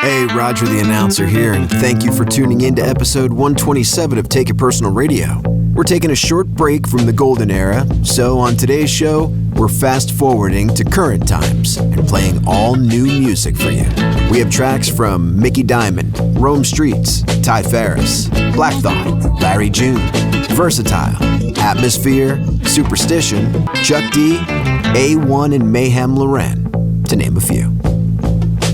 Hey, Roger the announcer here, and thank you for tuning in to episode 127 of Take It Personal Radio. We're taking a short break from the golden era, so on today's show, we're fast-forwarding to current times and playing all new music for you. We have tracks from Mickey Diamond, Rome Streetz, Ty Farris, Black Thought, Larry June, Vursatyl, Atmosphere, Supastition, Chuck D, Awon, and Meyhem Loren, to name a few.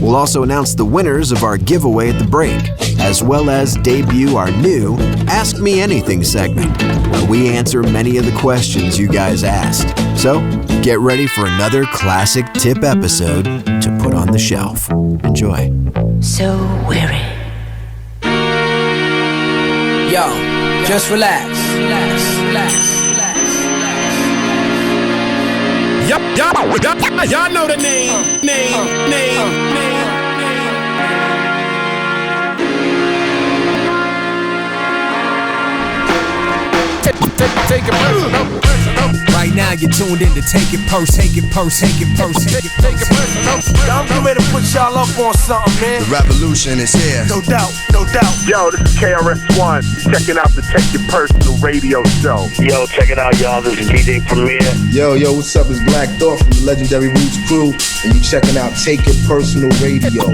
We'll also announce the winners of our giveaway at the break, as well as debut our new Ask Me Anything segment, where we answer many of the questions you guys asked. So, get ready for another classic tip episode to put on the shelf. Enjoy. So weary. Yo, just relax. Y'all know the name. Take it personal. Right now you're tuned in to Take It Personal. I'm getting ready to put y'all up on something, man. The revolution is here. No doubt. Yo, this is KRS-One. Checking out the Take It Personal radio show. Yo, check it out, y'all. This is DJ Premier. Yo, what's up? It's Black Thought from the legendary Roots crew, and you checking out Take It Personal Radio.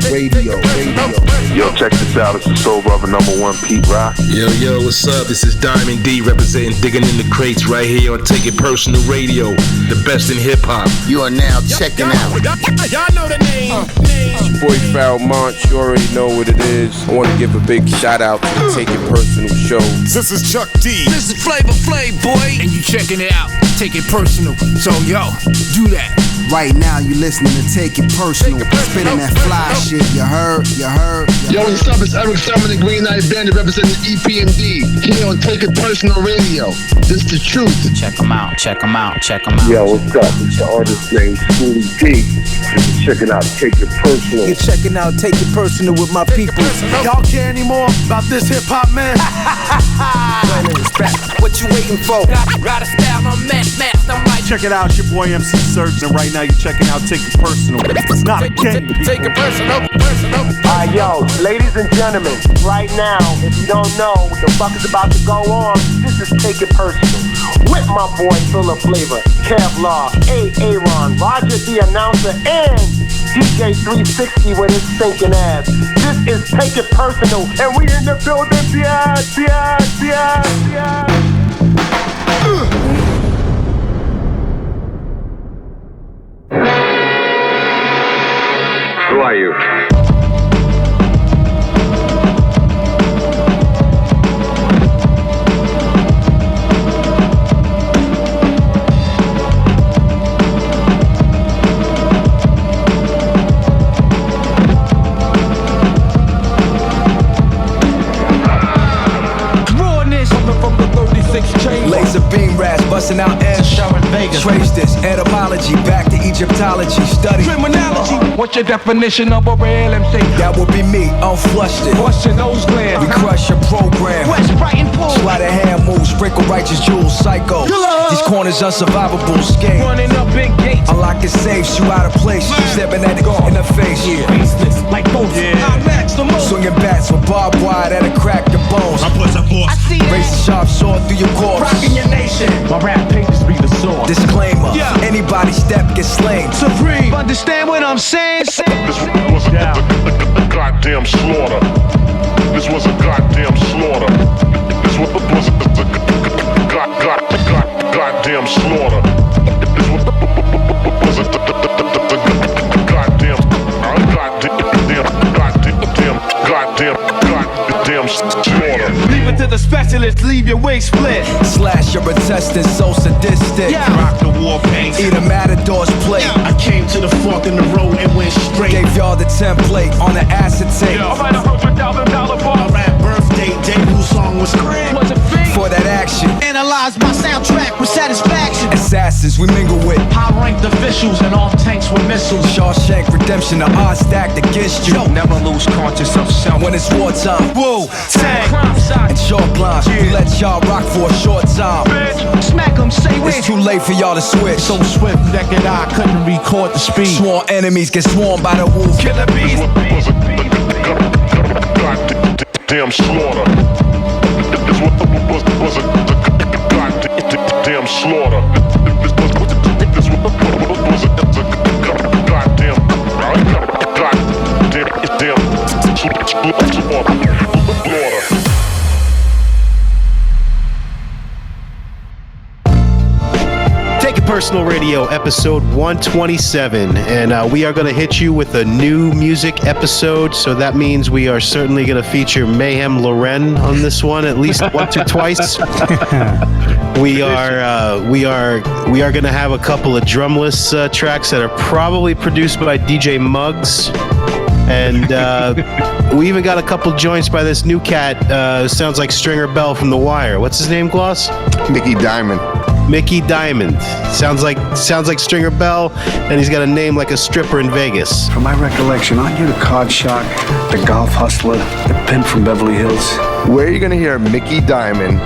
Yo, check this out. This is Soul Brother #1 Pete Rock. Yo, what's up? This is Diamond D representing Digging in the Crates right here on Take It Personal Radio, the best in hip hop. You are now checking out. Y'all know the name. Boy Farrell Monch, you already know what it is. I want to give a big shout out to the Take It Personal show. This is Chuck D. This is Flavor Flav, boy. And you checking it out. Take it personal. So, yo, do that. Right now, you listening to Take It Personal. Spinning that fly shit. You heard. Yo, what's up? It's Eric Sermon, the Green Knight Bandit, representing EPMD. Here on Take It Personal Radio. This the truth. Check them out. Yo, what's up? It's the artist named Schooly P. Just checking out Take It Personal. You're checking out Take It Personal with my people. Y'all care anymore about this hip hop, man? What you waiting for? Got a style on mass. I'm like, Check it out, it's your boy MC Surge, and right now you're checking out Take It Personal. It's not a game. Take it personal. Alright, yo, ladies and gentlemen, right now, if you don't know what the fuck is about to go on, this is Take It Personal. With my boy Full of Flavor, Kevlar, Aaron, Roger the announcer, and DJ 360 with his stinking ass. This is Take It Personal, and we in the building, yeah. Who are you? Laser beam rats busting out ass, showering Vegas. Trace this etymology back to Egyptology. Study criminology. What's your definition of a real MC? That would be me, unflushed it. What's your nose gland? We crush your program. West, right, and pull. Slide a hand move, sprinkle righteous jewels, psycho. These corners unsurvivable, skate. Running up big gates. Unlocking safes, you out of place. Stepping at it in the face. Faceless, like both. I match the most. Swinging bats with barbed wire that'll crack your bones. I put a force. I see it. Raise a sharp sword through your corpse. Rocking your nation. My rap pages be the sword. Disclaimer. Anybody step gets slain. Supreme. Understand what I'm saying? This was a goddamn slaughter. This was a goddamn slaughter. This was a goddamn slaughter. This was a goddamn slaughter. Leave it to the specialist, leave your wig split. Slash your intestines so sadistic. Rock the war paint. Eat a matador's plate. I came to the fork in the road and went straight. Gave y'all the template on the acetate. I'm at $100,000 bar. My rap birthday debut song was great. Was a fiend. For that action. Analyze my soundtrack with satisfaction. Assassins we mingle with. High-ranked officials and armed tanks with missiles. Shawshank Redemption, the odds stacked against you. Never lose conscious of self. When it's wartime. Whoa, tag, crime side. And short lines, we let y'all rock for a short time. Bitch, smack 'em, say It's too late for y'all to switch. So swift, naked eye couldn't record the speed. Sworn enemies get swarmed by the wolf. Killer bees. goddamn slaughter. This was a goddamn slaughter. This was a goddamn slaughter. Take It Personal Radio, episode 127, and we are going to hit you with a new music episode, so that means we are certainly going to feature Meyhem Loren on this one, at least once or twice. We are going to have a couple of drumless tracks that are probably produced by DJ Muggs, and we even got a couple joints by this new cat. Sounds like Stringer Bell from The Wire. What's his name, Gloss? Mickey Diamond. Mickey Diamond. Sounds like Stringer Bell, and he's got a name like a stripper in Vegas. From my recollection, aren't you the card shark, the golf hustler, the pimp from Beverly Hills? Where are you going to hear Mickey Diamond,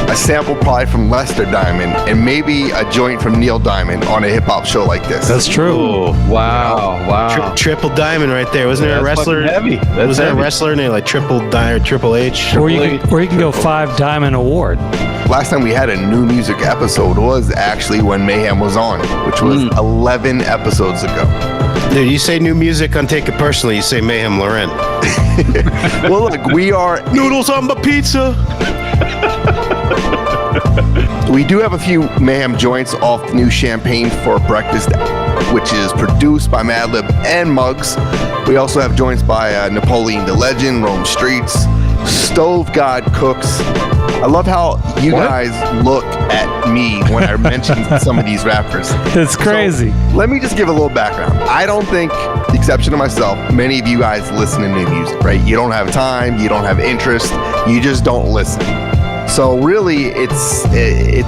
a sample probably from Lester Diamond, and maybe a joint from Neil Diamond on a hip-hop show like this? That's true. Ooh. Wow. Triple Diamond right there. Wasn't there a wrestler? Heavy. Was there a wrestler named like Triple H? Or you can go 5 Diamond Award. Last time we had a new music episode was actually when Meyhem was on, which was 11 episodes ago. Dude, you say new music on Take It Personally, you say Meyhem Loren. Well, look, we are... Noodles on my pizza! We do have a few Meyhem joints off the new Champagne for Breakfast, which is produced by Madlib and Muggs. We also have joints by Napoleon the Legend, Rome Streetz, Stove God Cooks. I love how you guys look at me when I mention some of these rappers. It's crazy. So, let me just give a little background. I don't think, the exception of myself, many of you guys listen to new music, right? You don't have time, you don't have interest, you just don't listen. So really, it's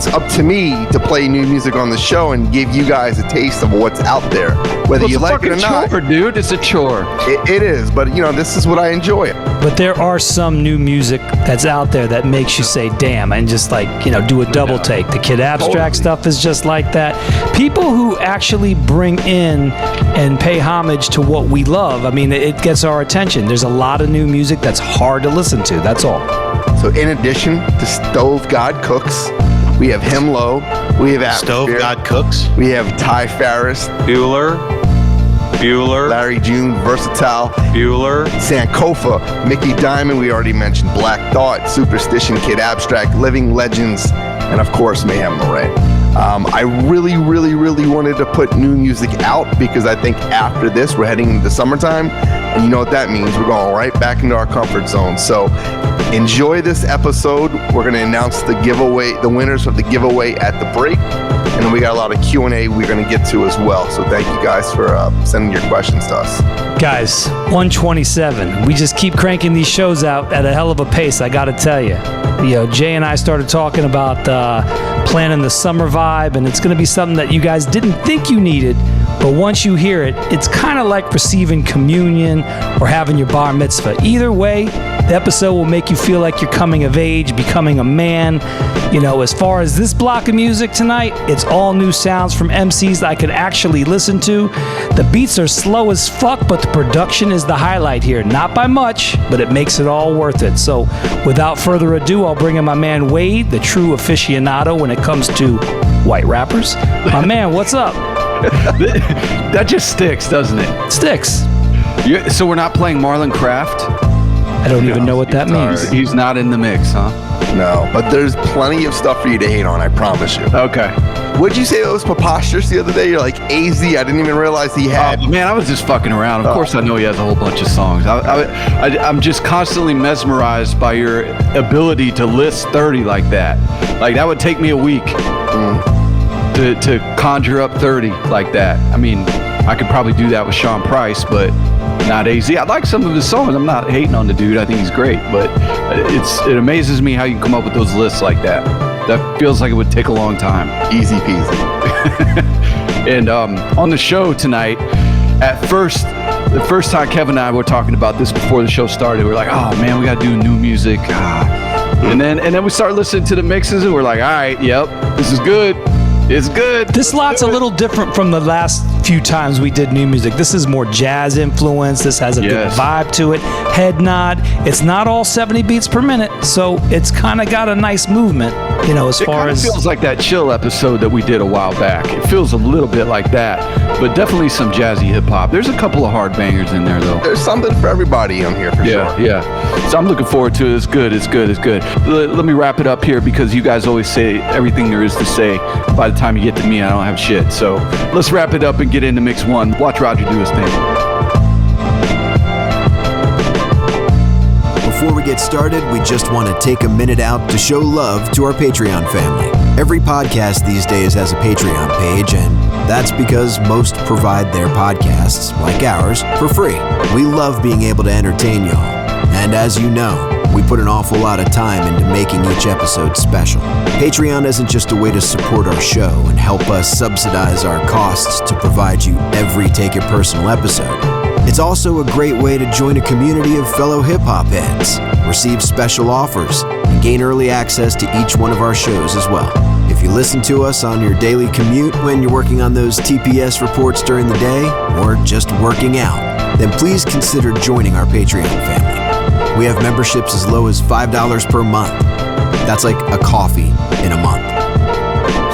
up to me to play new music on the show and give you guys a taste of what's out there, whether you like it or not. Chore, dude. It's a chore. It is, but this is what I enjoy. But there are some new music that's out there that makes you say, damn, and just do a double take. The Kid Abstract stuff is just like that. People who actually bring in and pay homage to what we love, it gets our attention. There's a lot of new music that's hard to listen to. That's all. So in addition to Stove God Cooks, we have Himlo, we have Stove God Cooks, we have Ty Farris, Bueller, Larry June, Vursatyl, Bueller, Sankofa, Mickey Diamond, we already mentioned Black Thought, Supastition, Kid Abstract, Living Legends, and of course Meyhem Loren. I really, really, really wanted to put new music out because I think after this we're heading into summertime, and you know what that means. We're going right back into our comfort zone. So enjoy this episode. We're going to announce the winners of the giveaway at the break, and then we got a lot of Q&A we're going to get to as well. So thank you guys for sending your questions to us. Guys, 127. We just keep cranking these shows out at a hell of a pace, I got to tell you. Jay and I started talking about planning the summer vibe, and it's going to be something that you guys didn't think you needed, but once you hear it, it's kind of like receiving communion or having your bar mitzvah. Either way, the episode will make you feel like you're coming of age, becoming a man. As far as this block of music tonight, it's all new sounds from MCs that I could actually listen to. The beats are slow as fuck, but the production is the highlight here. Not by much, but it makes it all worth it. So without further ado, I'll bring in my man Wade, the true aficionado when it comes to white rappers. My man, what's up? That just sticks, doesn't it? Sticks. So we're not playing Marlon Craft? I don't even know what that means. He's not in the mix, huh? No, but there's plenty of stuff for you to hate on, I promise you. Okay. What'd you say that was preposterous the other day? You're like, AZ, I didn't even realize he had... man, I was just fucking around. Of course I know he has a whole bunch of songs. I'm just constantly mesmerized by your ability to list 30 like that. Like, that would take me a week to conjure up 30 like that. I could probably do that with Sean Price, but not AZ. I like some of his songs. I'm not hating on the dude. I think he's great, but it amazes me how you can come up with those lists like that. That feels like it would take a long time. Easy peasy. And on the show tonight, the first time Kevin and I were talking about this before the show started, we were like, oh man, we got to do new music. And then we started listening to the mixes, and we're like, all right, yep, this is good. It's good. This lot's a little different from the last few times we did new music. This is more jazz influence. This has a good vibe to it. Head nod. It's not all 70 beats per minute, so it's kind of got a nice movement, you know, as far as... It feels like that chill episode that we did a while back. It feels a little bit like that, but definitely some jazzy hip-hop. There's a couple of hard bangers in there, though. There's something for everybody on here, for sure. Yeah. So I'm looking forward to it. It's good. Let me wrap it up here, because you guys always say everything there is to say. By the time you get to me, I don't have shit. So let's wrap it up and get into mix one. Watch Roger do his thing. Before we get started, we just want to take a minute out to show love to our Patreon family. Every podcast these days has a Patreon page, and that's because most provide their podcasts, like ours, for free. We love being able to entertain y'all. And as you know, we put an awful lot of time into making each episode special. Patreon isn't just a way to support our show and help us subsidize our costs to provide you every Take It Personal episode. It's also a great way to join a community of fellow hip-hop heads, receive special offers, and gain early access to each one of our shows as well. If you listen to us on your daily commute when you're working on those TPS reports during the day, or just working out, then please consider joining our Patreon family. We have memberships as low as $5 per month. That's like a coffee in a month.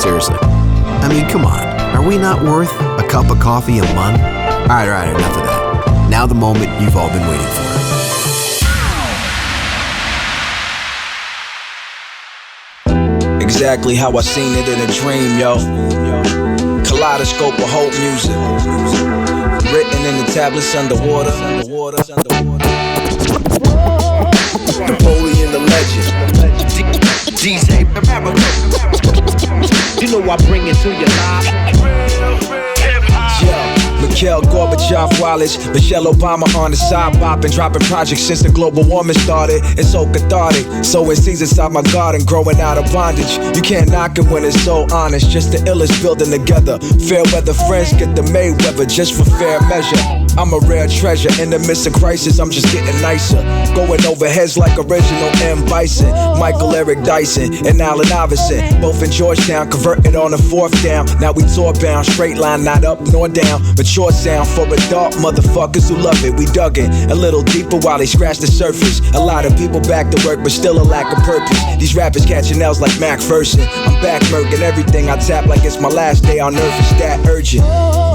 Seriously. I mean, come on. Are we not worth a cup of coffee a month? All right, enough of that. Now the moment you've all been waiting for. Exactly how I seen it in a dream, yo. Kaleidoscope of hope music, written in the tablets underwater. Napoleon the legend. DJ, You know I bring it to your life. Mikhail Gorbachev Wallace, Michelle Obama on the side bopping, dropping projects since the global warming started. It's so cathartic, sowing seeds inside my garden, growing out of bondage. You can't knock it when it's so honest, just the illest building together. Fair weather friends get the Mayweather just for fair measure. I'm a rare treasure in the midst of crisis, I'm just getting nicer. Going over heads like original M. Bison, Michael Eric Dyson, and Allen Iverson. Both in Georgetown, converted on the fourth down. Now we tour bound, straight line, not up nor down. Mature sound for adult motherfuckers who love it. We dug in a little deeper while they scratch the surface. A lot of people back to work, but still a lack of purpose. These rappers catching L's like Mac Ferguson. I'm back murking everything I tap like it's my last day on earth. It's that urgent.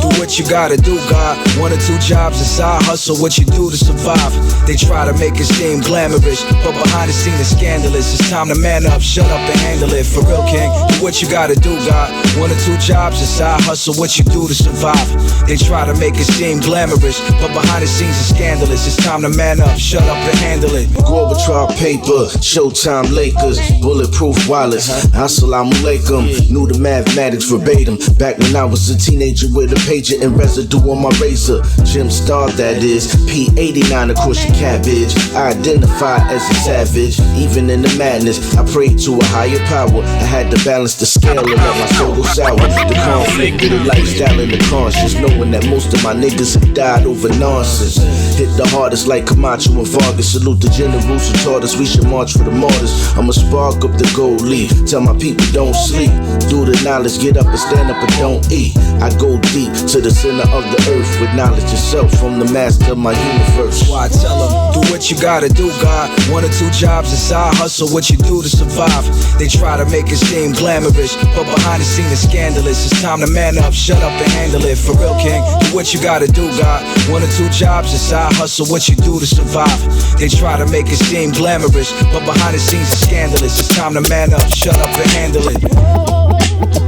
Do what you gotta do, God. 1 or 2 jobs, a side hustle, what you do to survive. They try to make it seem glamorous, but behind the scene it's scandalous. It's time to man up, shut up and handle it. For real, king, do what you gotta do, God. 1 or 2 jobs, a side hustle, what you do to survive. They try to make it seem glamorous, but behind the scenes it's scandalous. It's time to man up, shut up and handle it. Gorbachev paper, Showtime Lakers, bulletproof wallets. Assalamu alaikum, knew the mathematics verbatim. Back when I was a teenager with a pager and residue on my razor. Jim Star, that is. P89 across your cabbage. I identify as a savage. Even in the madness, I prayed to a higher power. I had to balance the scale and let my soul go sour. The conflict of the lifestyle and the conscience, knowing that most of my niggas have died over nonsense. Hit the hardest like Camacho and Vargas. Salute the generals who taught us we should march for the martyrs. I'ma spark up the gold leaf. Tell my people don't sleep. Do the knowledge, get up and stand up and don't eat. I go deep to the center of the earth with knowledge itself from the master of my universe. Why I tell them, do what you gotta do, God. 1 or 2 jobs, a side hustle, what you do to survive. They try to make it seem glamorous, but behind the scene it's scandalous. It's time to man up, shut up and handle it. For real, king, do what you gotta do, God. 1 or 2 jobs, a side hustle, what you do to survive. They try to make it seem glamorous, but behind the scenes it's scandalous. It's time to man up, shut up and handle it.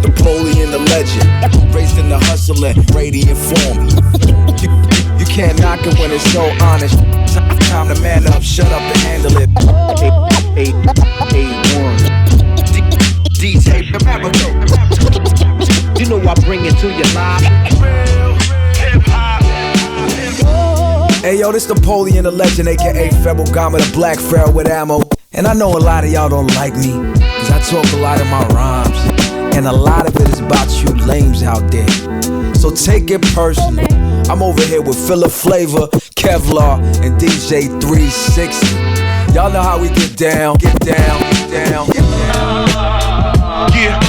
Napoleon the legend, raised in the hustling, radiant form. You can't knock it when it's so honest. Time to man up, shut up and handle it. 881 DJ, You know I bring it to your life. Hey yo, this Napoleon the legend, aka Federal Garment, the black pharaoh with ammo. And I know a lot of y'all don't like me, cause I talk a lot of my rhymes. And a lot of it is about you lames out there. So take it personal. I'm over here with Filler Flavor, Kevlar, and DJ 360. Y'all know how we get down, get down, get down, get down. Yeah,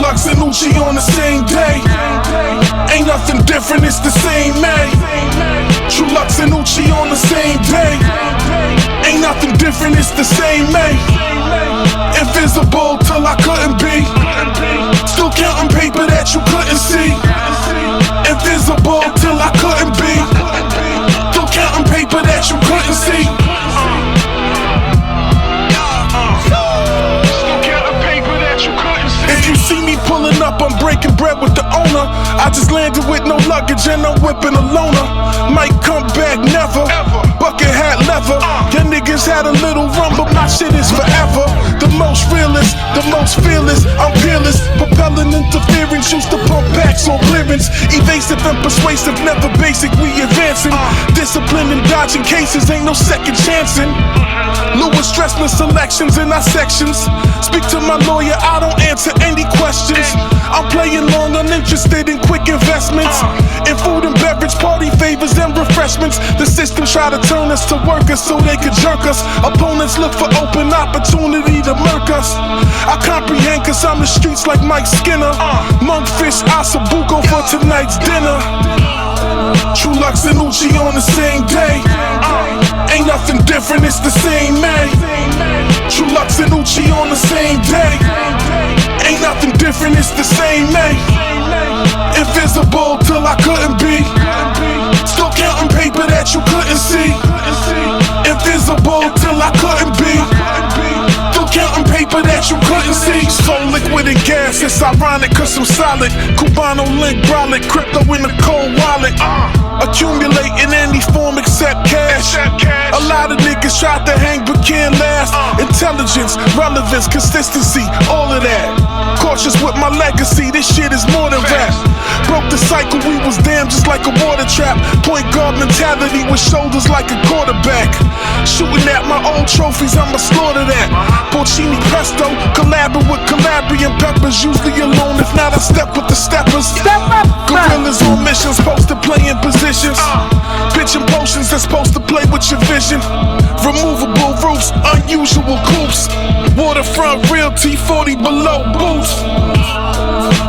Lux and Uchi on the same day. Ain't nothing different, it's the same May. True Lux and Uchi on the same day. Ain't nothing different, it's the same May. Invisible till I couldn't be. Still counting paper that you couldn't see. Invisible till I couldn't be. Still counting paper that you couldn't see. If you see me pulling up, I'm breaking bread with the owner. I just landed with no luggage and I'm whipping a loner. Might come back never. Bucket hat leather. Your niggas had a little run, but my shit is forever. The most realest, the most fearless. I'm peerless. Propelling interference, used to pump packs on clearance. Evasive and persuasive, never basic. We advancing. Discipline and dodging cases, ain't no second chancing. Louis Dressman selections in our sections. Speak to my lawyer, I don't answer any questions. I'm playing long, uninterested in quick investments. In food and beverage, party favors and refreshments. The system try to turn us to workers so they could jerk us. Opponents look for open opportunity to murk us. I comprehend cause I'm the streets like Mike Skinner. Monkfish, Asabuco for tonight's dinner. True Lux and Uchi on the same day. Ain't nothing different, it's the same May. True Lux and Uchi on the same day. Ain't nothing different, it's the same May. Invisible till I couldn't be. Still counting paper that you couldn't see. Invisible till I couldn't be. Still counting paper that you couldn't see. So liquid and gas, it's ironic cause I'm solid. Cubano link, brolic, crypto in a cold wallet. Accumulate in any form except cash. A lot of niggas tried to hang but can't last. Intelligence, relevance, consistency, all of that. Cautious with my legacy, this shit is more than rap. Broke the cycle, we was damn just like a water trap. Point guard mentality with shoulders like a quarterback. Shooting at my old trophies, I'ma slaughter that. Porcini pesto, collabing with Calabrian peppers. Usually alone, if not I step with the steppers. Gorillas on missions, supposed to play in positions. Pitching potions that's supposed to play with your vision. Removable roofs, unusual coupes. Waterfront realty, 40 below boots.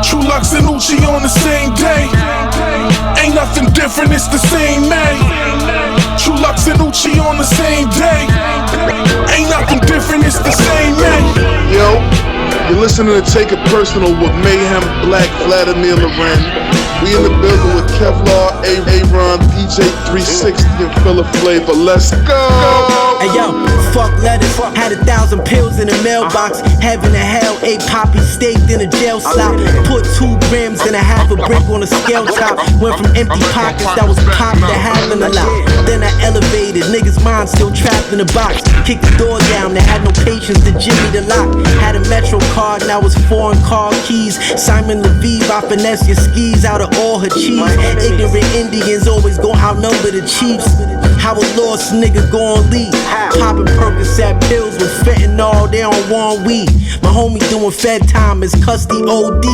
True Lux and Uchi on the same day. Ain't nothing different, it's the same May. True Lux and Uchi on the same day. Ain't nothing different, it's the same May. Yo, you're listening to Take It Personal with Meyhem, Black, Vladimir Loren. We in the building with Kevlar, A-Ron, PJ 360, and Philip Flavor. Let's go! Hey yo, fuck letters. Had 1,000 pills in the mailbox. Heaven and hell, 8 poppies staked in a jail slot. Put 2 grams and a half a brick on a scale top. Went from empty pockets that was popped to having a lot. Then I elevated, niggas' minds still trapped in a box. Kicked the door down, they had no patience to jimmy the lock. Had a Metro card, now it's foreign car keys. Simon Leviev, I finesse your skis out of all her cheese. Ignorant Indians always gon' outnumber the Chiefs. How a lost nigga gon' leave? Poppin' Percocet pills with fentanyl, they on one weed. My homie doing fed time is custody OD.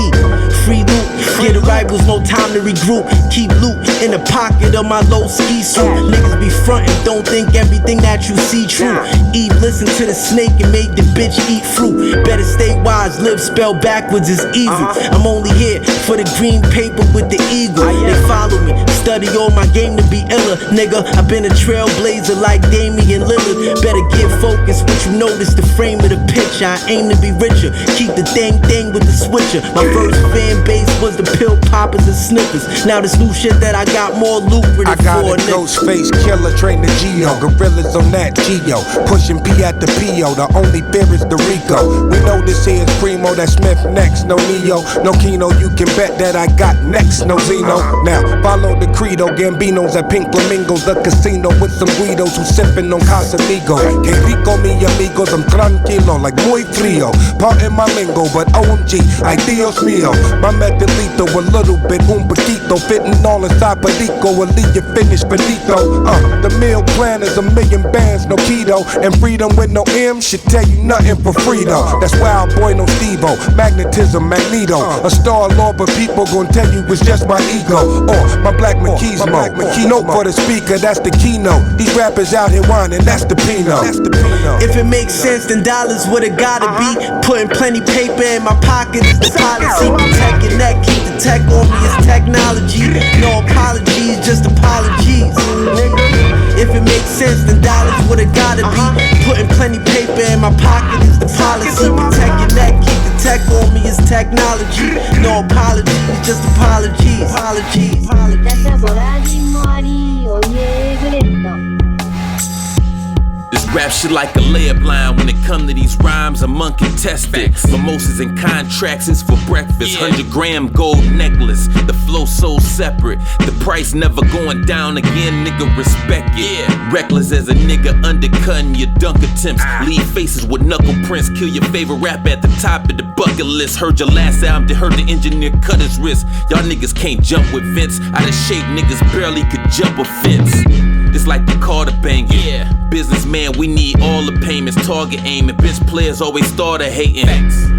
Free loot, get it right, was no time to regroup. Keep loot in the pocket of my low ski suit. Niggas be frontin', don't think everything that you see true. Eve listen to the snake and make the bitch eat fruit. Better stay wise, live spelled backwards is evil. I'm only here for the green paper with the eagle. They follow me, study all my game to be iller. Nigga, I've been a trailblazer like Damian Lillard. Better get focused, what you notice, the frame of the picture. I aim to be richer, keep the thing with the switcher. My first fan base was the pill poppers and sniffers. Now this new shit that I got more lucrative I got for a ghost face killer, train the Geo. Gorillas on that Geo, pushing P at the PO. The only fear is the Rico. We know this here is Primo, that Smith next. No Neo, no Kino, you can bet that I got next. No Zeno, now follow the credo. Gambinos at Pink Flamingos, the casino with some Guidos who sipping on Casamigo. Que rico mi amigos, I'm tranquilo, like muy frio. Pardon my lingo, but OMG, ay Dios mío. My metalito, a little bit, un poquito, fitting all inside Perico, will leave you finished finito. The meal plan is 1,000,000 bands, no keto, and freedom with no M should tell you nothing for free though. That's Wild Boy, no Steve Devo, magnetism, magneto. A star lord, but people gon' tell you it's just my ego. Or my black machismo. Note for the speaker, that's the keynote. These rappers out here whining, that's the Pinot. If it makes sense, then dollars what it gotta be. Putting plenty paper in my pocket is the policy. Protect your neck, keep the tech on me, it's technology. No apologies, just apologies. If it makes sense, then dollars what it gotta be. Putting plenty paper in my pocket is the policy. Protect your neck, keep the tech on me, it's technology. No apologies, just apologies. Apologies. This rap shit like a layup line. When it come to these rhymes, I'm uncontested. Mimosas and contracts is for breakfast. 100-gram gold necklace. The flow so separate. The price never going down again, nigga, respect it. Reckless as a nigga undercutting your dunk attempts. Leave faces with knuckle prints. Kill your favorite rap at the top of the bucket list. Heard your last album, that hurt the engineer cut his wrist. Y'all niggas can't jump with Vince. Out of shape, niggas barely could jump a fence. It's like the Carter banger. Businessman, we need all the payments. Target aiming, bench players always started hating.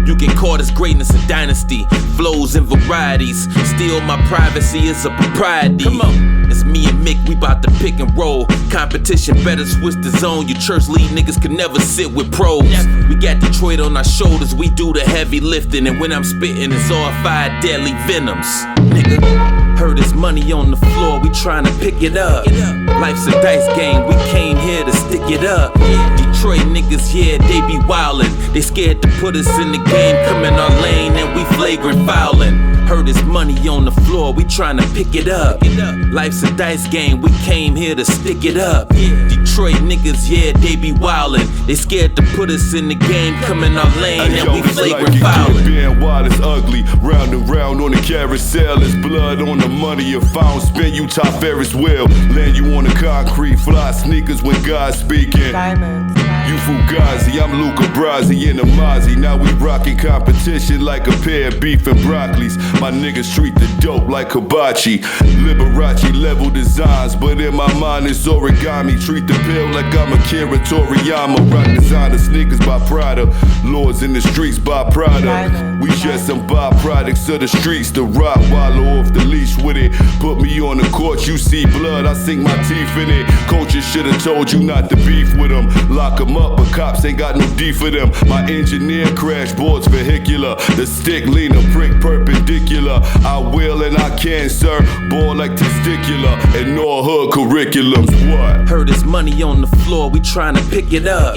You get caught as greatness and dynasty. Flows and varieties. Steal my privacy, it's a propriety. Come on. It's me and Mick, we bout to pick and roll. Competition better switch the zone. Your church lead niggas can never sit with pros. We got Detroit on our shoulders, we do the heavy lifting. And when I'm spitting, it's all 5 deadly venoms. Nigga. Heard his money on the floor, we tryna pick it up. Life's a dice game, we came here to stick it up. Detroit niggas, yeah, they be wildin'. They scared to put us in the game, come in our lane and we flagrant fouling. Heard his money on the floor, we tryna pick it up. Life's a dice game, we came here to stick it up. Detroit niggas, yeah, they be wildin'. They scared to put us in the game, come in our lane and we flagrant fouling. Being wild is ugly, round and round on the carousel. It's blood on the money you found. Spin you top Farris wheel, land you on the concrete. Fly sneakers when God's speaking. Diamonds. You Fugazi, I'm Luca Brasi in the Mozzie. Now we rockin' competition like a pair of beef and broccolis. My niggas treat the dope like hibachi. Liberace level designs, but in my mind it's origami. Treat the pill like I'm Akira Toriyama. Rock designer sneakers by Prada. Lords in the streets by Prada. We just some byproducts of the streets. The rock wallow off the leash with it. Put me on the court, you see blood, I sink my teeth in it. Coaches should've told you not to beef with them. Lock them up, but cops ain't got no D for them. My engineer crash boards vehicular. The stick lean a prick perpendicular. I will and I can, sir. Ball like testicular. And no hood curriculums. What? Heard his money on the floor, we tryna pick it up.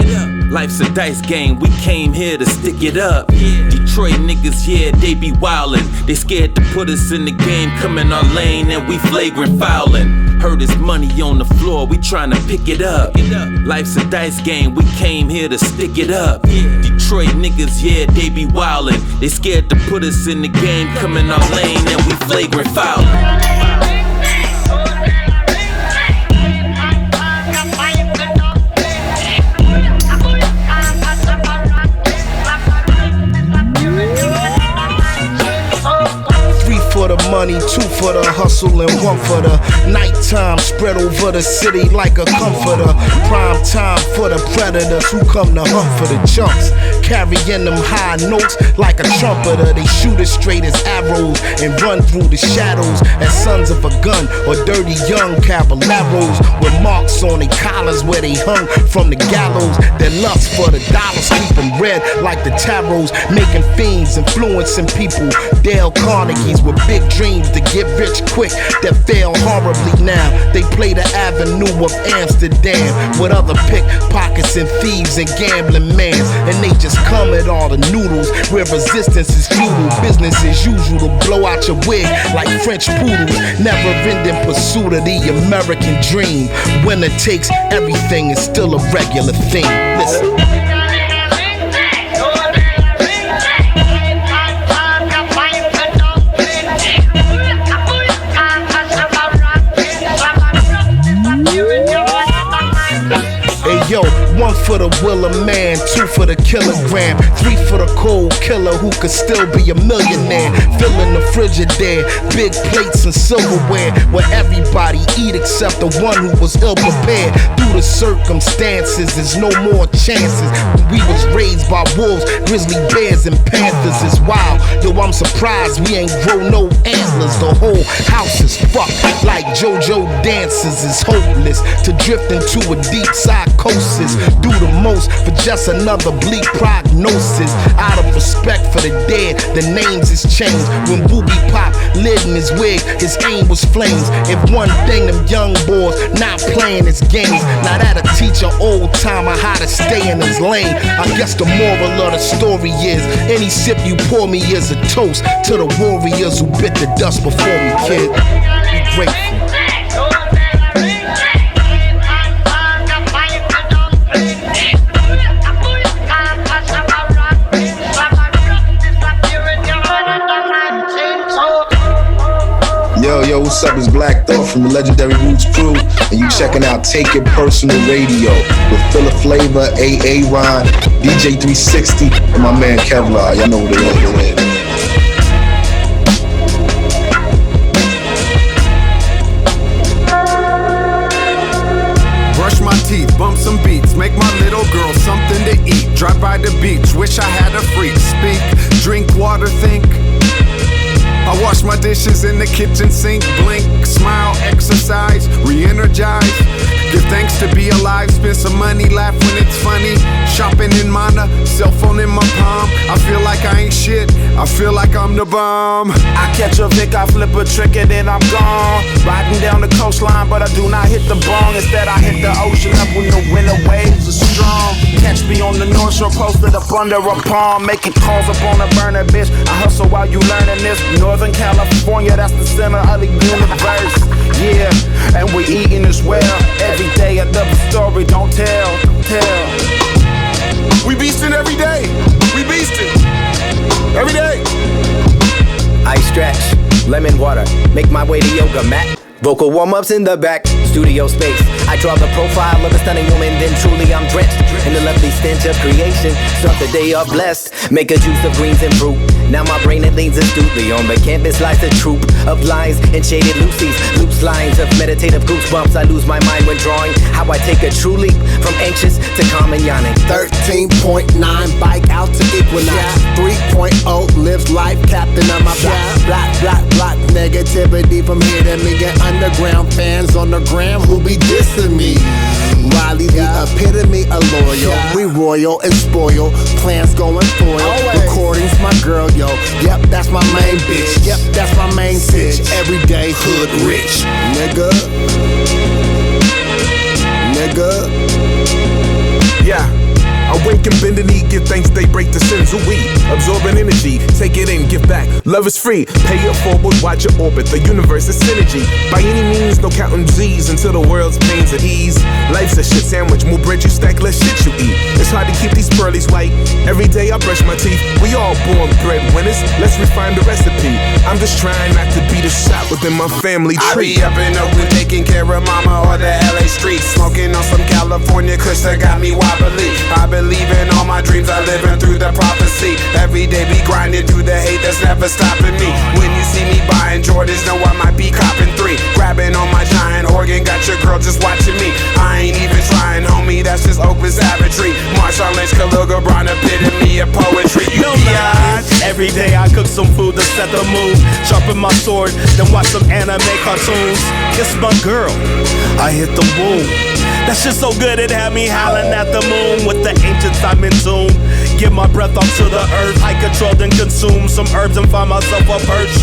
Life's a dice game, we came here to stick it up. Detroit niggas, yeah, they be wildin'. They scared to put us in the game, come in our lane and we flagrant fouling. Heard his money on the floor, we tryna pick it up. Life's a dice game, we came here to stick it up. Detroit niggas, yeah, they be wildin'. They scared to put us in the game, come in our lane and we flagrant fouling. 3 for the money, 2 for the hustle, and 1 for the nighttime. Spread over the city like a comforter. Prime time for the predators who come to hunt for the chunks. Carrying them high notes like a trumpeter. They shoot as straight as arrows and run through the shadows as sons of a gun or dirty young caballeros with marks on their collars where they hung from the gallows. Their lust for the dollars keep them red like the tarots, making fiends, influencing people. Dale Carnegie's with big dreams to get rich quick that fail horribly now. They play the avenue of Amsterdam with other pickpockets and thieves and gambling mans, and they just come at all the noodles where resistance is futile. Business as usual to blow out your wig like French poodles. Never ending pursuit of the American dream. Winner takes everything is still a regular thing. Listen. Yo, 1 for the will of man, 2 for the kilogram, 3 for the cold killer who could still be a millionaire. Filling the Frigidaire, big plates and silverware, where everybody eat except the one who was ill prepared. Through the circumstances, there's no more chances. We was raised by wolves, grizzly bears, and panthers. It's wild, yo, I'm surprised we ain't grow no antlers. The whole house is fucked like JoJo dances. It's hopeless to drift into a deep psychosis. Do the most for just another bleak prognosis. Out of respect for the dead, the names is changed. When Booby Pop lit in his wig, his aim was flames. If one thing them young boys not playing his games, now that'll teach an old timer how to stay in his lane. I guess the moral of the story is any sip you pour me is a toast to the warriors who bit the dust before me, kid. Be grateful. Yo, what's up? It's Black Thought from the legendary Roots crew, and you checking out Take It Personal Radio with Philla Flavor, Ron, DJ 360, and my man Kevlar. Y'all know what it is. Brush my teeth, bump some beats, make my little girl something to eat. Drive by the beach, wish I had a freak. Speak, drink water, think. I wash my dishes in the kitchen sink, blink, smile, exercise, re-energize. Give thanks to be alive, spend some money, laugh when it's funny. Shopping in Mana, cell phone in my palm. I feel like I ain't shit, I feel like I'm the bomb. I catch a Vic, I flip a trick and then I'm gone. Riding down the coastline, but I do not hit the bong. Instead I hit the ocean up when the winter waves are strong. Catch me on the North Shore, posted up under a palm. Making calls up on a burner, bitch. I hustle while you learning this. Northern California, that's the center of the universe. Yeah, and we eating as well. Every day another story, don't tell. We beastin' every day. We beastin' every day. Ice stretch, lemon water, make my way to yoga mat. Vocal warm-ups in the back, studio space. I draw the profile of a stunning woman, then truly I'm drenched in the lovely stench of creation. Start the day off blessed, make a juice of greens and fruit. Now my brain it leans astutely on the canvas lies a troop of lines and shaded loosies, loose lines of meditative goosebumps. I lose my mind when drawing how I take a true leap from anxious to calm and yawning. 13.9 bike out to Equinox. 3.0 lives life, captain of my block. Negativity from here to me. Get underground fans on the gram who be dissing me. Riley, the epitome of loyal. We royal and spoiled, plans going foil. Recordings, my girl, yo. Yep, that's my main bitch. Yep, that's my main bitch. Everyday hood rich, nigga. Yeah. Awake and bend the knee, give thanks, they break the sins of we. Absorbing energy, take it in, give back. Love is free, pay it forward, watch it orbit. The universe is synergy. By any means, no counting Z's until the world's pains at ease. Life's a shit sandwich, more bread you stack, less shit you eat. It's hard to keep these pearlies white. Every day I brush my teeth. We all born breadwinners, let's refine the recipe. I'm just trying not to be the shot within my family tree. I be up in Oakland taking care of mama or the LA streets. Smoking on some California kush that got me wobbly. I believe in all my dreams, I living through the prophecy. Every day be grinding through the hate that's never stopping me. When you see me buying Jordans, know I might be copping 3. Grabbing on my giant organ, got your girl just watching me. I ain't even trying, homie, that's just open savagery. Marshall Lynch, Kaluga, Brown, epitome of poetry. You every day I cook some food to set the mood. Sharpen my sword, then watch some anime cartoons. Kiss my girl, I hit the womb. That shit so good it had me howling at the moon. With the ancients I'm in tune. Give my breath off to the earth. I control then consume some herbs and find myself a perch.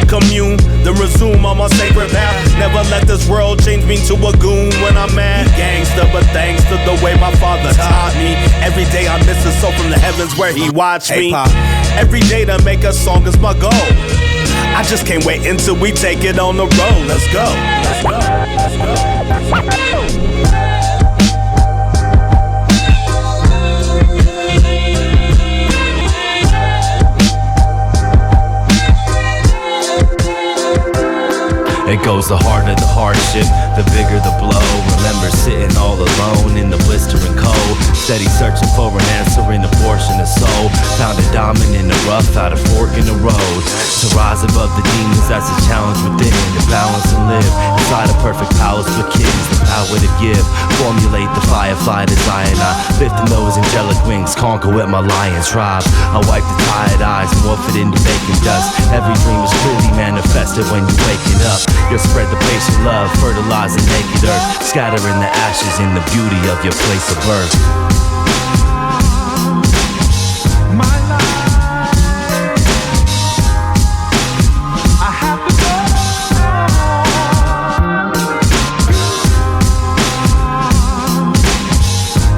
Commune, then resume on my sacred path. Never let this world change me to a goon when I'm mad. Gangster, but thanks to the way my father taught me. Every day I miss a soul from the heavens where he watched me. Every day to make a song is my goal. I just can't wait until we take it on the road. Let's go. Let's go. Let's go. Let's go. It goes the heart of the hard shit. the bigger the blow. Remember sitting all alone in the blistering cold, steady searching for an answer in a portion of soul. Found a diamond in the rough, out a fork in the road. To rise above the demons, that's a challenge within. To balance and live inside a perfect palace for kids. The power to give, formulate the firefly design. I lift in those angelic wings, conquer with my lion tribe. I wipe the tired eyes, morph it into bacon dust. Every dream is clearly manifested when you're waking up. You'll spread the patient love, fertilize the naked earth, scattering the ashes in the beauty of your place of birth. My life, I have to go.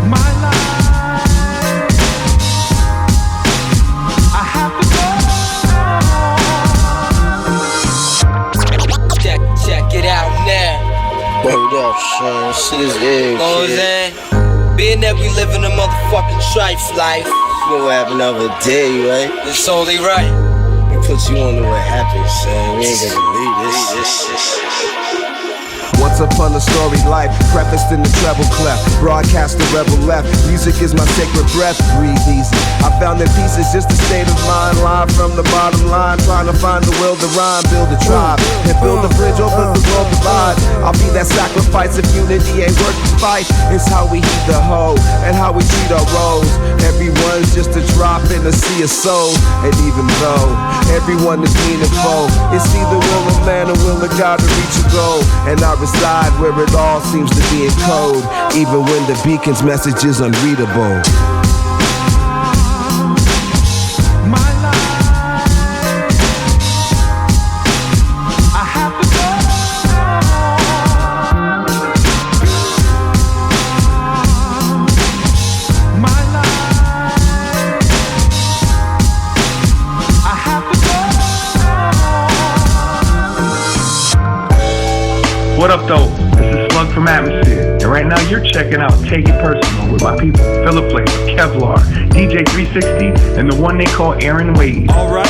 My life, I have to go. Check it out now. Word up, son. Shit is big. Know what I'm saying? Being that we live in a motherfucking trife life. You know what happened the other day, right? It's only right. It puts you on to what happened, son. We ain't gonna believe this. Once upon a story life, prefaced in the treble clef. Broadcast the rebel left. Music is my sacred breath. Breathe easy. I found that peace is just a state of mind. Line from the bottom line, trying to find the will to rhyme. Build a tribe and build a bridge over the world divide. I'll be that sacrifice if unity ain't worth the fight. It's how we heat the hoe and how we treat our roles. Everyone's just a drop in the sea of soul. And even though everyone is meaningful, it's either will of man or will of God to reach a goal. And I reside where it all seems to be in code, even when the beacon's message is unreadable. My life, I have to go. My life, I have to go. What up, though? This is Slug from Atmosphere, and right now you're checking out Take It Personal with my people, Philip Flavor, Kevlar, DJ 360, and the one they call Aaron Wade. All right.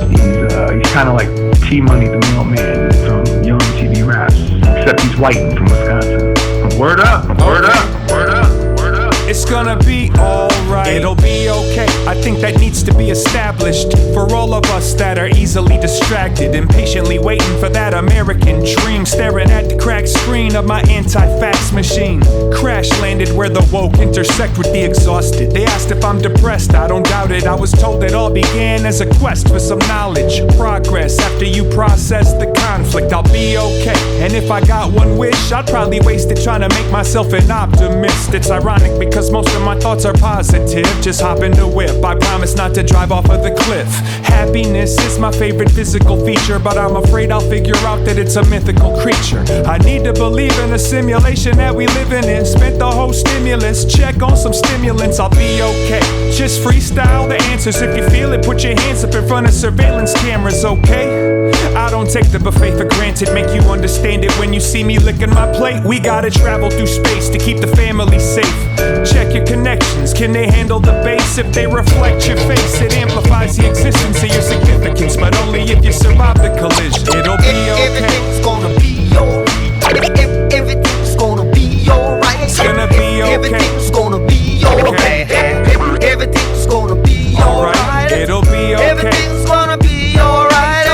He's kind of like T-Money the Mailman from Young TV Raps, except he's white and from Wisconsin. Word up, word up, word up, word up. It's gonna be alright, it'll be okay. I think that needs to be established for all of us that are easily distracted, impatiently waiting for that American dream, staring at the cracked screen of my anti-fax machine. Crash landed where the woke intersect with the exhausted. They asked if I'm depressed, I don't doubt it. I was told it all began as a quest for some knowledge. Progress after you process the conflict, I'll be okay. And if I got one wish, I'd probably waste it trying to make myself an optimist. It's ironic because most of my thoughts are positive. Just hop in the whip, I promise not to drive off of the cliff. Happiness is my favorite physical feature, but I'm afraid I'll figure out that it's a mythical creature. I need to believe in a simulation that we living in. Spent the whole stimulus, check on some stimulants, I'll be okay. Just freestyle the answers, if you feel it, put your hands up in front of surveillance cameras, okay? I don't take the buffet for granted, make you understand it when you see me licking my plate. We gotta travel through space to keep the family safe. Check your connections, can they handle the bass? If they reflect your face, it amplifies the existence of your significance, but only if you survive the collision. It'll be okay. Everything's gonna be alright. Everything's gonna be alright. It's gonna be okay. Everything's gonna be alright. Everything's gonna be alright. It'll be okay. Everything's gonna be alright.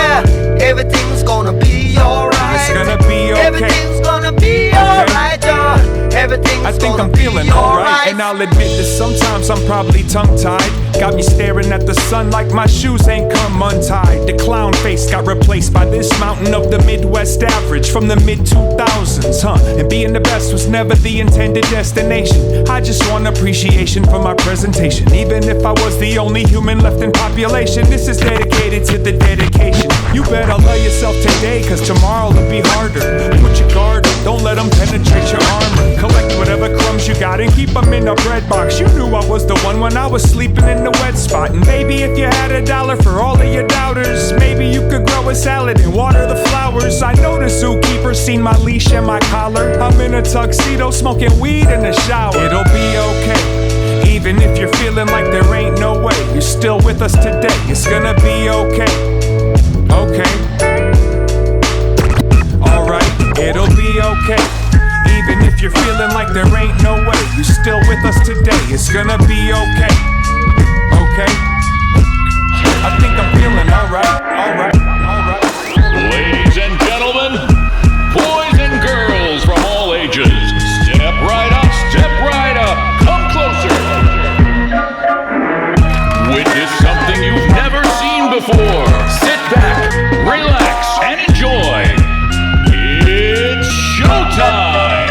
Everything's gonna be alright. It's gonna be okay. Everything's gonna be alright, y'all. Everything's I think I'm feeling alright, and I'll admit that sometimes I'm probably tongue-tied. Got me staring at the sun like my shoes ain't come untied. The clown face got replaced by this mountain of the Midwest average from the mid-2000s, And being the best was never the intended destination. I just want appreciation for my presentation. Even if I was the only human left in population, this is dedicated to the dedication. You better love yourself today, cause tomorrow will be harder. Put your guard up, don't let them penetrate your armor. Collect whatever crumbs you got and keep them in a bread box. You knew I was the one when I was sleeping in the wet spot. And maybe if you had $1 for all of your doubters, maybe you could grow a salad and water the flowers. I know the zookeeper seen my leash and my collar. I'm in a tuxedo smoking weed in the shower. It'll be okay. Even if you're feeling like there ain't no way, you're still with us today. It's gonna be okay. Okay. Alright, it'll be okay. Even if you're feeling like there ain't no way, you're still with us today. It's gonna be okay. Okay? I think I'm feeling alright. Ladies and gentlemen, boys and girls from all ages, step right up, come closer. Witness something you've never seen before. Sit back, relax, and enjoy. It's showtime.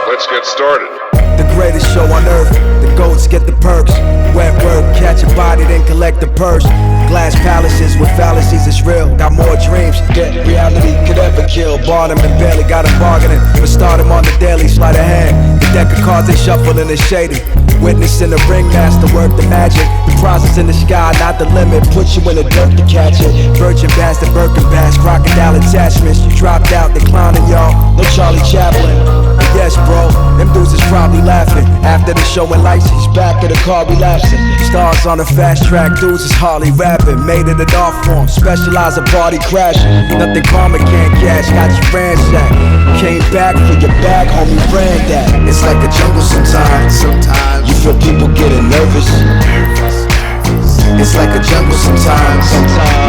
Let's get started. The greatest show on earth, the goats get the perks. Wet work, catch a body, then collect the purse. Glass palaces with fallacies, it's real. Got more dreams that reality could ever kill. Bought him and barely got him bargaining, but start him on the daily, sleight of hand. The deck of cards they shuffle and it's shady. Witnessing the ringmaster work the magic. The process in the sky, not the limit. Put you in the dirt to catch it. Virgin bastard, Birkin bass, crocodile attachments. You dropped out, they clowning y'all. No Charlie Chaplin. But yes, bro, them dudes is probably laughing. After the show and lights, he's back at the car relaxing. Stars on the fast track, dudes is hardly rapping. Made it an art form, specialize in party crashing. Nothing karma can't cash, got you ransacked. Came back for your bag, homie, ran that. It's like a jungle sometimes. You feel people getting nervous. It's like a jungle sometimes.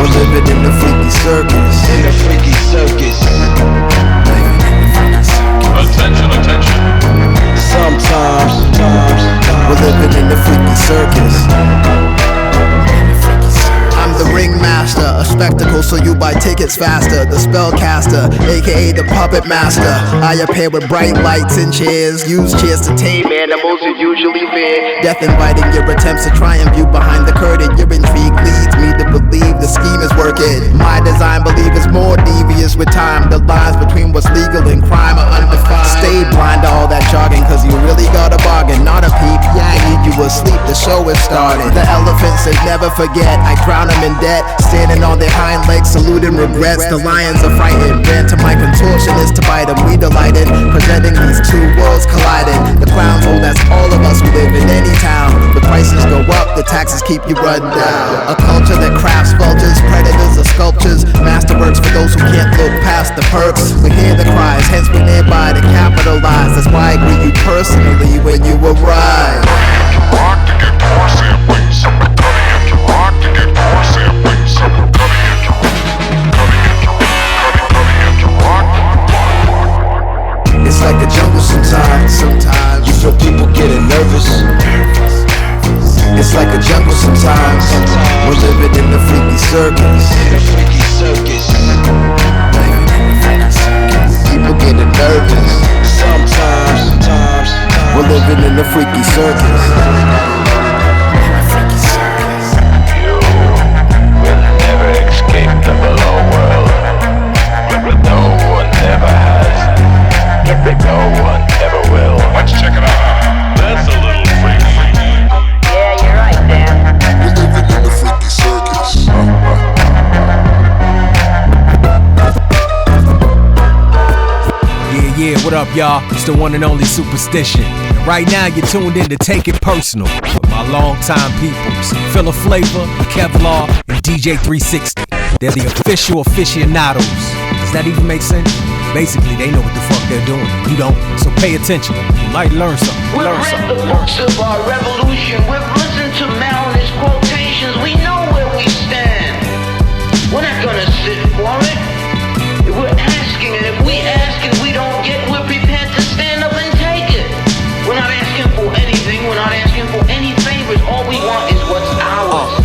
We're living in the freaky circus. Attention. Sometimes we're living in the freaky circus. I'm the ringmaster, a spectacle so you buy tickets faster. The spellcaster, aka the puppet master. I appear with bright lights and chairs. Use chairs to tame animals you usually fear. Death inviting your attempts to triumph you behind the curtain. Your intrigue leads me to believe the scheme is working. My design believe is more devious with time. The lines between what's legal and crime are undefined. Stay blind to all that jogging cause you really got a bargain. Not a peep, yeah, I need you asleep, the show is started. The elephants they never forget, I drown them in debt. Standing on their hind legs, saluting regrets. The lions are frightened, ran to my contortionist to bite them. We delighted, presenting these two worlds colliding. The crown hold that's all of us who live in any town. The prices go up, the taxes keep you run down. A culture that crafts vultures, predators or sculptures. Masterworks for those who can't look past the perks. We hear the cries, hence we nearby to capitalize. That's why I greet you personally when you arrive. It's like a jungle sometimes. You feel people getting nervous. It's like a jungle sometimes. We're living in the freaky circus. People getting nervous. Sometimes we're living in the freaky circus. The below world. No one ever has. No one ever will. Let's check it out. That's a little freaky. Yeah, you're right, Dan. We're living in the freaky circus. Yeah, what up, y'all? It's the one and only Supastition. And right now, you're tuned in to Take It Personal with my longtime peoples, Filler Flavor, Kevlar, and DJ 360. They're the official aficionados. Does that even make sense? Basically, they know what the fuck they're doing. You don't, so pay attention. You might learn something. We've read the books of our revolution. We've listened to Malin's quotations. We know where we stand. We're not gonna sit for it. We're asking, and if we ask and we don't get, we're prepared to stand up and take it. We're not asking for anything. We're not asking for any favors. All we want is what's ours.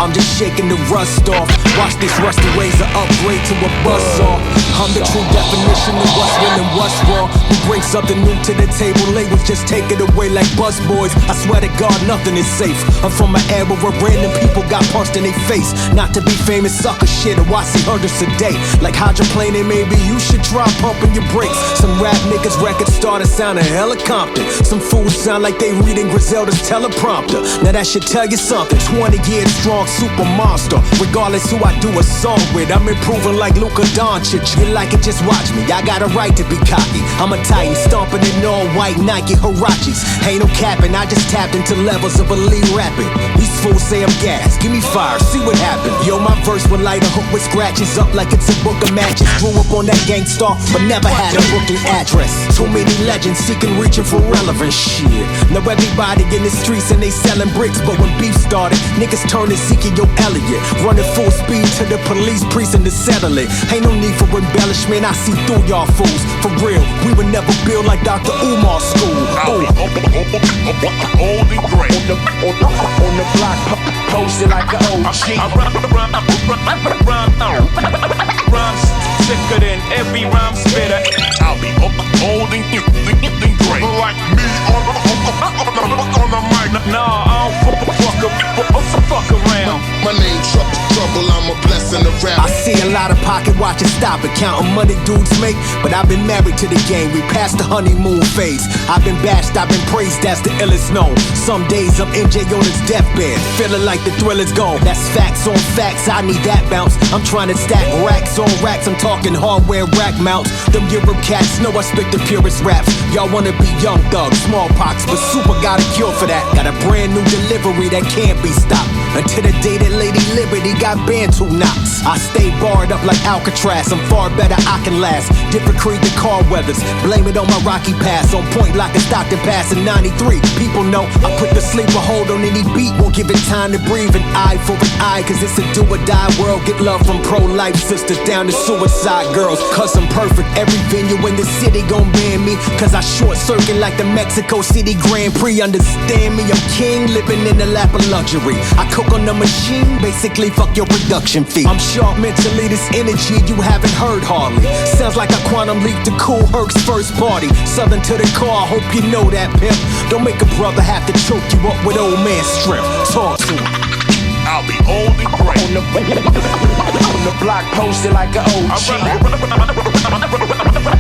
I'm just shaking the rust off. Watch this rusty razor upgrade to a buzzsaw. I'm the true definition of what's real and what's wrong. Who brings something new to the table? Labels just take it away like busboys. I swear to God, nothing is safe. I'm from an era where random people got punched in their face. Not to be famous, sucker shit, or I see hundreds a day. Like hydroplaning, maybe you should try pumping your brakes. Some rap niggas records started sounding hella Compton. Some fools sound like they reading Griselda's teleprompter. Now that should tell you something. 20 years strong, super monster. monster. Regardless who I do a song with, I'm improving like Luka Doncic. You like it, just watch me. I got a right to be cocky. I'm a titan, stomping in all white Nike Hirachis. Ain't no capping, I just tapped into levels of elite rapping. These fools say I'm gas, give me fire, see what happens. Yo, my verse will light a hook with scratches up like it's a book of matches. Grew up on that gangsta, but never had a booking address. Too many legends seeking, reaching for relevant shit. Now everybody in the streets and they selling bricks, but when beef started, niggas turned Ezekiel Elliott, running full speed to the police precinct to settle it. Ain't no need for embellishment, I see through y'all fools. For real, we would never build like Dr. Umar's school. Old and great. On the block, posted like an OG. Rhymes sicker than every rhyme spitter. I'll be old and great. Like me on the mic. Nah, I don't fuck around. My name Trouble, I'm a blessing of rap. I see a lot of pocket watchers stop and counting money dudes make, but I've been married to the game, we passed the honeymoon phase. I've been bashed, I've been praised, that's the illest known. Some days I'm MJ on his deathbed, feeling like the thrill is gone. That's facts on facts, I need that bounce. I'm trying to stack racks on racks, I'm talking hardware rack mounts. Them Europe cats know I spit the purest raps. Y'all wanna be young thugs, smallpox, but Super got a cure for that. Got a brand new delivery that can't be stopped. Until the day that Lady Liberty got banned 2 knocks. I stay barred up like Alcatraz, I'm far better, I can last. Different creed than car weathers, blame it on my rocky past. On point like a Stockton pass in 93. People know I put the sleeper hold on any beat, won't give it time to breathe. An eye for an eye, cause it's a do or die world. Get love from pro-life sisters down to suicide girls. Cause I'm perfect, every venue in the city gon' ban me. Cause I short circuit like the Mexico City Grand Prix. Understand me, I'm king, living in the lap of luxury. I cook on the machine, basically fuck your production fee. I'm sharp mentally, this energy you haven't heard hardly. Sounds like a quantum leap to Cool Herc's first party. Southern to the car, I hope you know that, pimp. Don't make a brother have to choke you up with old man strength. Talk to him. I'll be old and great. On the block, posted like an OG.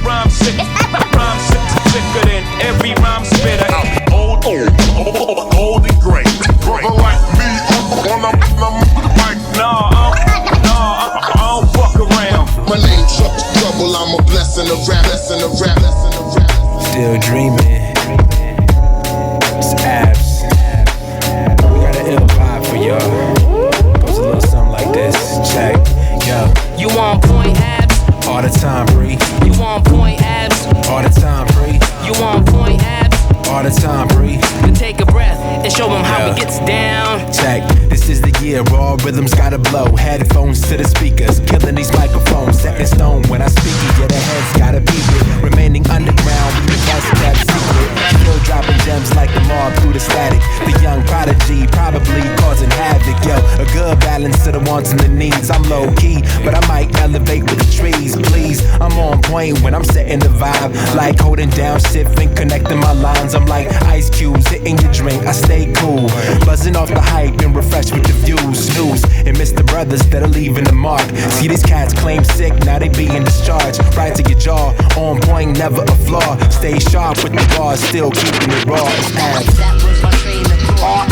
Rhyme sicker than every rhyme spitter. I'll be old and great. Like me on the mic. Nah, I don't fuck around. My name Trouble, I'm a blessing of rap. Still dreaming. It's abs. We got an ill vibe for y'all. Goes a little something like this. Check, yo. You on point abs? All the time, Bree. You on point abs? All the time, Bree. You on point abs? All the time, Bree. Then take a breath and show them how it gets down. Check, this is the year all rhythms gotta blow. Headphones to the speakers, killing these microphones. Set in stone when I speak it, yeah, the heads gotta beat it. Remaining underground, we the best kept secret. Still dropping gems like the mob through the static. The young prodigy, probably causing havoc. Yo, a good balance to the wants and the needs. I'm low key, but I might elevate with the trees. Please, I'm on point when I'm setting the vibe. Like holding down shit and connecting my lines. I'm like ice cubes hitting your drink. I stay cool, buzzing off the hype and refreshed with the views. Snooze and miss the brothers that are leaving the mark. See these cats claim sick, now they being discharged. Right to your jaw, on point, never a flaw. Stay sharp with the bars, still keeping it raw. It's abs. That was my train of thought.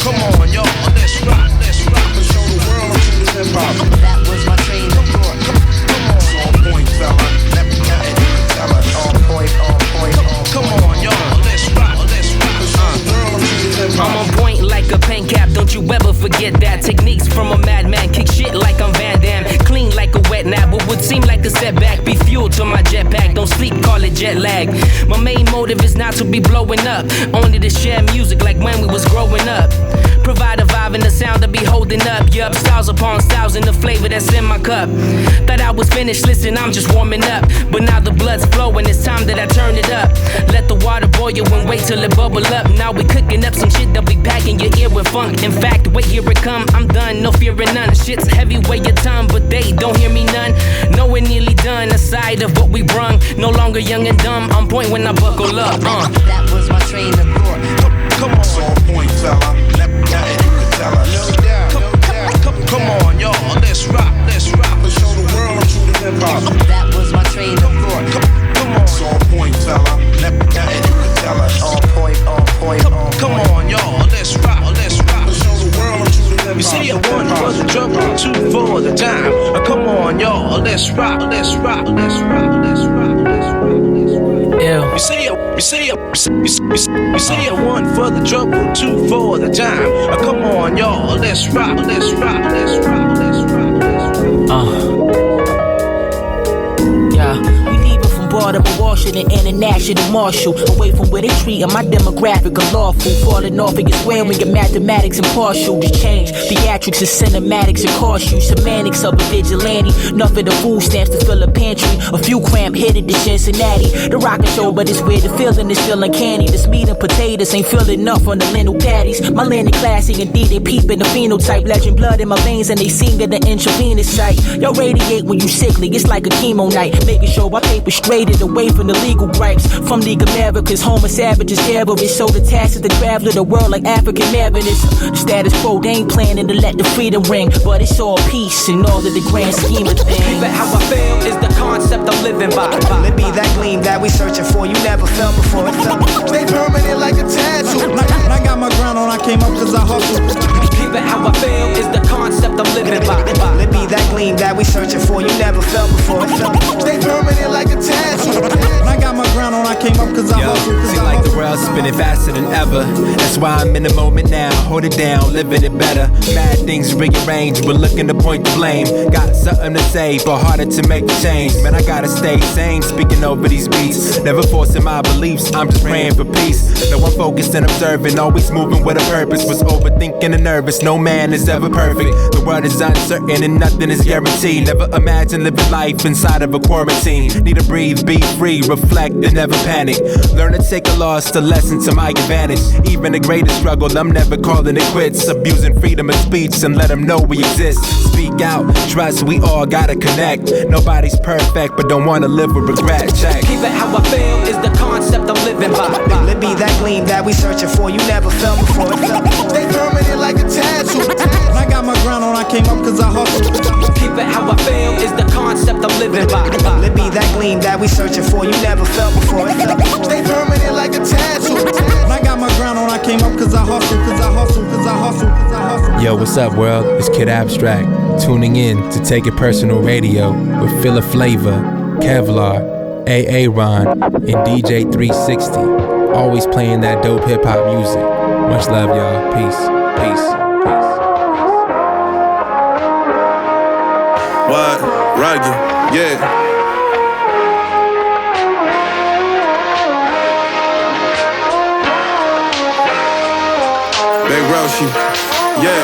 Come on, y'all, let's rock and show the world I'm true to hip hop. That was my train of thought. On point, fella. On point. Come on, y'all, let's rock and show the world I'm true to hip hop. I'm on point like a pen cap, don't you ever forget that. Techniques from a madman, kick shit like I'm Van Damme. Clean like a wet nap, what would seem like a setback. Be fuel to my jetpack, don't sleep, call it jet lag. My main motive is not to be blowing up, only to share music like when we was growing up. Provide a vibe and the sound to be holding up. Yup, styles upon styles and the flavor that's in my cup. Thought I was finished, listen, I'm just warming up. But now the blood's flowing, it's time that I turn it up. Let the water boil and wait till it bubble up. Now we cooking up some shit that we packing your ear with funk. In fact, wait, here it come, I'm done, no fear in none. Shit's heavy, weigh your tongue, but they don't hear me none. No, we're nearly done, aside of what we brung. No longer young and dumb, on point when I buckle up. That was my train of thought. Come on, on point, fella. Come on, y'all, let's rock and show the world I'm true to hip hop. That was my train of thought. Come on, on point, fella. On point. Come on, You see a 1 for the trouble, 2 for the time. Come on, y'all, let's rock, let's rock, let's rock, let's rock, let's rock. Yeah, we leaving from Baltimore, Washington, International Marshall. Away from where they treating my demographic unlawful. Falling off of your square when your mathematics impartial. Just change theatrics and cinematics and cost you. Semantics of a vigilante. Enough of the food stamps to fill a pantry. A few cramp headed to Cincinnati. The rocket show, but it's weird. The feeling is still uncanny. This meat and potatoes ain't filled enough on the lentil patties. My landing classy, indeed they peep in the phenotype. Legend blood in my veins and they sing at the intravenous site. Y'all radiate when you sickly. It's like a chemo night. Making sure my paper straighted away from the legal gripes. From League America's homo savages, terrorists. So the task is to travel the world like African Americans. The status quo, they ain't planning to let the freedom ring. But it's all peace in all of the grand scheme of things. But how I feel is the concept I'm living by. Let be that gleam that we searching for. You never felt before. Stay permanent like a tattoo. I got my ground on, I came up cause I hustle. But how I feel is the concept I'm living by. Let be that gleam that we searching for. You never felt before. Stay permanent like a tattoo. I got my ground on, I came up cause I hustle. Seem like the world's spinning faster than ever. That's why I'm in the moment now. Hold it down, living it better. Mad things rearrange, but looking to point the blame. Got something to say, but harder to make the change. Man, I gotta stay sane, speaking over these beats. Never forcing my beliefs, I'm just praying for peace. No, I'm focused and observing, always moving with a purpose. Was overthinking and nervous, no man is ever perfect. The world is uncertain and nothing is guaranteed. Never imagine living life inside of a quarantine. Need to breathe, be free, reflect and never panic. Learn to take a loss, a lesson to my advantage. Even the greatest struggle, I'm never calling it quits. Abusing freedom of speech and let them know we exist. Speak out, trust, we all gotta connect. Nobody's perfect, but don't wanna live with regret. Check. Keep it how I feel is the concept I'm living by. Let be that gleam that we searching for. You never felt before. Stay permanent like a tattoo. I got my ground on, I came up cause I hustle. Keep it how I feel is the concept I'm living by. Let be that gleam that we searching for. You never felt before. Stay permanent like a tattoo. I got my ground on, I came up cause I hustle, cause I hustle, cause I hustle, cause I hustle. Yo, what's up, world? It's Kid Abstract. Tuning in to Take It Personal Radio with Filler Flavor, Kevlar, Ron, and DJ 360. Always playing that dope hip hop music. Much love, y'all. Peace. Peace. What? Rugged, yeah. Big Roshin, yeah.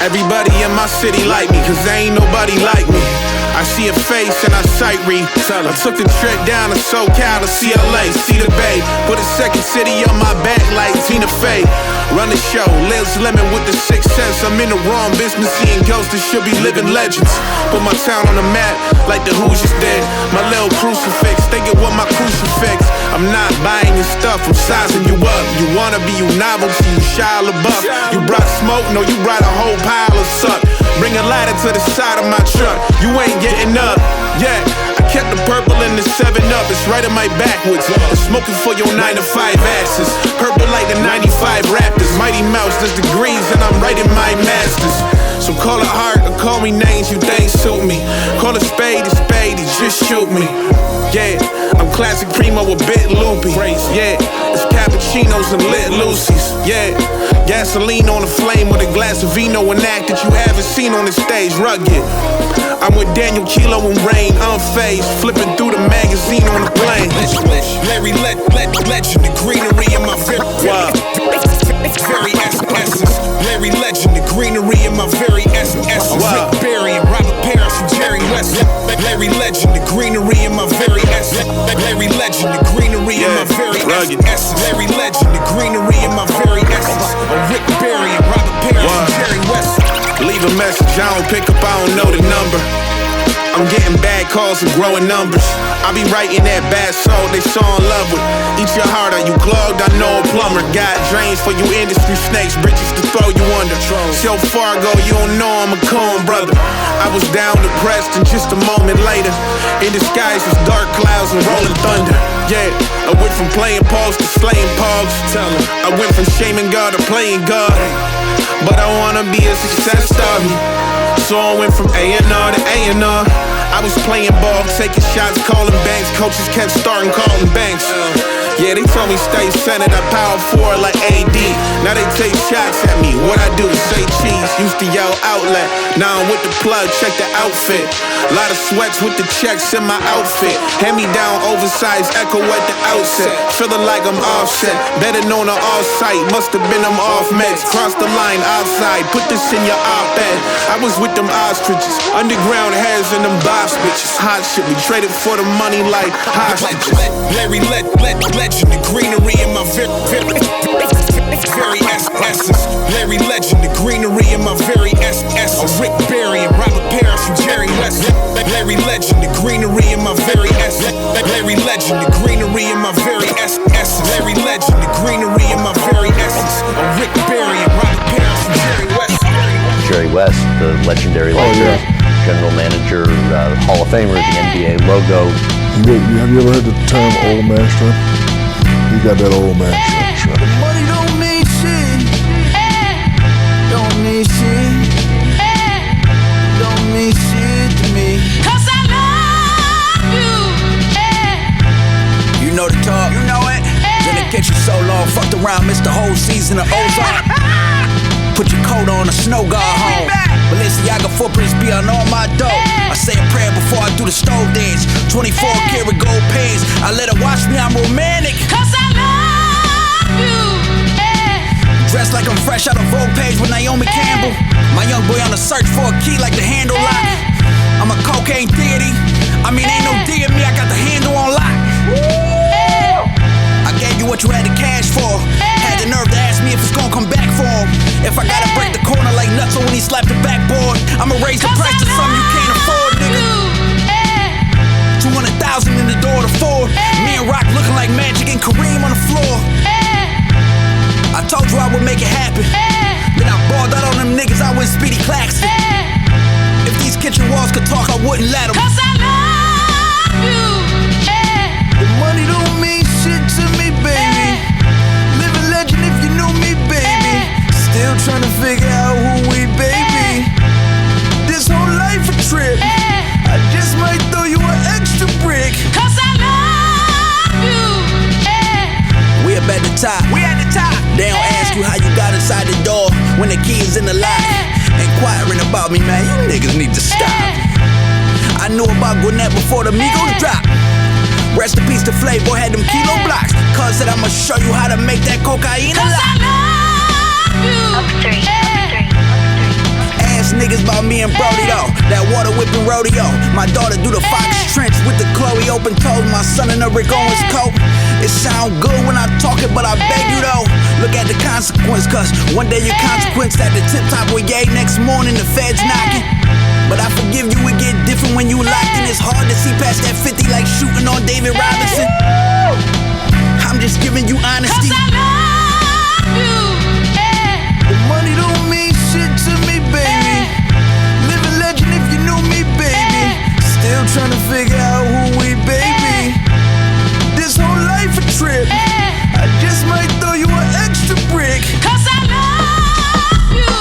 Everybody in my city like me, cause there ain't nobody like me. I see a face and I sight read. I took the trip down to SoCal to CLA, see the Bay. Put a second city on my back like Tina Fey. Run the show, Liz Lemon with the 6 cents. I'm in the wrong business, seeing ghosts that should be living legends. Put my town on the map like the Hoosiers did. My little crucifix, they get what my crucifix. I'm not buying your stuff, I'm sizing you up. You wanna be you novelty, you Shia LaBeouf. You brought smoke, no you brought a whole pile of suck. Bring a ladder to the side of my truck, you ain't getting up, yeah. I kept the purple in the 7-Up, it's right in my backwoods. I'm smoking for your 9-to-5 asses. Purple like the 95 Raptors. Mighty Mouse does degrees and I'm writing my masters. So call it hard or call me names you think suit me. Call a spade, just shoot me. Yeah, I'm classic primo, a bit loopy. Yeah, it's cappuccinos and lit Lucy's. Yeah, gasoline on a flame with a glass of vino, an act that you haven't seen on the stage. Rugged, I'm with Daniel Kilo and Rain, unfazed, flipping through the magazine on the plane. Larry, legend, the greenery in my very essence. Larry Legend, the greenery in my very essence. Rick Barry and Robert Parrish and Jerry West. Larry Legend, the greenery in my very essence. Larry Legend, the greenery in my very essence. Larry Legend, the greenery in my very essence. Rick Barry and Robert Parrish and Jerry West. Leave a message, I don't pick up, I don't know the number. I'm getting bad calls and growing numbers. I be writing that bad soul they so in love with. Eat your heart, are you clogged? I know a plumber. Got drains for you industry snakes, bridges to throw you under. So far ago, you don't know I'm a coon brother. I was down depressed and just a moment later, in disguise as dark clouds and rolling thunder. Yeah, I went from playing Pauls to slaying Pauls. I went from shaming God to playing God. But I wanna be a success story. So I went from A&R to A&R. I was playing ball, taking shots, calling banks. Coaches kept starting calling banks. Yeah, they told me stay centered, I power forward like AD. Now they take shots at me, what I do is say cheese. Used to yell outlet, now I'm with the plug, check the outfit. Lot of sweats with the checks in my outfit. Hand me down, oversized, echo at the outset. Feeling like I'm offset, better known on off-site. Must have been them off meds, cross the line outside. Put this in your op-ed. I was with them ostriches, underground heads and them boss bitches. Hot shit, we traded for the money like hostages. Larry Legend, the greenery in my very essence. Larry Legend, the greenery in my very essence. Rick Barry and Robert Farris and Jerry West. Larry Legend, the greenery in my very essence. Larry Legend, the greenery in my very essence. Larry Legend, the greenery in my very essence. Rick Barry and Robert Farris and Jerry West. Jerry West, the legendary legend, general manager, Hall of Famer, the NBA logo. Have you ever heard the term old man shrimp? He got that old man shrimp. Money don't mean shit. Don't mean shit. Don't mean shit to me. 'Cause I love you. You know the talk, you know it. Been in the kitchen so long, fucked around, missed the whole season of Ozark. Put your coat on, a snow guard home. Balenciaga footprints be on all my dough. I say a prayer before I do the stove dance. 24 karat gold pants. I let her watch me, I'm romantic. 'Cause I love you. Dressed like I'm fresh out of Vogue page with Naomi Campbell. My young boy on the search for a key like the handle lock. I'm a cocaine deity. I mean, ain't no D in me, I got the handle on lock. I gave you what you had the cash for. Had the nerve to ask me if it's gonna come back for him. If I gotta break the corner like Nutso when he slapped the backboard, I'ma raise the price to something you can't afford, nigga. 200,000 in the door to Ford. Me and Rock looking like Magic and Kareem on the floor. I told you I would make it happen. Then I balled out on them niggas, I went Speedy Claxton. If these kitchen walls could talk, I wouldn't let them. 'Cause I love you. The money don't mean shit to me, baby. Living legend if you knew me, baby. Still trying to figure out who we, baby. This whole life a trip. I just might throw you an extra brick. 'Cause I love you. We up at the top. We at the top. They don't ask you how you got inside the door when the key is in the lock. Inquiring about me, man, you niggas need to stop. I knew about Gwinnett before the Migos dropped. Rest in peace to Flavor, had them kilo blocks. Cuz said I'ma show you how to make that cocaine a lot. Ask niggas about me and Brody though. That water whipping rodeo. My daughter do the Fox Trench with the Chloe open toes. My son in the Rick Owens coat. It sound good when I talk it, but I beg you though, look at the consequence. Cause one day your consequence at the tip top with yay, next morning the feds knocking. But I forgive you, it get different when you locked in. It's hard to see past that 50 like shooting on David Robinson. I'm just giving you honesty. 'Cause I love you. The money don't mean shit to me, baby. Living legend if you knew me, baby. Still trying to figure out who we, baby. This whole life a trip. I just might throw you an extra brick. 'Cause I love you.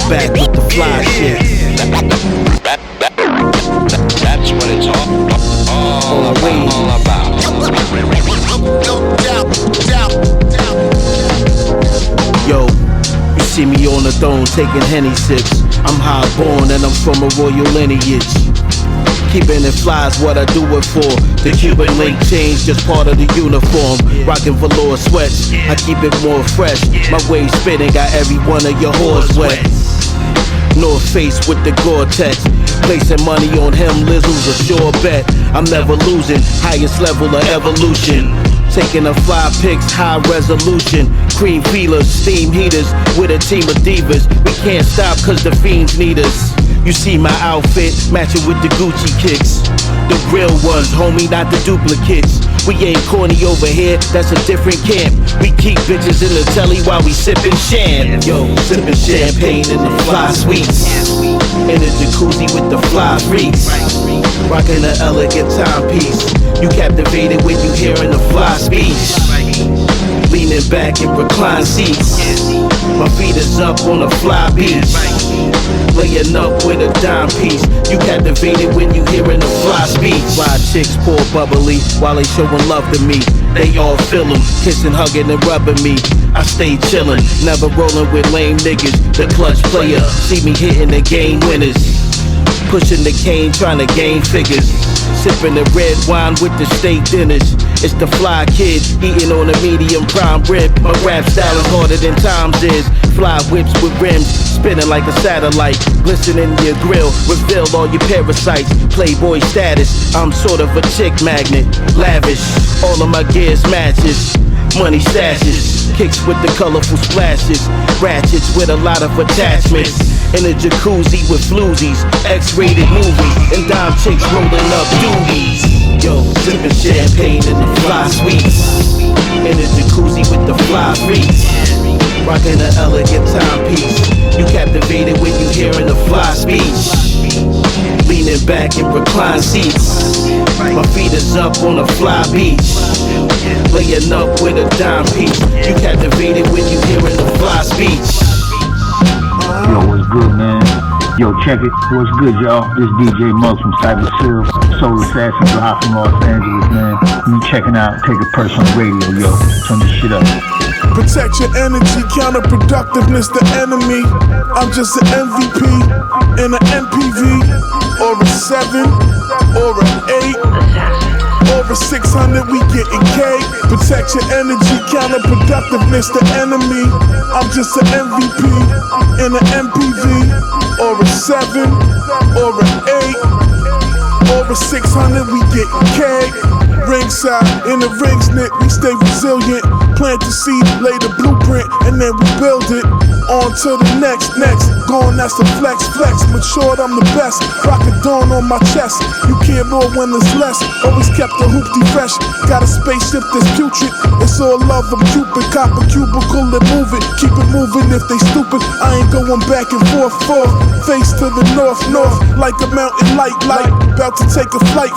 Back with the fly shit. That's what it's all about. Yo, you see me on the throne taking Henny sips. I'm high born and I'm from a royal lineage. Keeping it fly's what I do it for. The Cuban link change, just part of the uniform. Rocking velour sweats, I keep it more fresh. My waist spinning, got every one of your whores wet. North Face with the Gore-Tex. Placing money on him, Lizzle's a sure bet. I'm never losing, highest level of evolution. Taking a fly pics, high resolution. Cream feelers, steam heaters, with a team of divas. We can't stop cause the fiends need us. You see my outfit, matching with the Gucci kicks. The real ones, homie, not the duplicates. We ain't corny over here, that's a different camp. We keep bitches in the telly while we sippin' sham. Yo, sippin' champagne in the fly suites. In the jacuzzi with the fly freaks. Rockin' an elegant timepiece. You captivated when you hearing the fly speech. Leaning back in reclined seats. My feet is up on a fly beach, laying up with a dime piece. You captivated when you hearing the fly speech. Fly chicks pour bubbly while they showing love to me. They all feel them, kissing, hugging, and rubbing me. I stay chillin', never rollin' with lame niggas. The clutch player, see me hitting the game winners. Pushing the cane, trying to gain figures. Sipping the red wine with the steak dinners. It's the fly kid, eating on a medium prime rib. My rap style is harder than times is. Fly whips with rims, spinning like a satellite. Glistening your grill, reveal all your parasites. Playboy status, I'm sort of a chick magnet. Lavish, all of my gears matches. Money stashes, kicks with the colorful splashes. Ratchets with a lot of attachments. In a jacuzzi with floozies, X-rated movies, and dime chicks rolling up doobies. Yo, sipping champagne in the fly suites. In a jacuzzi with the fly freaks. Rocking an elegant timepiece. You captivated when you hearing the fly speech. Leaning back in reclined seats. My feet is up on a fly beach. Laying up with a dime piece. You captivated when you hearing the fly speech. Yo, what's good, man? Yo, check it. What's good, y'all? This DJ Muggs from Cyber Seal, Soul Assassin live from Los Angeles, man. You checking out Take It Personal Radio, yo. Turn this shit up. Protect your energy, counterproductiveness the enemy. I'm just an MVP in an MPV, or a 7, or an 8. Over 600, we getting cake. Protect your energy, counterproductiveness the enemy. I'm just an MVP in an MPV, or a 7, or an 8. Over 600, we getting cake. Ringside, in the rings knit, we stay resilient. Plant the seed, lay the blueprint, and then we build it. On to the next. Going, that's the flex. Matured, I'm the best. Rock a dawn on my chest. You can't roll when there's less. Always kept the hoopty fresh. Got a spaceship that's putrid. It's all love, I'm Cupid. Cop a cubicle and move it. Keep it moving if they stupid. I ain't going back and forth. Face to the north. Like a mountain light. About to take a flight.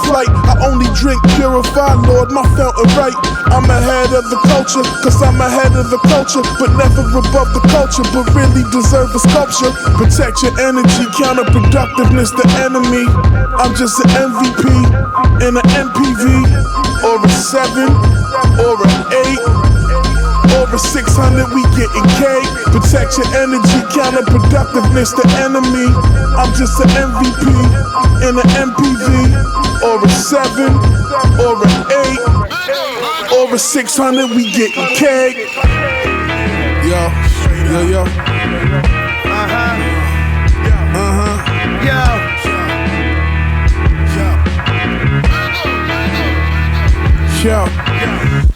I only drink purified, Lord, my fountain right. I'm ahead of the culture, cause I'm ahead of the culture. But never above the culture, but really deserve a sculpture. Protect your energy, counterproductiveness the enemy. I'm just an MVP in an MPV, or a 7, or an 8. Over 600, we getting cake. Protect your energy, counterproductiveness the enemy. I'm just an MVP in an MPV, or a 7, or an 8. Over 600, we getting cake. Yo. Yo.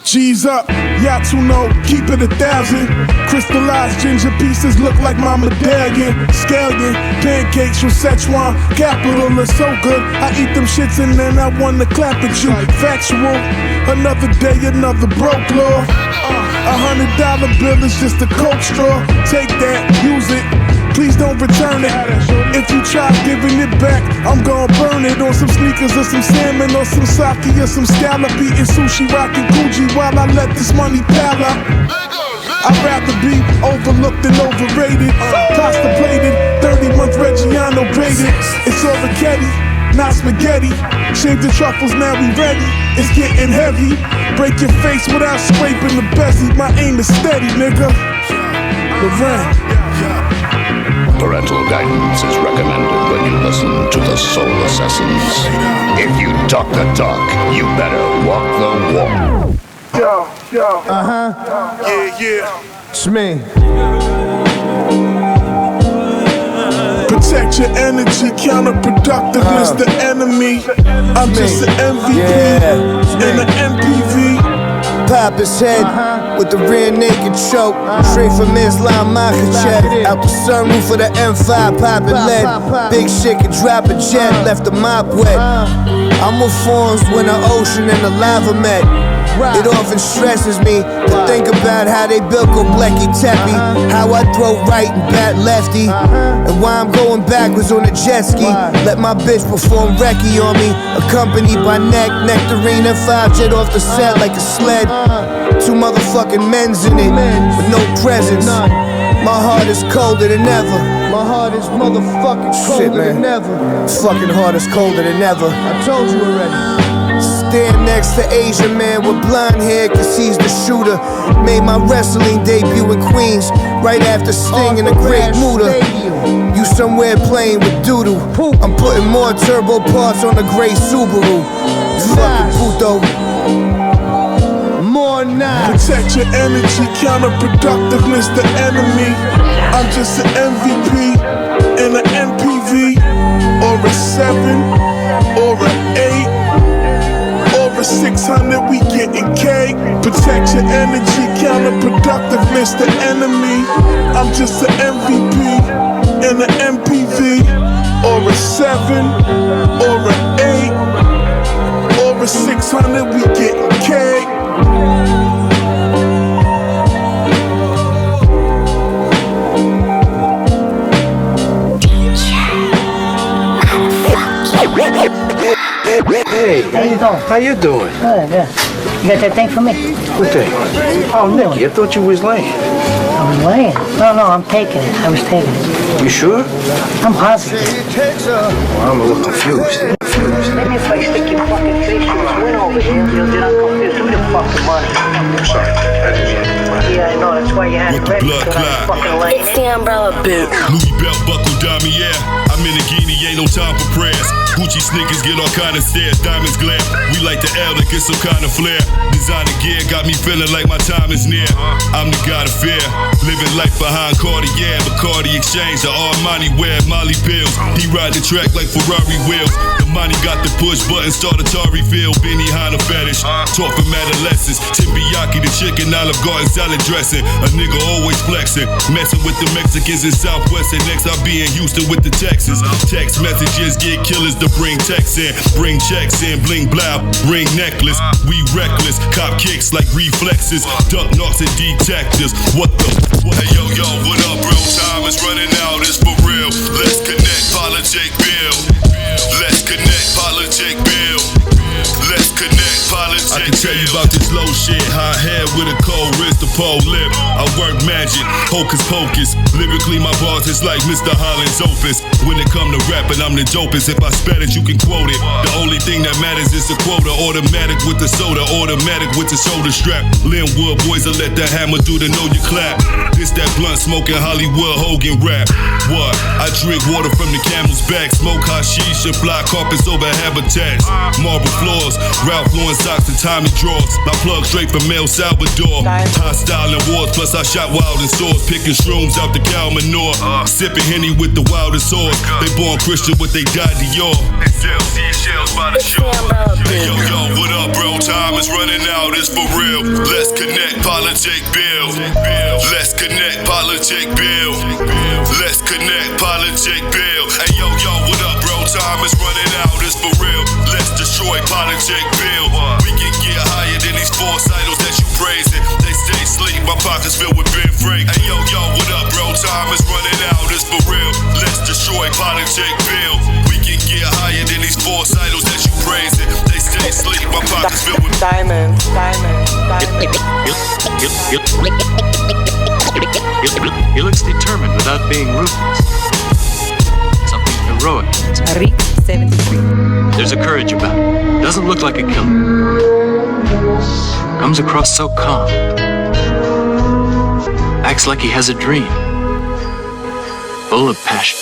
G's up, y'all too know, keep it 1,000. Crystallized ginger pieces look like my medallion. Scallion, pancakes from Szechuan, capital is so good. I eat them shits and then I wanna clap at you. Factual, another day, another broke law. $100 bill is just a Coke straw. Take that, use it. Please don't return it. If you try giving it back, I'm gon' burn it on some sneakers or some salmon or some sake or some scallop. Eating sushi, rockin' Gucci while I let this money pile up. I'd rather be overlooked than overrated. Pasta plated, 30-month Reggiano braided. It's all ricotta, not spaghetti. Shave the truffles, now we ready. It's getting heavy. Break your face without scraping the bezel. My aim is steady, nigga. Lorraine. Parental guidance is recommended when you listen to the Soul Assassins. If you talk the talk, you better walk the walk. Yo. Yeah. It's me. Protect your energy, counterproductiveness the enemy. I'm just an MVP in an MPV. Pop his head with the rear naked choke. Straight from Islam Makhachev. Out the sunroof of the M5, poppin' lead. Big shit can drop a jet, left the mop wet. I'm with forms when the ocean and the lava met. It often stresses me to think about how they built Goblecki Tepe, how I throw right and bat lefty, and why I'm going backwards on a jet ski. Let my bitch perform recce on me, accompanied by nectarine and 5 jet off the set like a sled. 2 motherfucking men's in it with no presents. My heart is colder than ever. My heart is motherfucking colder than ever. Fucking heart is colder than ever. I told you already. Stand next to Asian man with blonde hair, cause he's the shooter. Made my wrestling debut in Queens, right after Sting in a Great Muta. You somewhere playing with doodoo. I'm putting more turbo parts on the gray Subaru. Fucking puto. More now. Protect your energy, counterproductiveness the enemy. I'm just an MVP in an MPV, or a 7, or an 8. Over 600, we getting cake. Protect your energy, counterproductiveness the enemy. I'm just an MVP in an MPV, or a 7, or an 8. Over 600, we getting cake. Hey, how you doing? How you doing? Good, good. You got that thing for me? What thing? Oh, Nicky, I thought you was laying. I'm laying? No, I'm taking it. I was taking it. You sure? I'm positive. Well, I'm a little confused. Maybe if I stick your fucking face through this window over here, you'll get unconfused. Who the fucking money? I'm sorry. I didn't mean it. Yeah, I know. That's why you had it ready. So I was fucking laying. It's the umbrella boot. Louis belt buckle, dummy, yeah. I'm in a guinea, ain't no time for prayers. Gucci sneakers get all kind of stares, diamonds glare. We like the L to get some kind of flair. Designer gear got me feeling like my time is near. I'm the god of fear, living life behind Cartier, Bacardi exchange, the Armani wear, Molly pills. He ride the track like Ferrari wheels. The money got the push button, start Atari feel. Benny Hanna fetish, taught from adolescence. Timbiyaki, the chicken, Olive Garden salad dressing. A nigga always flexing, messing with the Mexicans in Southwest, and next I'll be in Houston with the Texans. Text messages get killers to bring texts in, bring checks in, bling blow, ring necklace. We reckless, cop kicks like reflexes, duck knocks and detectives. What the? Hey yo, what up, bro? Time is running out, it's for real. Let's connect, politic bill. Let's connect, politic bill. Let's connect, politic. I can tell you about this low shit. High hair with a cold wrist, the pole lip. I work magic, hocus pocus. Lyrically, my bars is like Mr. Holland's opus. When it come to rapping, I'm the dopest. If I spat it, you can quote it. The only thing that matters is the quota. Automatic with the soda, automatic with the shoulder strap. Linwood boys will let that hammer do the know you clap. This that blunt smoking Hollywood Hogan rap. What? I drink water from the camel's back. Smoke hashish and fly carpets over habitats. Marble floors, Ralph Lauren socks and Tommy drawers. My plug straight from El Salvador. Hostile in wars, plus I shot wild in stores. Picking shrooms out the cow manure. Sipping Henny with the wildest horse. They born Christian, but they died Dior. Shells by the shore. Hey yo, what up, bro? Time is running out, it's for real. Let's connect, politic bill. Let's connect, politic bill. Let's connect, politic bill. Hey yo, what up, bro? Time is running out, it's for real. Let's destroy politic bill. We can get higher than these false idols that you praising. They stay asleep, my pockets filled with Ben Frank. Hey yo, what up, bro? Time is running out, it's for real. Let's destroy politic bill. We can get higher than these false idols that you praising. They stay asleep, my pockets filled with diamonds. He looks determined without being ruthless. Something heroic. Rick 73. There's a courage about it. Doesn't look like a killer. Comes across so calm. Acts like he has a dream. Full of passion.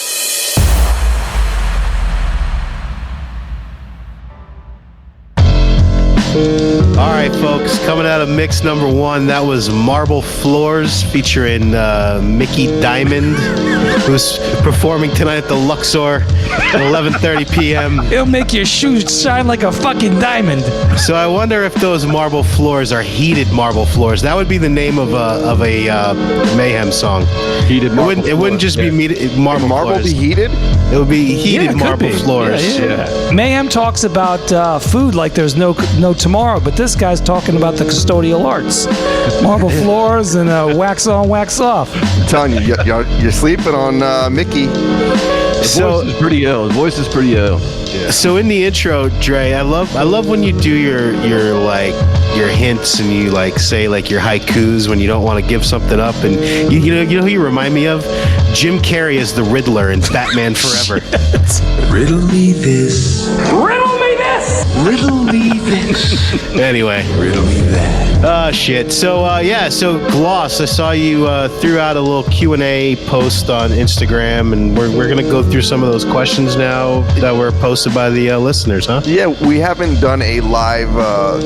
Alright folks, coming out of mix number 1, that was Marble Floors featuring Mickey Diamond, who's performing tonight at the Luxor at 11:30 p.m. It'll make your shoes shine like a fucking diamond. So I wonder if those marble floors are heated marble floors. That would be the name of a Meyhem song. Heated marble floors. It wouldn't just be marble floors. Marble be heated? It would be heated marble floors. Yeah. Mayhem talks about food like there's no tomorrow, but this guy's talking about the custodial arts. Marble floors and wax on, wax off. I'm telling you, you're sleeping on Mickey. His voice is pretty ill. His voice is pretty ill. Yeah. So in the intro, Dre, I love when you do your like your hints and you like say like your haikus when you don't want to give something up, and you know who you remind me of? Jim Carrey as the Riddler in Batman Forever. Riddle me this. Riddle me this. Riddle me this. Anyway. Riddle me that. Shit. So so Gloss, I saw you threw out a little Q&A post on Instagram, and we're gonna go through some of those questions now that were posted by the listeners, huh? Yeah, we haven't done a live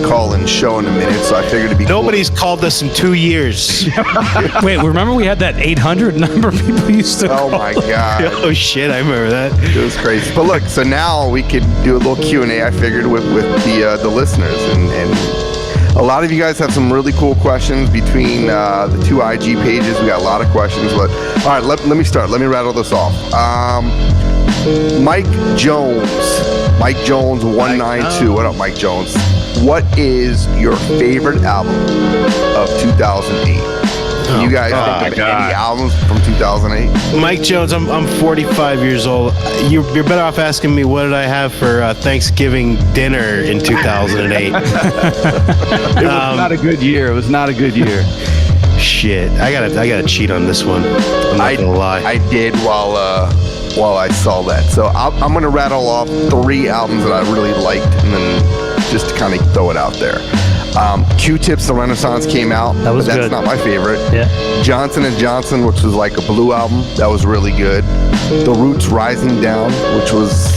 call-in show in a minute, so I figured it'd be Nobody's called us in 2 years. Wait, remember we had that 800 number people used to call? Oh my god. Oh shit, I remember that. It was crazy. But look, so now we could do a little Q&A, I figured, with the listeners, and a lot of you guys have some really cool questions between the two IG pages. We got a lot of questions, but all right, let me start. Let me rattle this off. Mike Jones 192. What up, Mike Jones? What is your favorite album of 2008? Can you guys think of any albums from 2008? Mike Jones, I'm 45 years old. You're better off asking me what did I have for Thanksgiving dinner in 2008. It was not a good year. It was not a good year. Shit, I gotta cheat on this one. I'm not gonna lie. I did while I saw that. So I'm gonna rattle off 3 albums that I really liked, and then just to kind of throw it out there. Q-Tips, The Renaissance came out. That was That's good. not my favorite. Yeah. Johnson & Johnson, which was like a blue album. That was really good. The Roots, Rising Down, which was...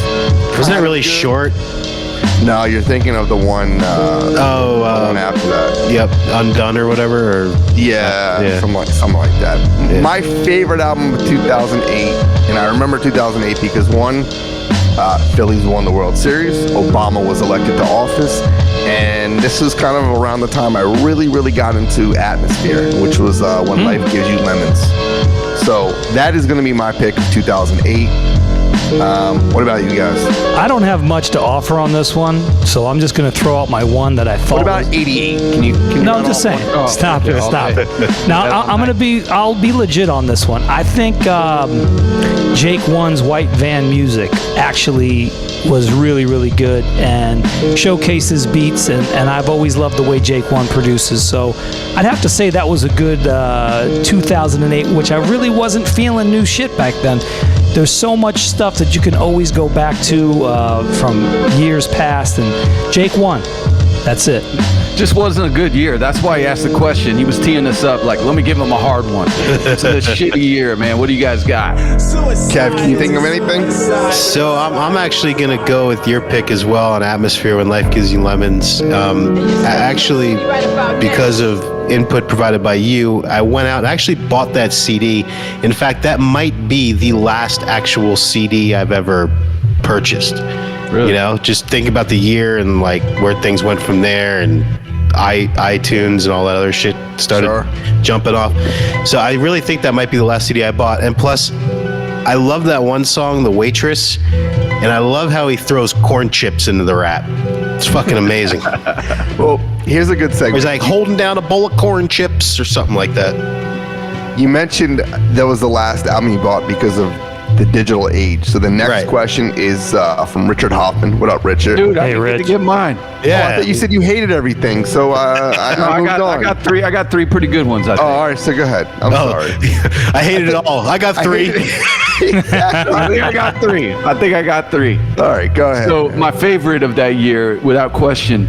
Wasn't that really short? No, you're thinking of the one... the one after that. Yep, Undone or whatever. Or Yeah. Something like that. Yeah. My favorite album of 2008, and I remember 2008 because one, Phillies won the World Series. Obama was elected to office. And this is kind of around the time I really, really got into Atmosphere, which was When Life Gives You Lemons. So that is going to be my pick of 2008. What about you guys? I don't have much to offer on this one, so I'm just going to throw out my one that I thought. What about 88? Can you No, I'm just saying. Stop it. Now I'll be legit on this one. I think Jake One's White Van Music actually was really, really good and showcases beats, and I've always loved the way Jake One produces. So I'd have to say that was a good 2008, which I really wasn't feeling new shit back then. There's so much stuff that you can always go back to from years past, and Jake One. That's it. Just wasn't a good year. That's why he asked the question. He was teeing us up like, let me give him a hard one. It's a shitty year, man. What do you guys got? Kev, can you think of anything? So I'm actually going to go with your pick as well on Atmosphere, When Life Gives You Lemons. Actually, because of input provided by you, I went out and actually bought that CD. In fact, that might be the last actual CD I've ever purchased. Really? You know, just think about the year and like where things went from there, and iTunes and all that other shit started jumping off. So I really think that might be the last CD I bought. And plus, I love that one song, The Waitress, and I love how he throws corn chips into the rap. It's fucking amazing. Well, here's a good segment. He's like holding down a bowl of corn chips or something like that. You mentioned that was the last album you bought because of the digital age. So the next question is from Richard Hoffman. What up, Richard? Dude, I didn't get to get mine. Yeah. I thought you said you hated everything. So I got three. I got 3 pretty good ones. I think. All right. So go ahead. I'm sorry. I hated it all. I got 3. Exactly. I think I got 3. All right. Go ahead. So my favorite of that year, without question,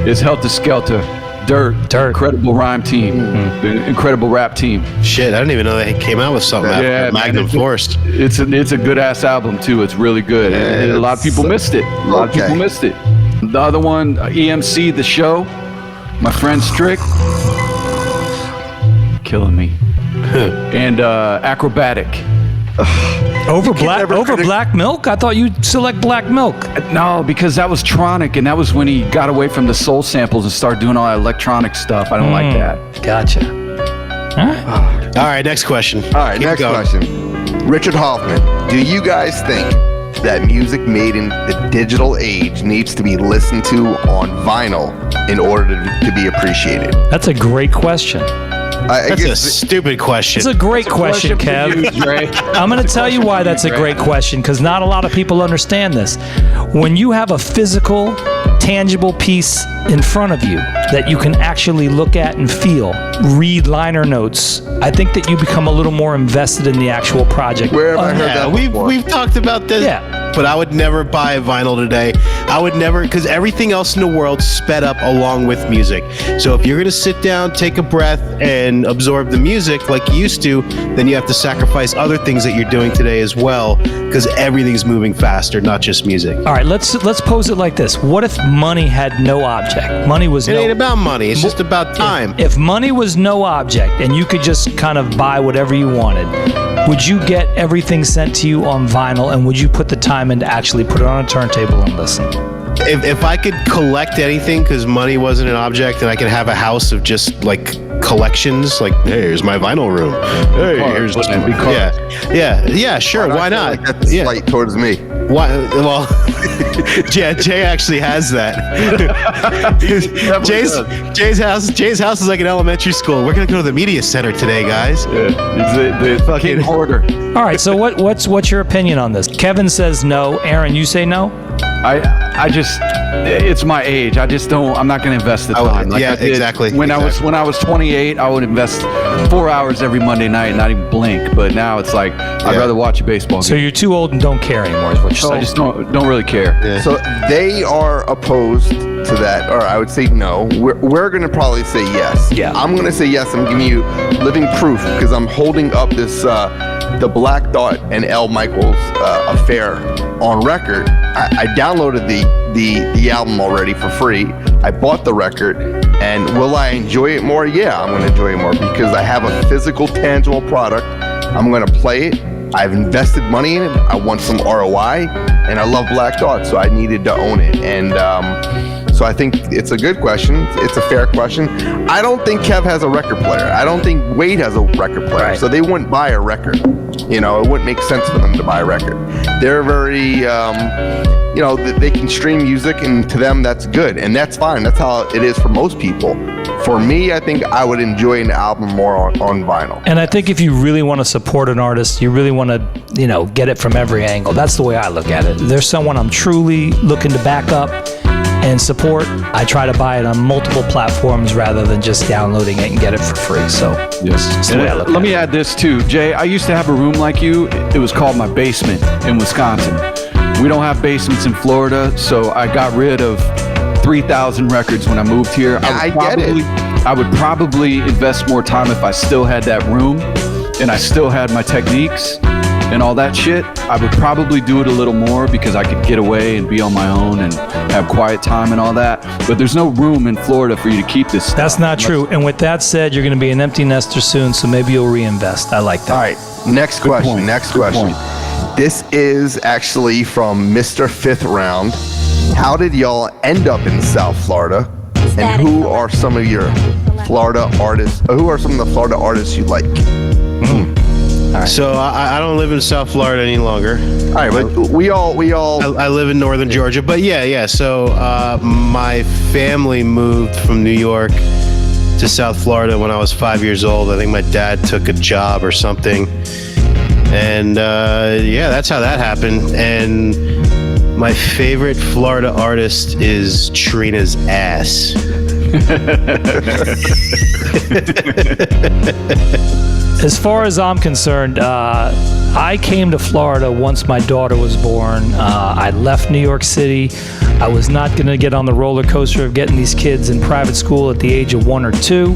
is Helter Skelter. Dirt. Incredible rhyme team. The incredible rap team. Shit, I didn't even know they came out with something after Magnum Force. It's a good ass album too. It's really good. And a lot of people missed it. The other one, EMC, The Show. My friend Strick. Killing me. And Acrobatic. Over Black Milk? I thought you'd select Black Milk. No, because that was Tronic, and that was when he got away from the soul samples and started doing all that electronic stuff. I don't like that. Gotcha. All right, next question. All right, next question. Richard Hoffman, do you guys think that music made in the digital age needs to be listened to on vinyl in order to be appreciated? That's a great question. That's a stupid question. It's a great question, Kev. I'm going to tell you why that's a great question, because not a lot of people understand this. When you have a physical, tangible piece in front of you that you can actually look at and feel, read liner notes, I think that you become a little more invested in the actual project. Where have I heard that before? We've talked about this. Yeah. But I would never buy a vinyl today. I would never, because everything else in the world sped up along with music. So if you're going to sit down, take a breath, and absorb the music like you used to, then you have to sacrifice other things that you're doing today as well, because everything's moving faster, not just music. All right, let's pose it like this. What if money had no object? Money was It ain't about money. It's just about time. If money was no object and you could just kind of buy whatever you wanted, would you get everything sent to you on vinyl, and would you put the time in to actually put it on a turntable and listen? If I could collect anything, because money wasn't an object, and I could have a house of just like collections, like, hey, here's my vinyl room. Hey, here's yeah, sure. Why not? Like that's slight towards me. Why? Well, Jay actually has that. Jay's house is like an elementary school. We're gonna go to the media center today, guys. Yeah, the fucking hoarder. All right, so what's your opinion on this? Kevin says no. Aaron, you say no? I just, it's my age. I just don't. I'm not going to invest the time. Exactly. When I was 28, I would invest 4 hours every Monday night and not even blink. But now it's like I'd rather watch a baseball game. So you're too old and don't care anymore, is what you're saying? I just don't really care. Yeah. So they are opposed to that, or I would say no. We're going to probably say yes. Yeah. I'm going to say yes. I'm giving you living proof because I'm holding up this the Black Dot and L. Michaels affair on record. I downloaded the album already for free. I bought the record, and will I enjoy it more? Yeah, I'm going to enjoy it more because I have a physical, tangible product. I'm going to play it. I've invested money in it. I want some ROI, and I love Black Dot, so I needed to own it. And so I think it's a good question. It's a fair question. I don't think Kev has a record player. I don't think Wade has a record player. Right. So they wouldn't buy a record. You know, it wouldn't make sense for them to buy a record. They're very, they can stream music, and to them that's good, and that's fine. That's how it is for most people. For me, I think I would enjoy an album more on vinyl. And I think if you really want to support an artist, you really want to, get it from every angle. That's the way I look at it. There's someone I'm truly looking to back up and support. I try to buy it on multiple platforms rather than just downloading it and get it for free. So yes, let me add this too, Jay. I used to have a room like you. It was called my basement in Wisconsin. We don't have basements in Florida, so I got rid of 3,000 records when I moved here. I would probably invest more time if I still had that room and I still had my techniques and all that shit. I would probably do it a little more because I could get away and be on my own and have quiet time and all that. But there's no room in Florida for you to keep this stuff. That's not true. And with that said, you're going to be an empty nester soon, so maybe you'll reinvest. I like that. All right, next question. This is actually from Mr. Fifth Round. How did y'all end up in South Florida? And who are some of your Florida artists? Who are some of the Florida artists you like? Right. So I don't live in South Florida any longer. All right, but we all. I live in northern Georgia, but yeah. So my family moved from New York to South Florida when I was 5 years old. I think my dad took a job or something, and that's how that happened. And my favorite Florida artist is Trina's ass. As far as I'm concerned, I came to Florida once my daughter was born. I left New York City. I was not going to get on the roller coaster of getting these kids in private school at the age of 1 or 2.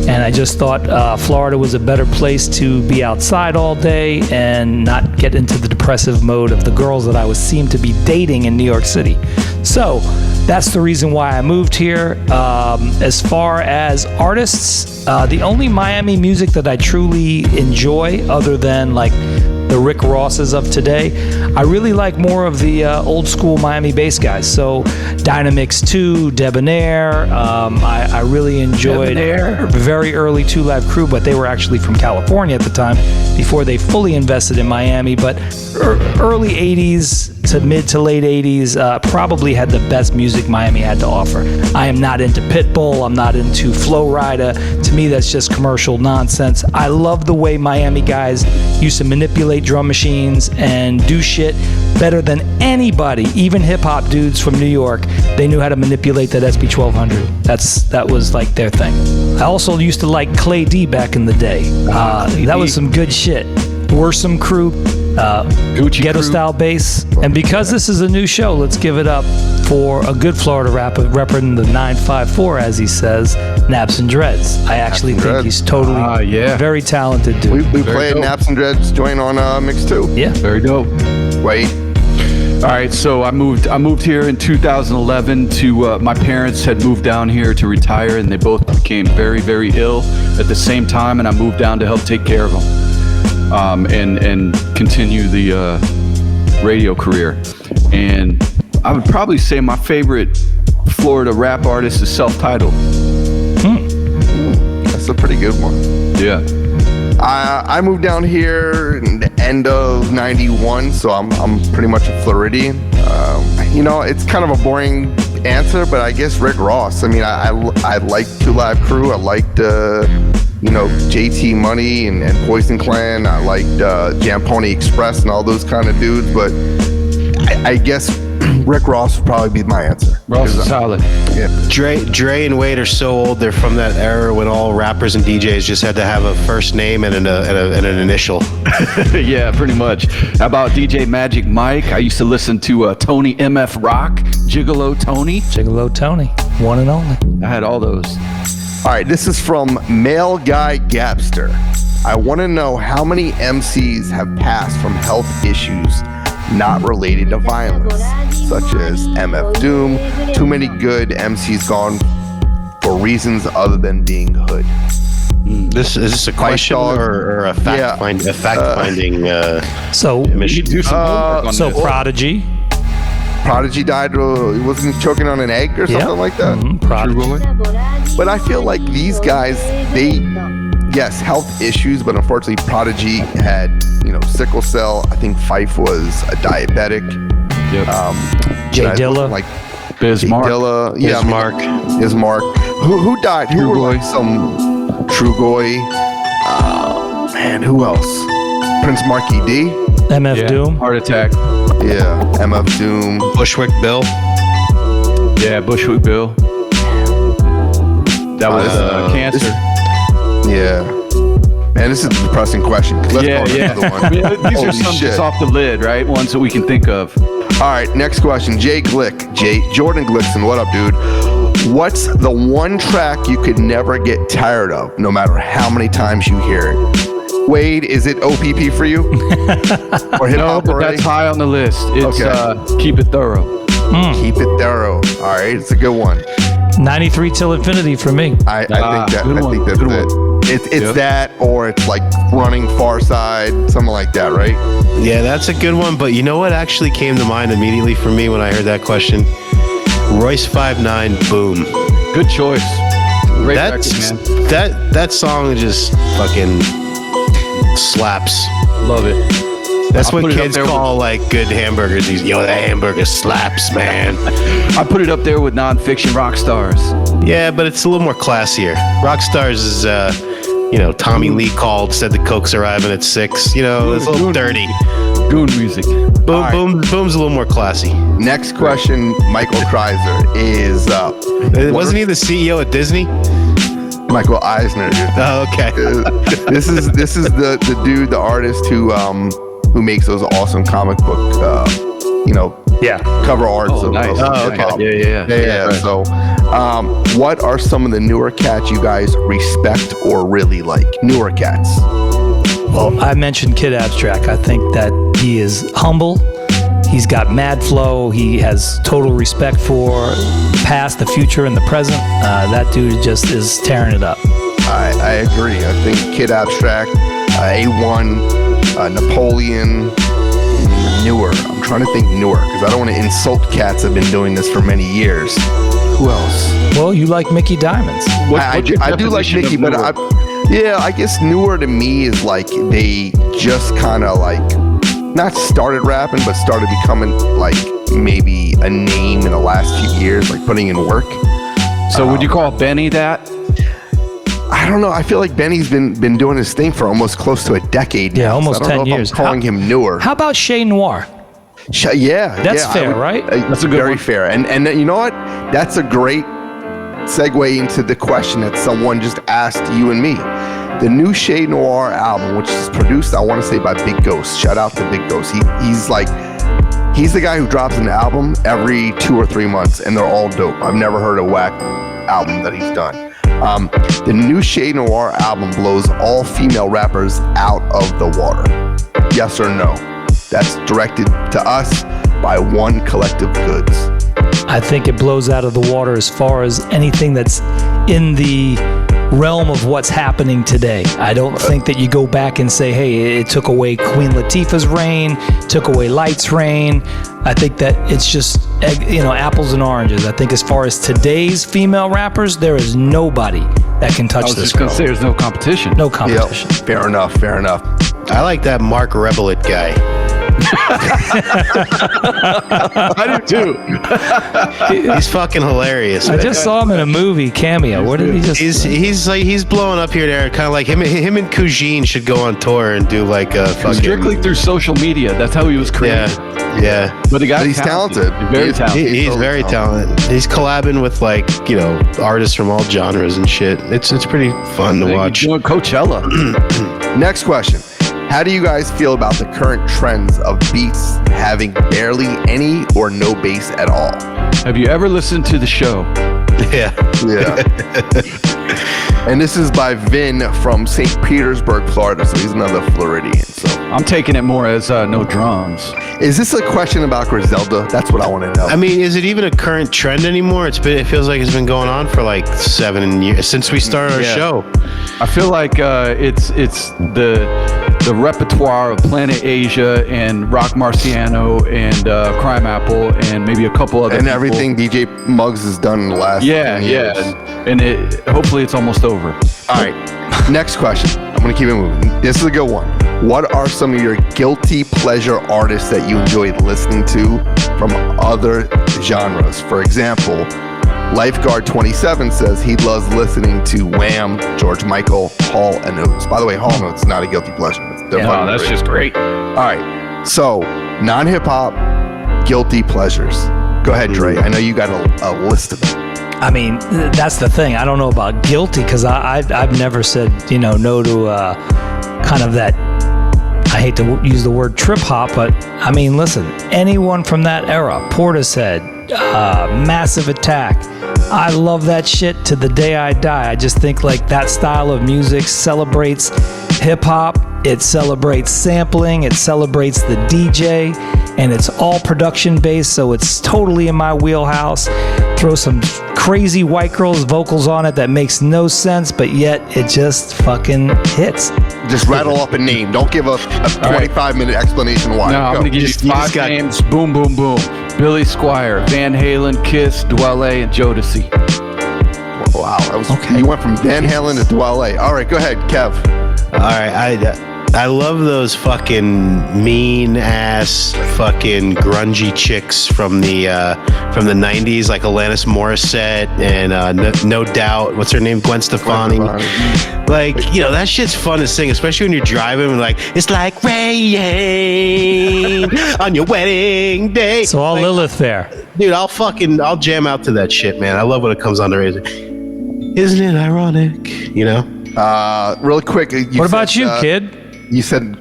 And I just thought Florida was a better place to be outside all day and not get into the depressive mode of the girls that I seemed to be dating in New York City. So that's the reason why I moved here. As far as artists, the only Miami music that I truly enjoy, other than like the Rick Rosses of today, I really like more of the old school Miami bass guys. So Dynamix 2, Debonair. I really enjoyed very early Two Live Crew, but they were actually from California at the time before they fully invested in Miami. But early 80s, to mid to late 80s, probably had the best music Miami had to offer. I am not into Pitbull. I'm not into Flow Rider. To me, that's just commercial nonsense. I love the way Miami guys used to manipulate drum machines and do shit better than anybody, even hip-hop dudes from New York. They knew how to manipulate that SB 1200. That was like their thing. I also used to like Clay D back in the day. That was some good shit. Worsome Crew, Ghetto Style Bass. And because this is a new show, let's give it up for a good Florida rapper repping the 954, as he says, Naps and Dreds. I actually think he's totally very talented dude. We played Naps and Dreds joint on Mix 2. Yeah. Very dope. Wait. All right, so I moved here in 2011 to my parents had moved down here to retire, and they both became very, very ill at the same time, and I moved down to help take care of them and continue the radio career. And I would probably say my favorite Florida rap artist is Self-Titled. That's a pretty good one. Yeah. I moved down here in the end of '91, so I'm pretty much a Floridian. It's kind of a boring answer, but I guess Rick Ross. I mean, I liked Two Live Crew. I liked JT Money and Poison Clan. I liked Jam Pony Express and all those kind of dudes. But I guess Rick Ross would probably be my answer. Ross is solid. Yeah. Dre and Wade are so old. They're from that era when all rappers and DJs just had to have a first name and an initial. Yeah, pretty much. How about DJ Magic Mike? I used to listen to Tony MF Rock, Gigolo Tony. Gigolo Tony, one and only. I had all those. All right, this is from Male Guy Gapster. I want to know how many MCs have passed from health issues not related to violence, such as MF Doom. Too many good MCs gone for reasons other than being hood. Is this a question or a fact finding? So mission? Do some homework on this. Prodigy. Prodigy died. He wasn't choking on an egg or something like that. Prodigy. But I feel like these guys, yes, health issues, but unfortunately Prodigy had, sickle cell. I think Fife was a diabetic. Yep. Jay Dilla. Like Bismarck. Jay Dilla. Yeah, Bismarck. Who died? Who were like some Trugoy? Man, who else? Prince Marky D. MF Doom. Heart attack. Yeah, MF Doom. Bushwick Bill. Yeah, Bushwick Bill. That was cancer. Yeah. Man, this is a depressing question. Let's go to the one. These are some just off the lid, right? Ones that we can think of. All right, next question. Jay Glick. Jordan Glickson, what up, dude? What's the one track you could never get tired of, no matter how many times you hear it? Wade, is it OPP for you? Or hip hop? No, but that's high on the list. It's Keep It Thorough. Keep It Thorough. All right, it's a good one. 93 Till Infinity for me. I think that's it. It's that, or it's like Running Far Side, something like that, right? Yeah, that's a good one. But you know what actually came to mind immediately for me when I heard that question? Royce 5'9", Boom. Good choice. Great record, man. That song just fucking slaps. Love it. That's what kids call like good hamburgers. Yo, that hamburger slaps, man. I put it up there with non-fiction rock stars. Yeah, but it's a little more classier. Rock stars is, Tommy Lee called, said the Coke's arriving at 6. It's a little dirty. Goon music. Boom's a little more classy. Next question, Michael Kreiser is. Wasn't he the CEO at Disney? Michael Eisner, dude. Oh, okay. This is the dude, the artist who makes those awesome comic book, cover arts. Oh, nice. Okay. Yeah. Right. So, what are some of the newer cats you guys respect or really like? Newer cats. Well, I mentioned Kid Abstract. I think that he is humble. He's got mad flow. He has total respect for the past, the future, and the present. That dude just is tearing it up. I agree. I think Kid Abstract, Awon, Napoleon, Noir. I'm trying to think Noir because I don't want to insult cats that have been doing this for many years. Who else? Well, you like Mickey Diamonds. I do like Mickey, but I guess Noir to me is like they just kind of like not started rapping, but started becoming like maybe a name in the last few years, like putting in work. So would you call Benny that? I don't know. I feel like Benny's been doing his thing for almost close to a decade now. Yeah, almost so I don't 10 know years. If I'm calling him newer. How about Chez Noir? Yeah. That's fair, right? That's a good very one. Fair. And you know what? That's a great segue into the question that someone just asked you and me. The new Chez Noir album, which is produced, I want to say, by Big Ghost. Shout out to Big Ghost. He's the guy who drops an album every 2 or 3 months, and they're all dope. I've never heard a whack album that he's done. The new Chez Noir album blows all female rappers out of the water. Yes or no? That's directed to us by One Collective Goods. I think it blows out of the water as far as anything that's in the realm of what's happening today. I don't think that you go back and say, hey, it took away Queen Latifah's reign, took away Light's reign. I think that it's just, apples and oranges. I think as far as today's female rappers, there is nobody that can touch this. I was just going to say there's no competition. No competition. Yep. Fair enough. I like that Mark Rebelit guy. I do too. He's fucking hilarious. I just saw him in a movie cameo. What did he just? He's blowing up here and there. Kind of like him and Kujin should go on tour and do like a fucking strictly through social media. That's how he was created. Yeah. But he's talented. Very talented. He's very talented. He's collabing with artists from all genres and shit. It's pretty fun to watch. Doing Coachella. Next question. How do you guys feel about the current trends of beats having barely any or no bass at all? Have you ever listened to the show? Yeah. And this is by Vin from St. Petersburg, Florida. So he's another Floridian. So I'm taking it more as no drums. Is this a question about Griselda? That's what I want to know. I mean, is it even a current trend anymore? It feels like it's been going on for like 7 years since we started our show. I feel like it's the repertoire of Planet Asia and Rock Marciano and Crime Apple and maybe a couple other people. Everything DJ Muggs has done in the last 10 years. And hopefully it's almost over. All right, next question. I'm going to keep it moving. This is a good one. What are some of your guilty pleasure artists that you enjoyed listening to from other genres? For example, Lifeguard 27 says he loves listening to Wham, George Michael, Hall & Oates. By the way, Hall & Oates is not a guilty pleasure. That's just great. All right, so non-hip-hop guilty pleasures. Go ahead, Dre. I know you got a list of them. I mean, that's the thing. I don't know about guilty because I've never said, no to kind of that, I hate to use the word trip hop, but I mean, listen, anyone from that era, Portishead, Massive Attack, I love that shit to the day I die. I just think like that style of music celebrates hip hop, it celebrates sampling, it celebrates the DJ, and it's all production based, so it's totally in my wheelhouse. Throw some crazy white girls vocals on it that makes no sense, but yet it just fucking hits. Just rattle up a name. Don't give a 25-minute explanation why. No, I'm going to give you 5 names. Boom, boom, boom. Billy Squier, Van Halen, Kiss, Dwele, and Jodeci. Wow, that was okay. You went from Van Halen to Dwele. All right, go ahead, Kev. All right, I love those fucking mean ass fucking grungy chicks from the 90s, like Alanis Morissette and no Doubt. What's her name? Gwen Stefani. Like, that shit's fun to sing, especially when you're driving and like, it's like rain on your wedding day. So all Lilith Fair. Dude, I'll jam out to that shit, man. I love when it comes on the radio. Isn't it ironic? Real quick. What about you, kid? You said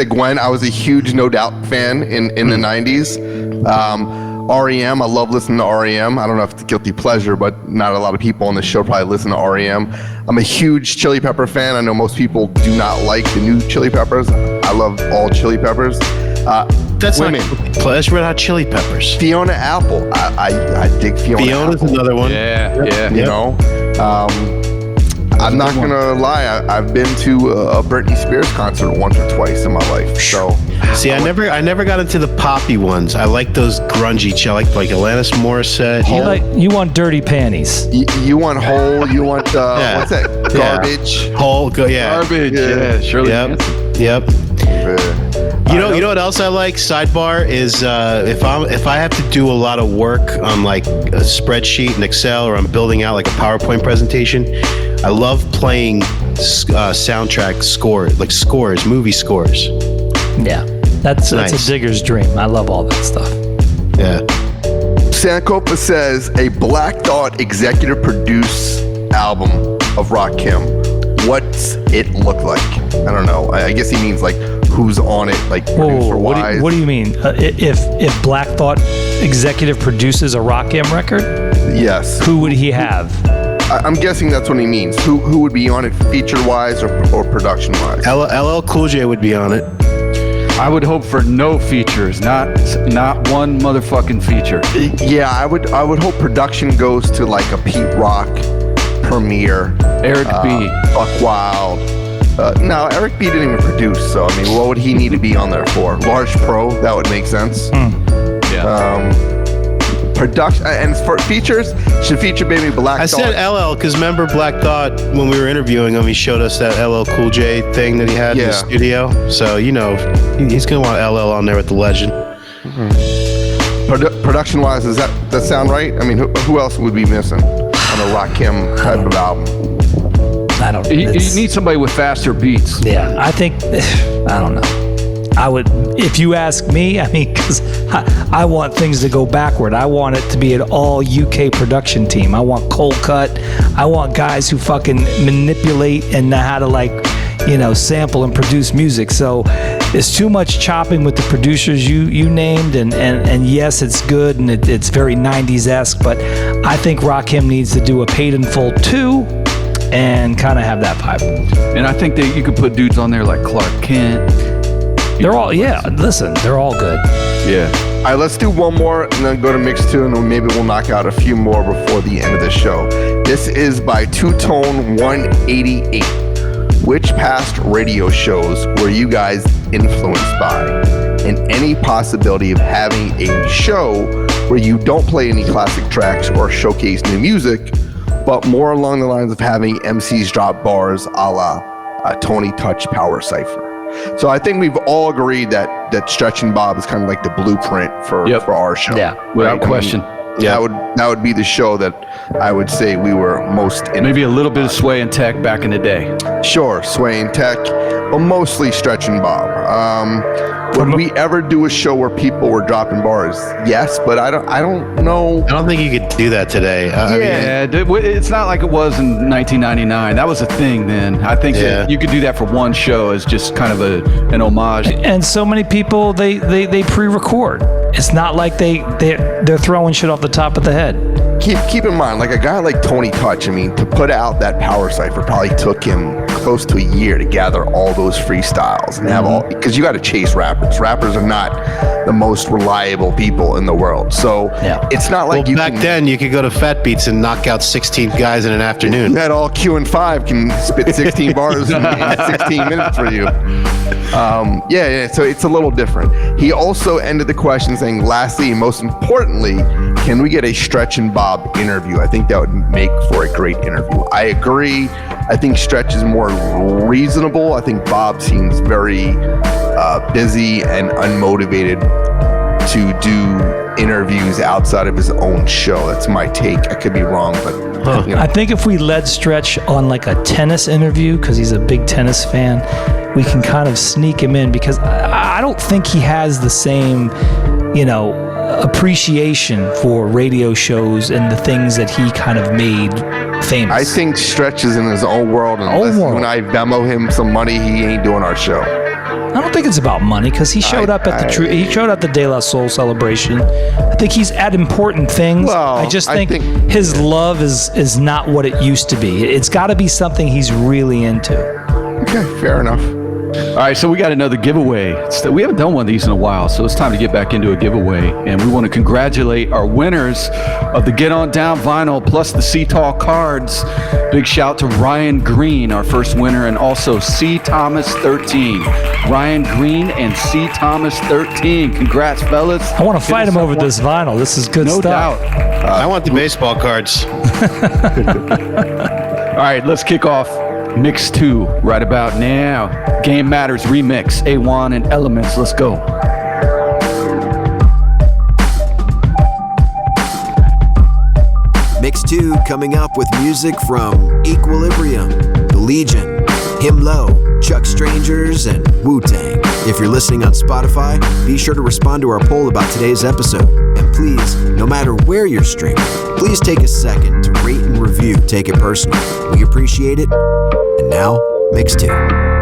Gwen. I was a huge No Doubt fan in the 90s. REM, I love listening to REM. I don't know if it's a guilty pleasure, but not a lot of people on the show probably listen to REM. I'm a huge Chili Pepper fan. I know most people do not like the new Chili Peppers. I love all Chili Peppers. That's women. That's Red Hot Chili Peppers. Fiona Apple. I dig Fiona Apple. Fiona's another one. Yeah. I'm not gonna lie. I've been to a Britney Spears concert once or twice in my life. So see, I never got into the poppy ones. I like those grungy. I like Alanis Morissette. You want Dirty Panties. You want Hole. You want what's that? Garbage. Hole. Garbage. Yeah. Surely. Yep. All You know what else I like? Sidebar is if I have to do a lot of work on like a spreadsheet in Excel, or I'm building out like a PowerPoint presentation, I love playing soundtrack scores, movie scores. Yeah, that's a digger's dream. I love all that stuff. Yeah. Sankofa says a Black Thought executive produced album of Rakim. What's it look like? I don't know. I guess he means like who's on it, like producer wise. What do you mean? If Black Thought executive produces a Rakim record, yes, who would he have? I'm guessing that's what he means. Who would be on it, feature wise or production wise? LL Cool J would be on it. I would hope for no features, not one motherfucking feature. Yeah, I would hope production goes to like a Pete Rock, Premier, Eric B, Buck Wild. No, Eric B didn't even produce, so I mean, what would he need to be on there for? Large Pro, that would make sense. Yeah. Production and for features should feature maybe Black Thought. I said LL because remember Black Thought when we were interviewing him, he showed us that LL Cool J thing that he had in the studio. So he's gonna want LL on there with the legend. Production wise, does that sound right? I mean, who else would be missing on a Rakim type of album? I don't. You need somebody with faster beats. Yeah, I think. I don't know. I would, if you ask me, I mean, because I want things to go backward. I want it to be an all UK production team. I want cold cut. I want guys who fucking manipulate and know how to sample and produce music. So there's too much chopping with the producers you named, and yes, it's good and it's very 90s-esque, but I think Rakim needs to do a Paid in Full 2 and kind of have that vibe. And I think that you could put dudes on there like Clark Kent. They're all, they're all good. Yeah. All right, let's do one more and then go to mix 2, and then maybe we'll knock out a few more before the end of the show. This is by Two Tone 188. Which past radio shows were you guys influenced by? And any possibility of having a show where you don't play any classic tracks or showcase new music, but more along the lines of having MCs drop bars a la Tony Touch Power Cypher. So I think we've all agreed that Stretch and Bob is kind of like the blueprint for our show. Yeah, without question. That would be the show that I would say we were most in. Maybe a little bit of Sway and Tech back in the day. Sure, Sway and Tech, but mostly Stretch and Bob. Would we ever do a show where people were dropping bars? Yes, but I don't know. I don't think you could do that today. It's not like it was in 1999. That was a thing then. I think that you could do that for one show as just kind of an homage. And so many people they pre-record. It's not like they're throwing shit off the top of the head. Keep in mind, like a guy like Tony Touch, I mean, to put out that Power Cypher probably took him close to a year to gather all those freestyles and have all, because you got to chase rappers. Rappers are not the most reliable people in the world. So it's not like back then you could go to Fat Beats and knock out 16 guys in an afternoon. That all Q and 5 can spit 16 bars in 16 minutes for you. So it's a little different. He also ended the question saying, lastly, and most importantly, can we get a Stretch and Bob interview? I think that would make for a great interview. I agree. I think Stretch is more reasonable. I think Bob seems very busy and unmotivated to do interviews outside of his own show. That's my take. I could be wrong, but I think if we led Stretch on like a tennis interview, because he's a big tennis fan, we can kind of sneak him in, because I don't think he has the same, appreciation for radio shows and the things that he kind of made famous. I think Stretch is in his own world, and when I Venmo him some money, he ain't doing our show. I don't think it's about money, because he showed up at the De La Soul celebration. I think he's at important things. Well, I think his love is not what it used to be. It's got to be something he's really into. Okay, fair enough. All right, so we got another giveaway. We haven't done one of these in a while, so it's time to get back into a giveaway. And we want to congratulate our winners of the Get On Down vinyl plus the C-Tall cards. Big shout to Ryan Green, our first winner, and also C. Thomas 13. Ryan Green and C. Thomas 13. Congrats, fellas. I want to fight him over this vinyl. This is good stuff. No doubt. I want the baseball cards. All right, let's kick off Mix 2 right about now. Game Matters remix, Awon and Elements. Let's go. Mix 2 coming up with music from Equilibrium, The Legion, Him Low, Chuck Strangers, and Wu-Tang. If you're listening on Spotify, be sure to respond to our poll about today's episode. And please, no matter where you're streaming, please take a second to rate and review Take It Personal. We appreciate it. And now, Mix 2.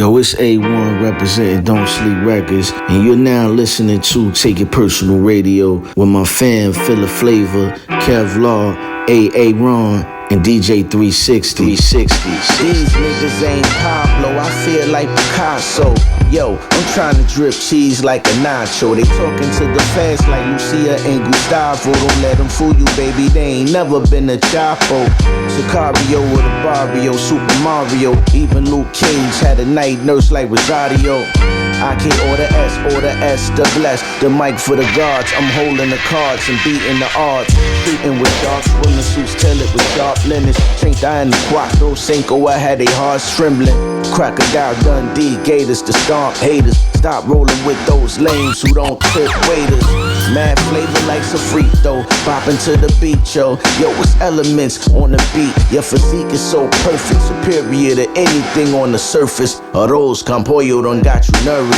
Yo, it's A1 representing Don't Sleep Records, and you're now listening to Take It Personal Radio with my fan, Filler Flavor, Kevlar, A Ron, and DJ 360. These niggas ain't Pablo, I feel like Picasso. Yo, I'm trying to drip cheese like a nacho. They talking to the fans like Lucia and Gustavo. Don't let them fool you, baby, they ain't never been a Chapo. Sicario with a Barrio, Super Mario. Even Luke Cage had a night nurse like Rosario. I can't order S, the bless. The mic for the guards, I'm holding the cards and beating the odds. Shooting with dark swimming suits, tell it with sharp linens. St. Diana, Quattro, Cinco, I had they hearts trembling. Crocodile, Dundee, Gators to stomp haters. Stop rolling with those lames who don't tip waiters. Mad flavor like Sofrito, bopping to the beat, yo. Yo, it's Elements on the beat. Your physique is so perfect, superior to anything on the surface. Arroz con pollo done got you nervous.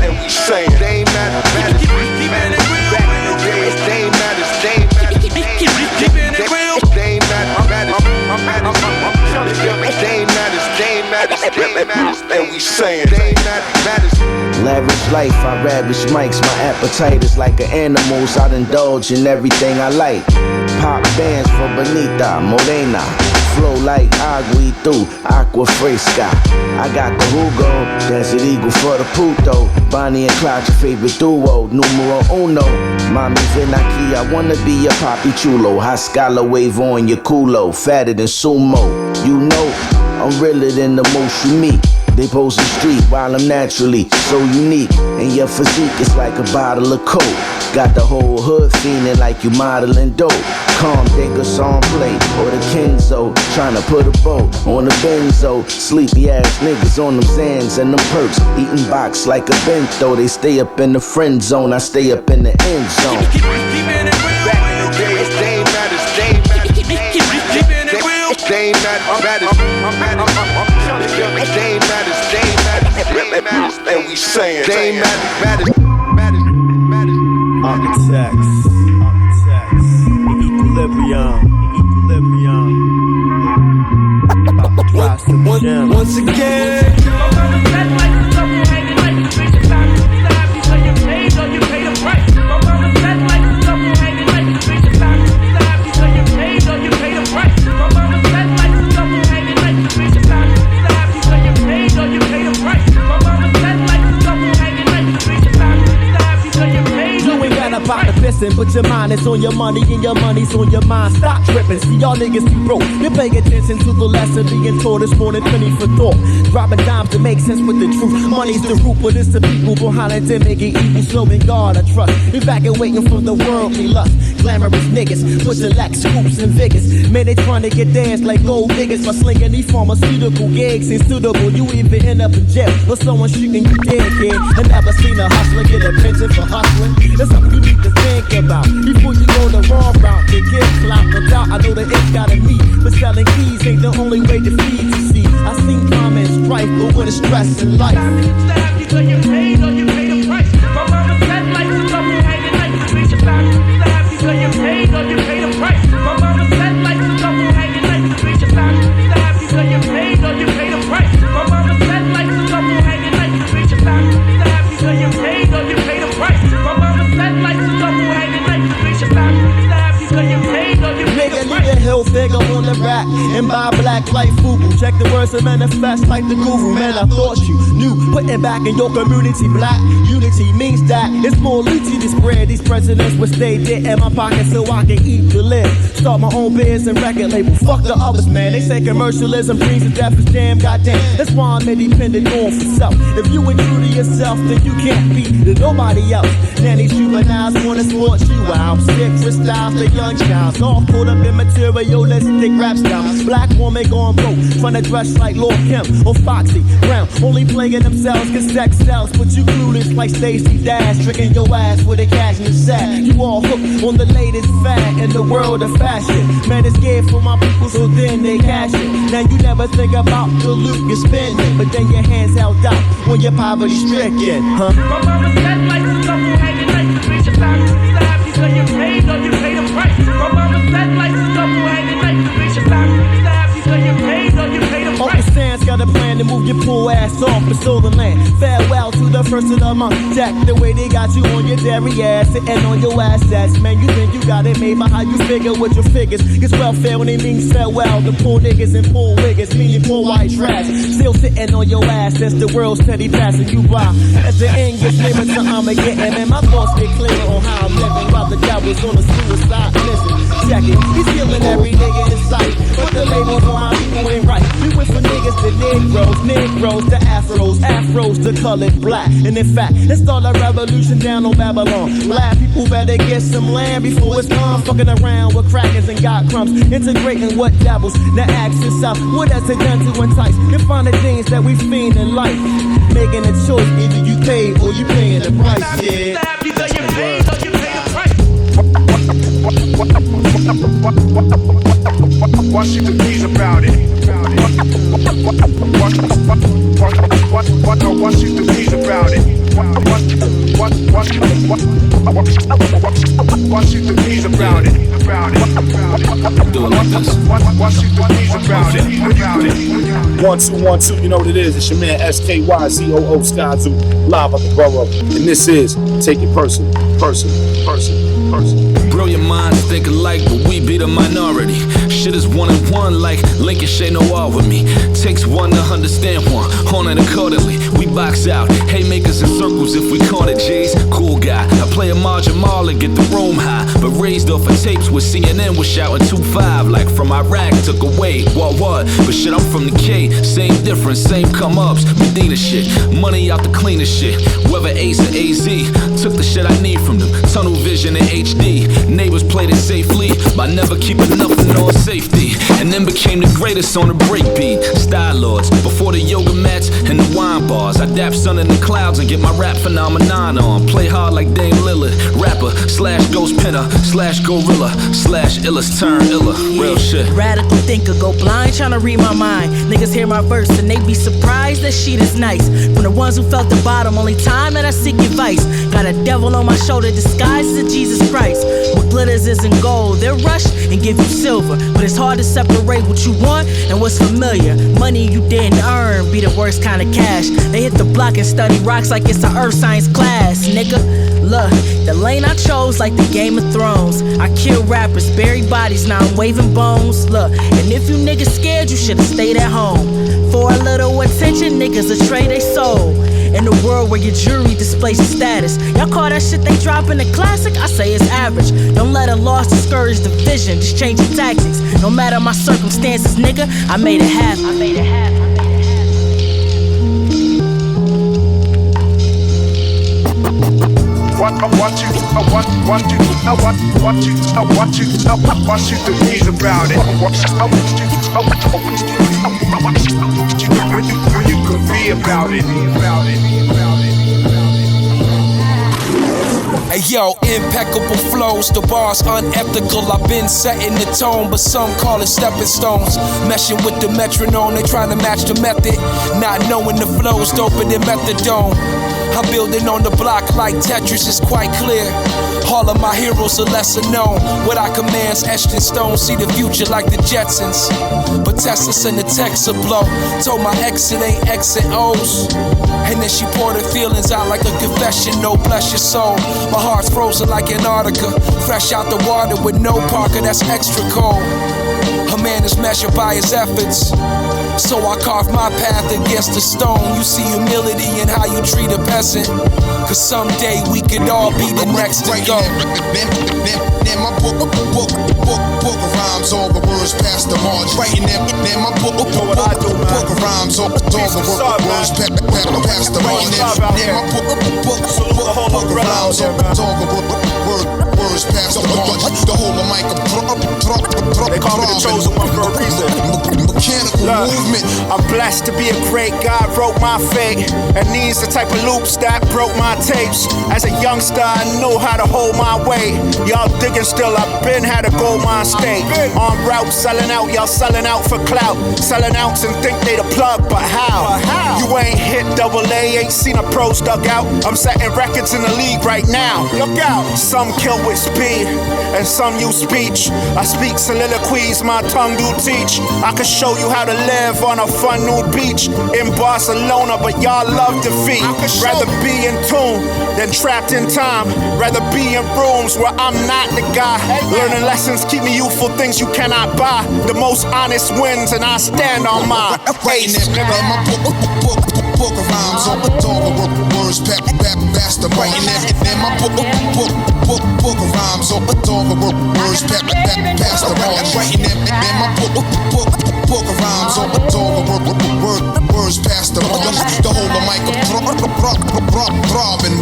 And we saying they matters. And we saying they matters. Lavish life, I ravish mics. My appetite is like an animal's. I'd indulge in everything I like. Pop bands for Bonita, Morena. Flow like agua y tu, aqua fresca. I got the Hugo, Desert Eagle for the Puto. Bonnie and Clyde, your favorite duo, numero uno. Mami ven aquí, I wanna be a papi chulo. High scholar wave on your culo, fatter than sumo. You know, I'm realer than the most you meet. They pose the street while I'm naturally so unique. And your physique is like a bottle of coke. Got the whole hood feeling like you modeling dope. Calm niggas on play or the Kenzo. Tryna put a boat on the benzo. Sleepy ass niggas on them Zans and them perks. Eating box like a bento. They stay up in the friend zone, I stay up in the end zone. And we saying they matters. Architects, equilibrium. Once again. Put your mind is on your money and your money's on your mind. Stop tripping, see y'all niggas be broke. You're paying attention to the lesson being taught this morning, penny for thought. Dropping dimes to make sense with the truth. Money's the root, but it's the people behind it that make it evil. So in God I trust. Evacuating from the worldly lust. Glamorous niggas, pushing lack scoops and vigors. Man, they trying to get danced like gold diggers by slinging these pharmaceutical gigs. Ain't suitable, you even end up in jail or someone shooting you dead, kid. I never seen a hustler get a pension for hustling. That's something you need to think about before you go the wrong route. They get clout, no doubt. I know the it's gotta meet, but selling keys ain't the only way to feed. You see, I seen drama and strife, but with the stress in life. You pay the price. My mama said life is act like FUBU. Check the words and manifest like the guru. Man, I thought you knew. Putting back in your community, black unity means that it's more loot to this bread. These presidents would stay dead in my pocket so I can eat to live. Start my own biz and record label. Fuck the others, man. They say commercialism brings to death is damn goddamn. That's why I'm independent on for self. If you ain't true to yourself, then you can't be to nobody else. Now these juveniles wanna sport you out. Sick styles, the young childs. All caught up in materialistic rap styles. Black woman going broke, trying to dress like Lord Kim or Foxy Brown. Only playing themselves cause sex sells. But you clueless like Stacey Dash. Tricking your ass with a cash and sad. You all hooked on the latest fad in the world of fashion. Man, it's scared for my people, so then they cash it. Now you never think about the loot you're spending, but then your hands held out when you're poverty stricken, huh? My mama said like a couple hanging nights. Bitch, your family's happy so you paid or you pay the price. My mama said like a couple hanging nights. Bitch, your family's happy so you paid or you pay the price. Uncle Sam's got a plan to move your poor ass off the stolen land. Farewell to the first of the month. Jack, the way they got you on your dairy ass, sitting on your assets. Man, you think you got it made by how you figure with your figures. Cause welfare when it means farewell. The poor niggas and poor wiggers, meaning poor white trash. Still sitting on your ass as the world steady passing you by. As the English living, so I'ma get in. And my thoughts get clear on how I'm living. While the devil's on a suicide mission. Check it, he's killing every nigga in sight. But the labels on my people ain't right. We went from niggas to Negroes, Negroes to Afros, Afros to colored black. And in fact, let's start a revolution down on Babylon. Black people better get some land before it's gone. Fucking around with crackers and got crumbs. Integrating what devils. Now ask yourself, what has it done to entice? And find the things that we fiend in life. Making a choice, either you pay or you paying the price, yeah. Either you paid or you pay the price. What she believes about it? What she believes about it? What she believes about it? Do it like this. What she believes about it? 1 2 1 2, you know what it is. It's your man SKYZOO Sky Zoo live at the borough, and this is Take It Personal. Brilliant minds think alike, but we be the minority. Shit is 1 and 1 like Lincoln Shay Noir with me. Takes one to understand one, on it accordingly. We box out, haymakers in circles if we caught it J's. Cool guy, I play a margin mall and get the room high. But raised off of tapes with CNN was shouting 2-5. Like from Iraq, took away, what? But shit, I'm from the K, same difference, same come ups. Medina shit, money out the cleanest shit. Whether Ace or AZ, took the shit I need from them. Tunnel vision in HD, neighbors played it safely by never keeping nothing on safety. And then became the greatest on the breakbeat. Style lords, before the yoga mats and the wine bars. I dap sun in the clouds and get my rap phenomenon on. Play hard like Dame Lillard, rapper / ghost pinner / gorilla / illest turn iller. Real shit. Radical thinker, go blind trying to read my mind. Niggas hear my verse and they be surprised that shit is nice. From the ones who felt the bottom, only time that I seek advice. Got a devil on my shoulder disguised as Jesus Christ. What glitters isn't gold, they'll rush and give you silver. But it's hard to separate what you want and what's familiar. Money you didn't earn be the worst kind of cash. They hit the block and study rocks like it's an earth science class, nigga. Look, the lane I chose like the Game of Thrones. I kill rappers, bury bodies, now I'm waving bones. Look, and if you niggas scared, you should've stayed at home. For a little attention, niggas will trade they soul. In a world where your jewelry displays your status. Y'all call that shit they drop in the classic? I say it's average. Don't let a loss discourage the vision, just change your tactics. No matter my circumstances, nigga, I made it happen. What you believes about it? What you could be about it? Hey yo, impeccable flows, the bars unethical. I've been setting the tone, but some call it stepping stones. Meshing with the metronome, they trying to match the method. Not knowing the flow's doper than methadone. I'm building on the block like Tetris, is quite clear. All of my heroes are lesser known. What I command's etched in stone. See the future like the Jetsons. But Tesla sent the text a blow. Told my ex it ain't X and O's. And then she poured her feelings out like a confession. No, bless your soul. My heart's frozen like Antarctica. Fresh out the water with no Parker, that's extra cold. A man is measured by his efforts. So I carve my path against the stone. You see humility in how you treat a peasant. Cause someday we could all be the next to go. In my book of rhymes, all the words past the margin. Writing in my book of rhymes, all the words past the margin. In my book of rhymes, all the words past the margin. The whole of mic they call me the chosen one for a reason. Mechanical movement. I'm blessed to be a great God, wrote my fate. And these the type of loops that broke my tapes. As a youngster, I knew how to hold my weight. Y'all digging still, I've been had a gold mine state. On route, selling out, y'all selling out for clout. Selling outs and think they the plug, but how? You ain't hit double A, ain't seen a pros dug out. I'm setting records in the league right now. Look out. Some kill with speed, and some use speech. I speak soliloquies, my tongue do teach. I can show you how to live on a fun new beach in Barcelona, but y'all love defeat. Rather be in tune than trapped in time. Rather be in rooms where I'm not the guy. Learning lessons keep me youthful, things you cannot buy. The most honest wins, and I stand on my face. In my book of rhymes, all the words past the writing. In my book of rhymes, all the words past the writing. In my book of rhymes, all the words past the the whole of mic throbbing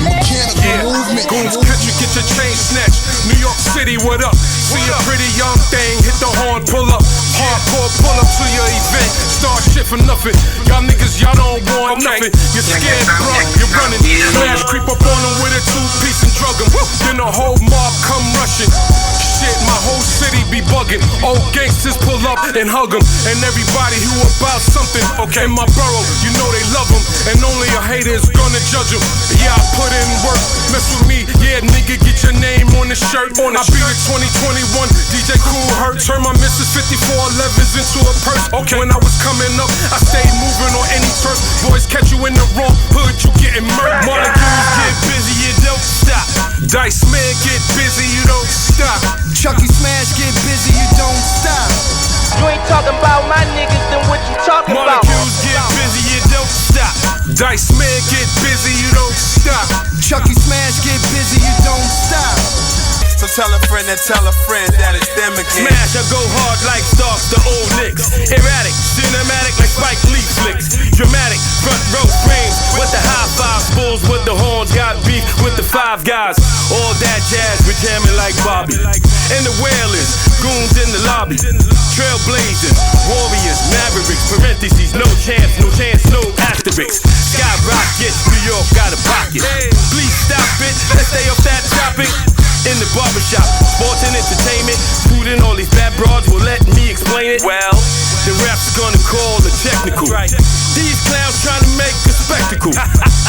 mechanical movement. Goons country, get your chain snatched. New York City, what up? See a pretty young thing, hit the horn, pull up. Hardcore, pull up to your event. Start shit for nothing. Y'all niggas, y'all don't want nothing. You're scared, bro, you're running. Smash, creep up on them with a two-piece and drug them. Then the whole mob come rushing. Shit, my whole city be bugging. Old gangsters pull up and hug them. And everybody who about something, okay, in my borough, you know they love them. And only a hater is gonna judge them. Yeah, I put in work, mess with me, yeah, nigga, get your name on the shirt. I be the 2021 DJ Cool Hurt. Turn my Mrs. 5411s into a purse. Okay, when I was coming up, I stayed moving on any turf. Boys catch you in the wrong hood, you getting murked. Molecules get busy, you don't stop. Dice man get busy, you don't stop. Chucky Smash get busy, you don't stop. You ain't talking about my niggas, then what you talking about? Molecules get busy, you don't stop. Dice man get busy, you don't stop. Chucky Smash get busy, you don't stop. So tell a friend that tell a friend that it's them again. Smash, I go hard like Starks, the old Knicks. Erratic, cinematic like Spike Lee flicks. Dramatic, front row frames with the high fives. Bulls with the horns, got beef with the five guys. All that jazz, we're jamming like Bobby. And the Whalers, goons in the lobby. Trailblazers, warriors, mavericks, parentheses, no chance, no asterisks. Skyrockets, New York got a pocket. Please stop it, let's stay off that topic. In the barbershop, sports and entertainment, food and all these bad broads will let me explain it. Well, the rap's gonna call the technical. These clowns trying to make a spectacle.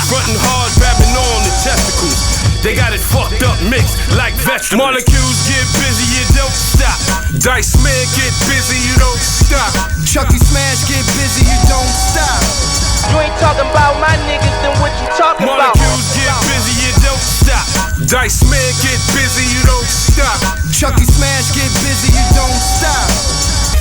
Frontin' hard, grabbing on the testicles. They got it fucked up, mixed like vegetables. Molecules get busy, you don't stop. Dice man get busy, you don't stop. Chucky Smash get busy, you don't stop. You ain't talking about my niggas, then what you talking about? Molecules get busy, you don't stop. Dice man get busy, you don't stop. Chucky Smash get busy, you don't stop.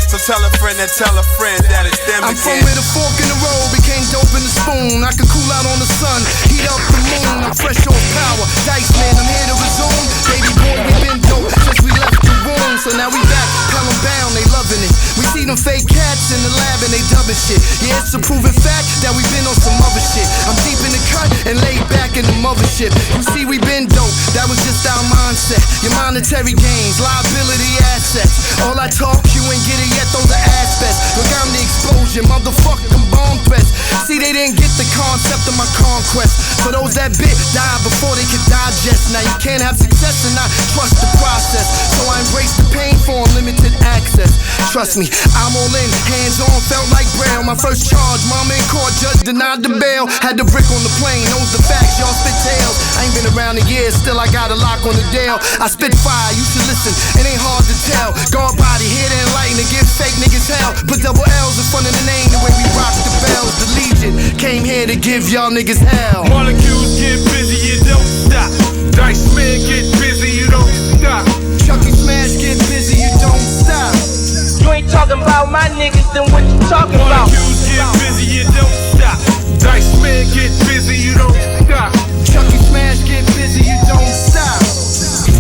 So tell a friend that tell a friend that it's them I'm again. from where the fork in the road became dope in the spoon. I can cool out on the sun, heat up the moon. I'm fresh on power, Dice man, I'm here to resume. Baby boy, we been dope since we left the room. So now we back, Pelham bound, they loving it. We see them fake cats in the lab and they dubbing shit. Yeah, it's a proven fact that we been on some other shit. I'm deep in the cut and laid back in the mothership. You see, we been dope, that was just our mindset. Your monetary gains, liability assets. All I talk, you ain't get it yet, those are aspects. Look, I'm the explosion, motherfucking bomb threats. See, they didn't get the concept of my conquest. For those that bit, died before they could digest. Now you can't have success and not trust the process. So I embrace the pain for unlimited access. Trust me, I'm all in, hands on, felt like Braille. My first charge, mama in court, judge denied the bail. Had the brick on the plane, knows the facts, y'all spit tales. I ain't been around a year, still I got a lock on the deal. I spit fire, you should listen, it ain't hard to tell. Guard body, here to enlighten and give fake niggas hell. Put double L's in front of the name, the way we rock the bells. The Legion came here to give y'all niggas hell. Molecules get busy, you don't stop. Dice man get busy, you don't stop. Chucky Smash get busy, you don't don't stop. You ain't talking about my niggas, then what you talking about? Get busy, you don't stop. Dice man, get busy, you don't stop. Chucky Smash, get busy, you don't stop.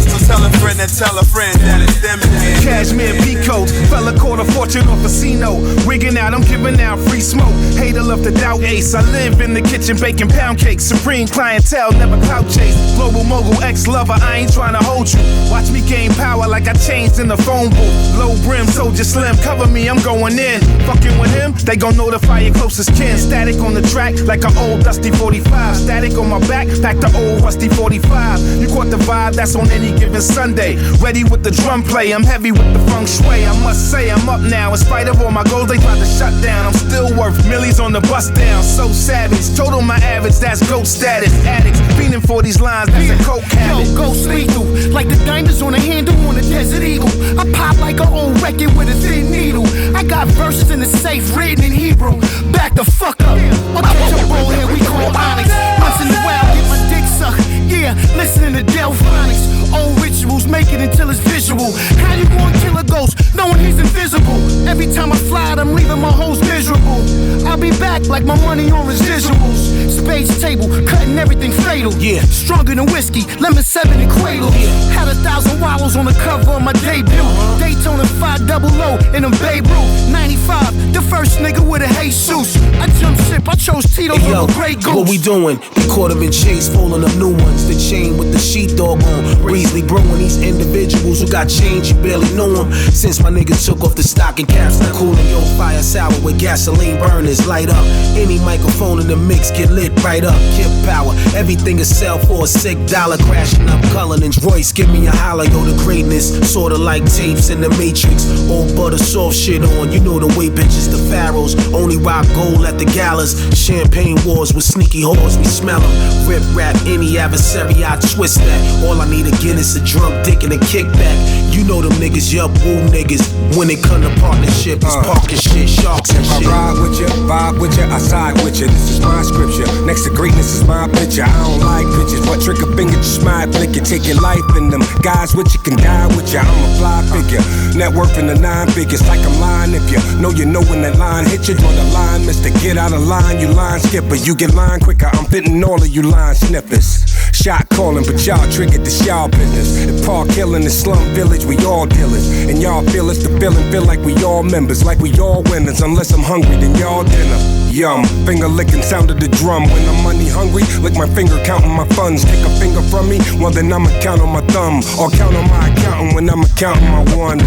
So tell a friend and tell a friend that it's them again. Cashmere peacoats, fella caught a fortune off casino. Wigging out, I'm giving out free smoke. Hater love to doubt ace. I live in the kitchen baking pound cakes. Supreme clientele, never clout chase. Global mogul, ex-lover, I ain't trying to hold you. Watch me gain power like I changed in the phone booth. Low brim, soldier slim, cover me, I'm going in. Fucking with him, they gon' notify your closest kin. Static on the track like an old dusty 45. Static on my back, back the old rusty 45. You caught the vibe, that's on any given Sunday. Ready with the drum play, I'm heavy with the feng shui. I must say I'm up now. In spite of all my goals, they tried to shut down. I'm still worth millies on the bus down. So savage, total my average, that's GOAT status. Addicts, fiending for these lines, that's a coke habit. Yo, ghost lethal, like the diamonds on a handle on a Desert Eagle. I pop like an old record with a thin needle. I got verses in the safe written in Hebrew. Back the fuck up. I'll catch a roll here, we call Onyx. Once in a while, get my dick sucked. Yeah, listening to Delphonics. Old rituals, make it until it's visual. How you gonna kill a ghost knowing he's invisible? Every time I fly out, I'm leaving my hoes miserable. I'll be back like my money on residuals. Spades table, cutting everything fatal. Yeah, stronger than whiskey, lemon 7 and Quaaludes. Had 1,000 wallows on the cover of my debut. Daytona 500 in a Babe Ruth. 95, the first nigga with a Jesus. I jumped ship, I chose Tito over Grey Goose. What we doing? We caught him in chase, folding up new ones. The chain with the sheepdog on. Breezely brewing these individuals who got change, you barely knew them. Since my nigga took off the stocking caps, not cooling your fire sour with gasoline burners. Light up, any microphone in the mix get lit right up. Kip power, everything is sell for a sick dollar. Crashing up Cullinan's Royce, give me a holler, yo, the greatness. Sorta like tapes in the Matrix. Old butter soft shit on, you know the way bitches, the pharaohs. Only rock gold at the galas. Champagne wars with sneaky whores, we smell them. Rip rap, any adversary, I twist that. All I need again is a drunk dick and a kickback. You know them niggas, yup, woo niggas. When it come to partnership, it's parking shit, sharks and shit. I ride with you, vibe with you, I side with you. This is my scripture. Next to greatness is my picture. I don't like pictures. What trick a finger, just smile, flick it. Take your life in them. Guys with you can die with you. I'm a fly figure. Net worth in the 9 figures. Like I'm lying if you know when that line hit you. Draw the line, mister. Get out of line, you line skipper. You get line quicker. I'm fitting all of you line snippers. Shot calling, but y'all triggered this y'all business. If Park Hill in the slum village, we all dealers. And y'all feel it's the feeling, feel like we all members, like we all winners. Unless I'm hungry, then y'all dinner. Yum, finger licking sound of the drum. When I'm money hungry, lick my finger counting my funds. Take a finger from me, well then I'ma count on my thumb. Or count on my accountant when I'ma counting my ones.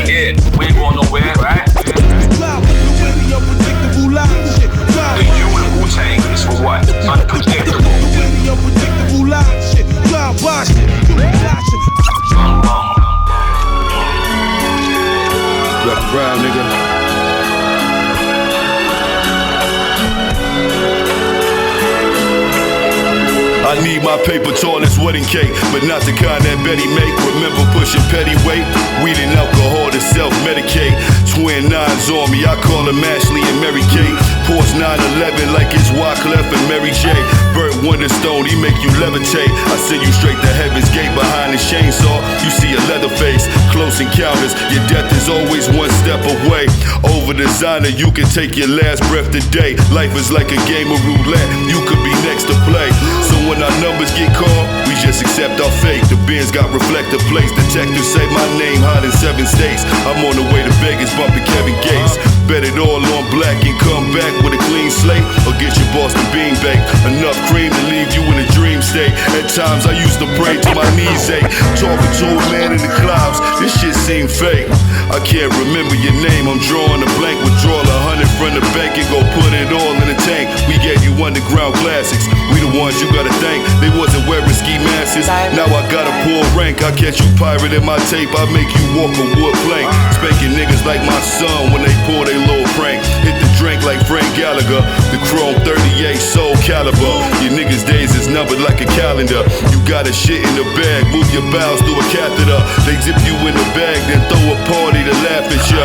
Yeah, we ain't going nowhere, right? The you and Wu-Tang is for what? Unpredictable. Brown nigga. I need my paper tall as wedding cake, but not the kind that Betty make. Remember pushing petty weight, weed and alcohol to self-medicate. Twin nines on me, I call them Ashley and Mary Kate. Porsche 911 like it's Wyclef and Mary J. Burt Wonderstone, he make you levitate. I send you straight to heaven's gate. Behind the chainsaw, you see a leather face. Close encounters, your death is always one step away. Over designer, you can take your last breath today. Life is like a game of roulette, you could be next to play. So when our numbers get called, we just accept our fate. The bins got reflector plates. Detectives say my name hot in 7 states. I'm on the way to Vegas, bumping Kevin Gates. Bet it all on black and come back with a clean slate, or get your Boston bean baked. Enough cream to leave you in a dream state. At times I used to pray till my knees ache. Talking to a man in the clouds, this shit seem fake. I can't remember your name, I'm drawing a blank. Withdrawal 100 from the bank and go put it all in the tank. We gave you underground classics, we the ones you gotta thank. They wasn't wearing ski masks, now I got a poor rank. I catch you pirate in my tape, I make you walk a wood plank. Spanking niggas like my son when they pull they little prank. Hit the drink like Frank Gallagher, the chrome 38 soul caliber. Your niggas days is numbered like a calendar. You got a shit in the bag, move your bowels through a catheter. They zip you in the bag, then throw a party to laugh at ya.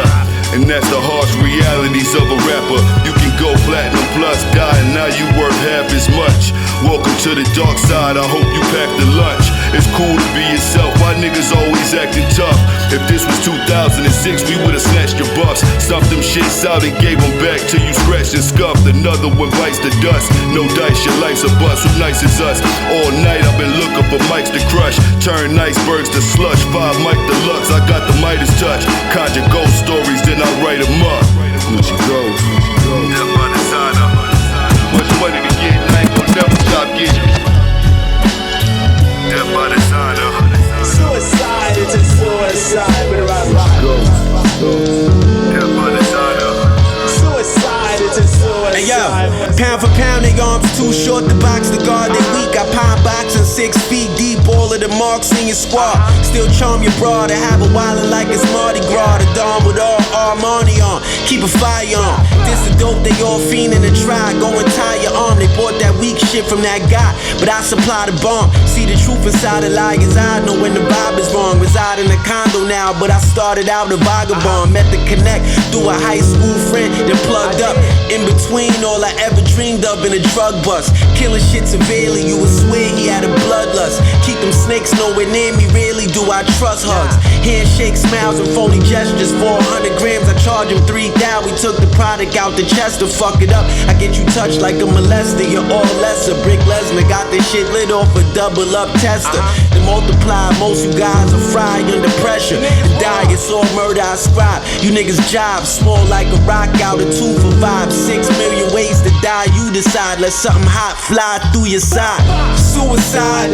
And that's the harsh realities of a rapper. You can go platinum plus, die, and now you worth half as much. Welcome to the dark side, I hope you pack the lunch. It's cool to be yourself, why niggas always acting tough? If this was 2006, we would've snatched your buffs. Stuffed them shits out and gave them back till you scratched and scuffed. Another one bites the dust. No dice, your life's a bust. Who nice is us? All night I've been looking for mics to crush. Turn icebergs to slush. 5 mic deluxe, I got the Midas touch. Conjure ghost stories, then I write them up. Gucci goes. Death by designer. Much money to get, and I ain't gon' never stop getting. Death by designer. Suicide, it's a suicide. Death by designer. Suicide, it's a suicide. Hey yo, pound for pound, they arms too short to box the guard. They weak, I pine boxing 6 feet deep. All of the marks in your squad. Still charm your broad to have a wildin' like it's Mardi Gras. The dawn with all Armani on, keep a fire on. This the dope, they all fiendin' to try. Go and tie your arm. They bought that weak shit from that guy, but I supply the bomb. See the truth inside the liars. I know when the vibe is wrong. Reside in a condo now, but I started out a vagabond. Met the connect through a high school friend, then plugged up. In between, all I ever dreamed of in a drug bust. Killing shit severely, you would swear he had a bloodlust. Keep them snakes nowhere near me, really do I trust hugs. Handshake, smiles, and phony gestures. 400 grams, I charge him 3,000. We took the product out the chest to fuck it up. I get you touched like a molester, you're all lesser. Brick Lesnar got this shit lit off a double up tester. Then multiply, most you guys are fried under pressure. The diet's all murder, I scribe. You niggas job, small like a rock out of 2 for 5. 6 million ways to die, you decide. Let something hot fly through your side. Suicide,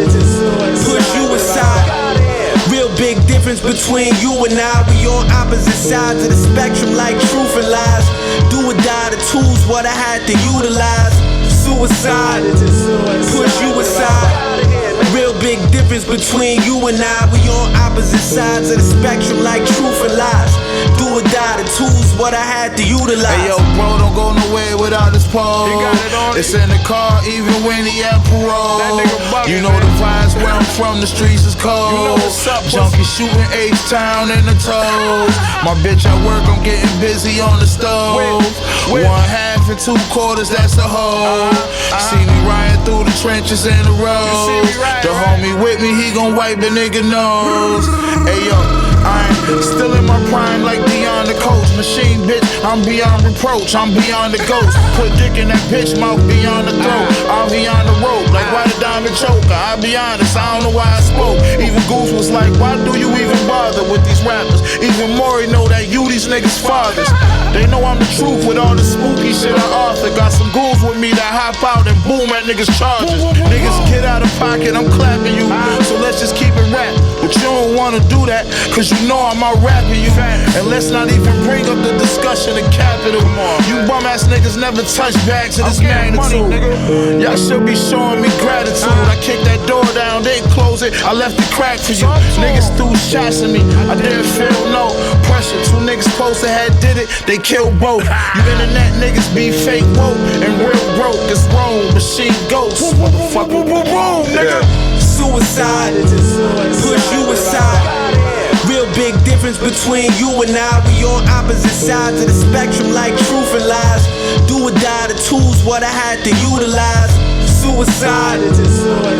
push you aside. Real big difference between you and I. We on opposite sides of the spectrum like truth and lies. Do or die, the tools what I had to utilize. Suicide, push you aside. Real big difference between you and I. We on opposite sides of the spectrum like truth and lies. Do or die, the tools what I had to utilize. Hey yo, bro, don't go nowhere without his pole. It's in the car even when he at parole. You know the vibes where I'm from, the streets is cold. Junkie shooting H-Town in the toes. My bitch at work, I'm getting busy on the stove. 1 half and 2 quarters, that's a hoe. See me riding through the trenches in the road. The homie with me, he gon' wipe a nigga nose. Hey yo, I'm still in my prime like beyond the coast. Machine bitch, I'm beyond reproach, I'm beyond the ghost. Put dick in that bitch mouth beyond the throat. I'm beyond the rope, like why the diamond choker? I'll be honest, I don't know why I spoke. Even Goose was like, why do you even bother with these rappers? Even Maury know that you these niggas fathers. They know I'm the truth with all the spooky shit I author. Got some ghouls with me that hop out and boom at niggas charges. Niggas get out of pocket, I'm clapping you. So let's just keep it rap. But you don't wanna do that, cause you know I'm out rapping you. And let's not even bring up the discussion of capital. You bum ass niggas never touch bags of this magnitude. Y'all should be showing me gratitude. I kicked that door down, didn't close it, I left it cracked for you. Niggas threw shots at me, I didn't feel no pressure. 2 niggas close to had did it, they killed both. You internet niggas be fake woke and real broke. It's wrong, machine ghosts. Motherfucker, nigga. Suicide, push you aside. Real big difference between you and I. We on opposite sides of the spectrum like truth and lies. Do or die, the tools what I had to utilize. Suicide,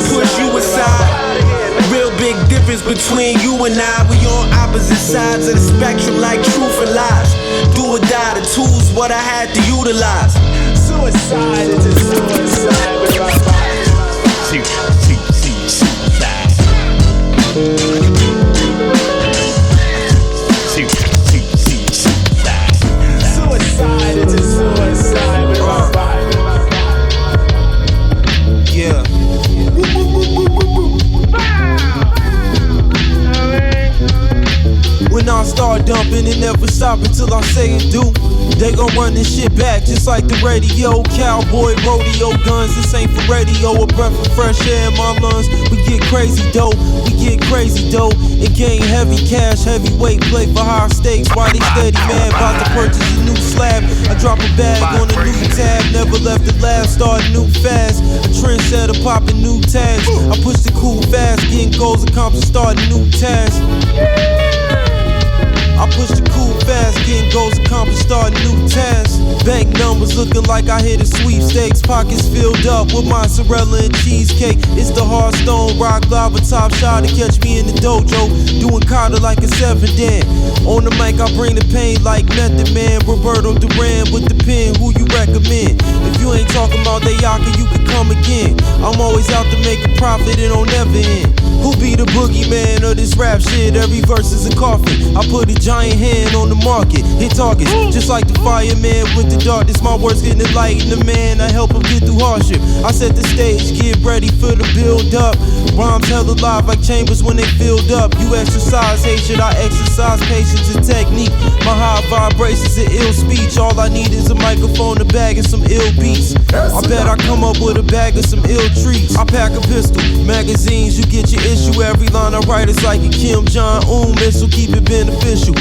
push you aside. Real big difference between you and I. We on opposite sides of the spectrum like truth and lies. Do or die, the tools what I had to utilize. Suicide, it's a suicide. Suicide, it's a suicide. Yeah. When I start dumping, it never stop until I say it do. They gon' run this shit back just like the radio. Cowboy rodeo guns, this ain't for radio. A breath of fresh air in my lungs. We get crazy though, and gain heavy cash, heavyweight play for high stakes. Why they steady mad, about to purchase a new slab. I drop a bag on a new tab, never left the lab, start new fast. A trendsetter popping new tags. I push the cool fast, getting goals accomplished, starting new tasks. I push the cool fast, getting goals accomplished, starting new tasks. Bank numbers looking like I hit a sweepstakes. Pockets filled up with mozzarella and cheesecake. It's the hard stone, rock lava, top shot to catch me in the dojo. Doing kata like a 7 Dan. On the mic, I bring the pain like Method Man. Roberto Duran with the pen, who you recommend? If you ain't talking about Dayaka, you can come again. I'm always out to make a profit, it don't never end. Who be the boogeyman of this rap shit? Every verse is a coffin. I put a giant hand on the market, hit targets, just like the fireman with the darkness. My words getting the light in the man, I help him get through hardship. I set the stage, get ready for the build up. Rhymes hella live like chambers when they filled up. You exercise hatred, I exercise patience and technique. My high vibrations and ill speech. All I need is a microphone, a bag, and some ill beats. I bet I come up with a bag of some ill treats. I pack a pistol, magazines, you get your issue. Every line I write is like a Kim Jong-un missile, keep it beneficial.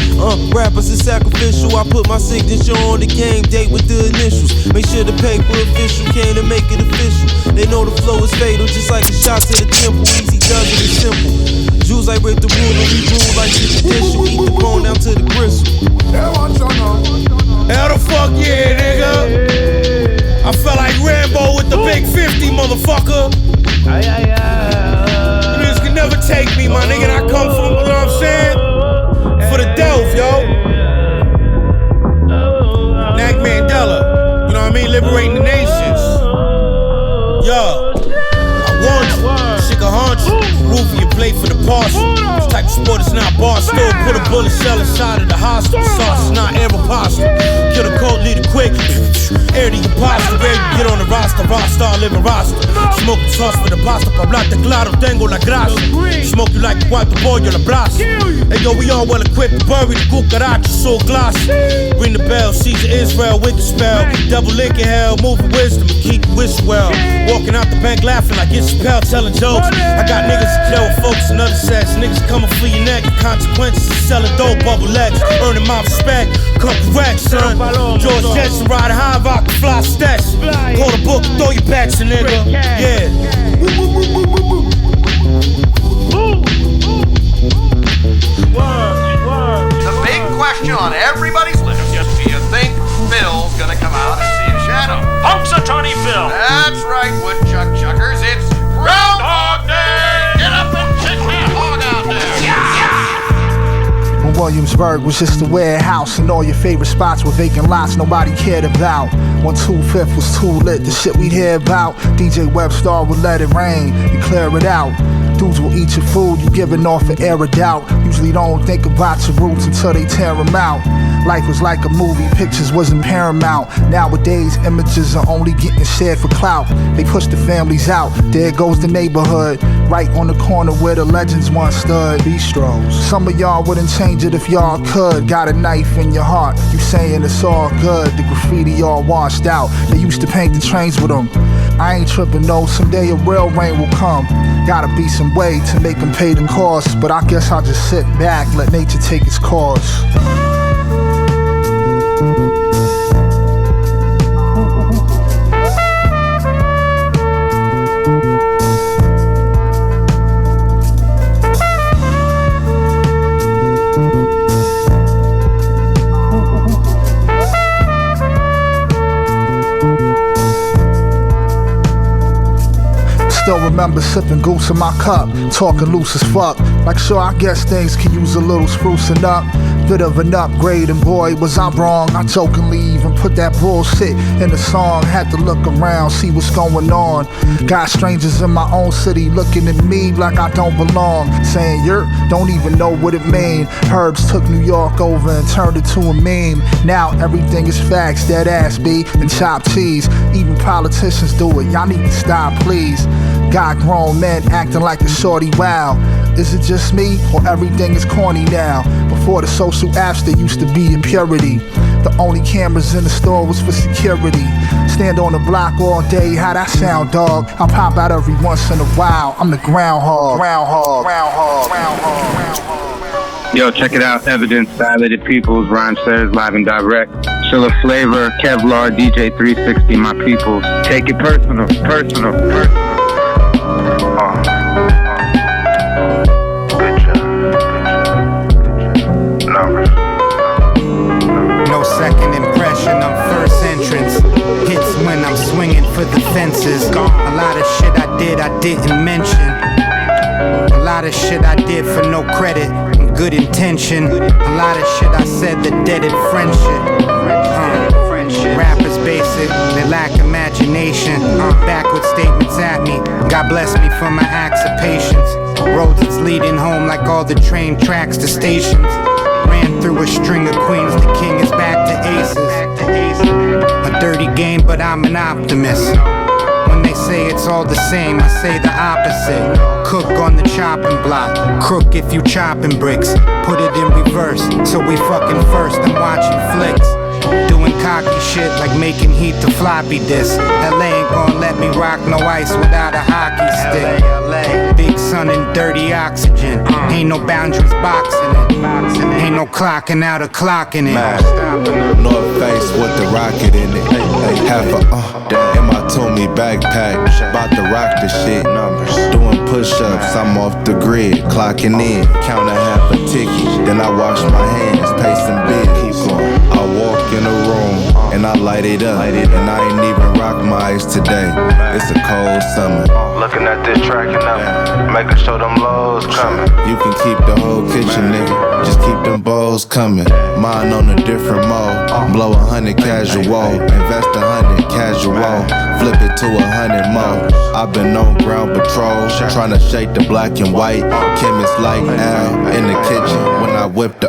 Rappers is sacrificial. I put my signature on the game date with the initials. Make sure the paper official came to make it official. They know the flow is fatal, just like a shot to the temple. Easy does it, it's simple. Jews like with the ruler, we rule like the judicial. Eat the bone down to the gristle. Hell the fuck yeah, nigga. I felt like Rambo with the big 50, motherfucker. You niggas can never take me, my nigga. And I come from, you know what I'm saying? For the Delph, yo. Mac Mandela, you know what I mean? Liberating the nations. Yo, I want you, shit can haunt you. Roof of your plate for the parcel. This type of sport is not bar stool. Put a bullet shell inside of the hostile. Sauce is not air apostle. Kill the cold, lead it quick. Air the imposter, baby. Get on the roster, rockstar, living roster. Smoke the sauce for the pasta. Pa' hablarte claro, tengo la grasa. Smoke you like cuatro pollo, la brasa. Hey yo, we all well equipped to bury the cucaracha, so glossy. Ring the bell, Caesar Israel, wicked spell. Devil Lincoln hell, moving wisdom, keep whistle well. Walking out the bank laughing like it's Chappelle telling jokes. I got niggas in jail with folks and other sex. Niggas coming for your neck, the consequences of selling dope, bubble legs. Earning my respect, come correct, son. George Jetson riding high, rock the fly stacks. Call the book, throw your backs in, nigga. Yeah. The big question on everybody's lips. Do you think Phil's gonna come out and see a shadow? Punxsutawney Phil. That's right, woodchuck chuckers. It's Groundhog Day. Get up and kick that hog out there. Yeah. When Williamsburg was just a warehouse and all your favorite spots were vacant lots nobody cared about. When 2/5 was too lit, the shit we'd hear about. DJ Webstar would let it rain and clear it out. Dudes will eat your food, you giving off an air of doubt. Usually don't think about your roots until they tear them out. Life was like a movie, pictures wasn't paramount. Nowadays, images are only getting shared for clout. They push the families out, there goes the neighborhood. Right on the corner where the legends once stood. Bistros. Some of y'all wouldn't change it if y'all could. Got a knife in your heart, you saying it's all good. The graffiti all washed out, they used to paint the trains with them. I ain't tripping, no, someday a real rain will come. Gotta be some way to make them pay the cost. But I guess I'll just sit back, let nature take its course. Still remember sipping goose in my cup, talking loose as fuck. Like sure, I guess things can use a little sprucing up. Bit of an upgrade, and boy, was I wrong. I jokingly even put that bullshit in the song. Had to look around, see what's going on. Got strangers in my own city looking at me like I don't belong. Saying you're, don't even know what it mean. Herbs took New York over and turned it to a meme. Now everything is facts, dead ass B, and chopped cheese. Even politicians do it, y'all need to stop please. Got grown men acting like a shorty, wow. Is it just me, or everything is corny now? Before the social apps, there used to be impurity. The only cameras in the store was for security. Stand on the block all day, how that sound, dog? I pop out every once in a while, I'm the groundhog. Yo, check it out, Evidence, Dilated Peoples, Rhyme Says, live and direct. Chilla Flavor, Kevlar, DJ 360, my peoples. Take it personal. No second impression, I'm first entrance. intention. A lot of shit I said that deaded friendship. Rappers basic, they lack imagination. Backward statements at me. God bless me for my acts of patience. Roads that's leading home like all the train tracks to stations. Ran through a string of queens, the king is back to aces. A dirty game, but I'm an optimist. When they say it's all the same, I say the opposite. Cook on the chopping block, crook if you chopping bricks. Put it in reverse, so we fucking first. I'm watching flicks, doing cocky shit like making heat to floppy disk. LA ain't gon' let me rock no ice without a hockey stick. Big sun and dirty oxygen. Ain't no boundaries boxing it. Ain't no clocking out or clocking it. North Face with the rocket in it. Half a in my Toomey backpack. About to rock the shit. Doing push-ups, I'm off the grid. Clocking in, count a half a ticket. Then I wash my hands, pay some bills. I walk in the room and I light it up. And I ain't even rock my eyes today. It's a cold summer. Looking at this track and I'm making sure them lows coming. You can keep the whole kitchen, nigga. Just keep them bowls coming. Mine on a different mode. Blow 100 casual. Invest 100 casual. Flip it to 100 more. I've been on ground patrol, trying to shake the black and white. Chemist like Al in the kitchen when I whip the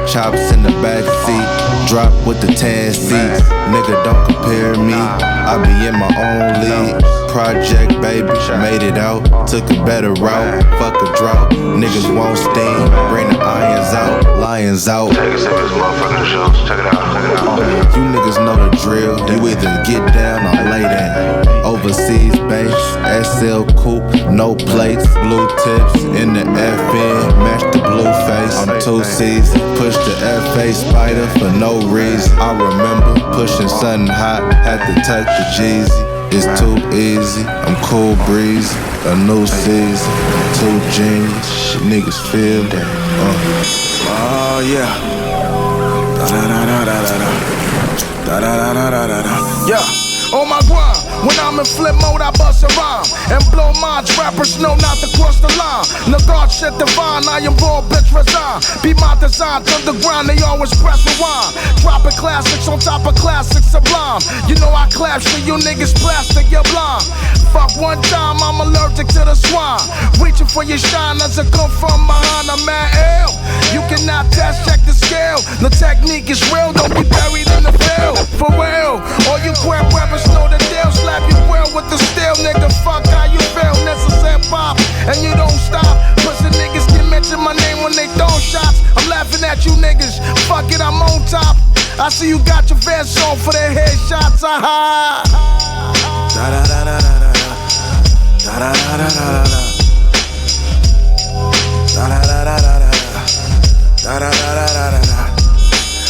chops in the back seat. Drop with the tan seats. Nigga, don't compare me. I be in my own league. Project, baby, made it out. Took a better route. Fuck a drought. Niggas won't steam. Bring the irons out. Lions out. Take a sip of this motherfucking shoes. Check it out. You niggas know the drill. You either get down or lay down. Overseas base, SL coupe, no plates, blue tips in the FN, match the blue face. I'm 2 C's, push the FA spider for no reason. I remember pushing something hot, had to touch the Jeezy. It's too easy, I'm cool breeze, a new season, 2 jeans, shit niggas feel that. Oh yeah. Da da da da da da. Da da da da da da. Yeah. On my grind, when I'm in flip mode, I bust a rhyme and blow minds. Rappers know not to cross the line. No God shit divine, I am born, bitch resign. Be my design, underground, they always press rewind. Dropping classics on top of classics sublime. You know I clap shit, you niggas plastic, you're blind. Fuck one time, I'm allergic to the swine. Reaching for your shine as it come from behind a man ill. You cannot test, check the scale. The technique is real, don't be buried in the field. For real, all you crap rappers know the deal. Slap you well with the steel, nigga. Fuck how you feel. Necessary pop, and you don't stop. Pussy niggas can mention my name when they throw shots. I'm laughing at you niggas. Fuck it, I'm on top. I see you got your vest on for the headshots. Aha. Da da da da da da. Da da da da da da. Da da da da da da. Da da da da da da.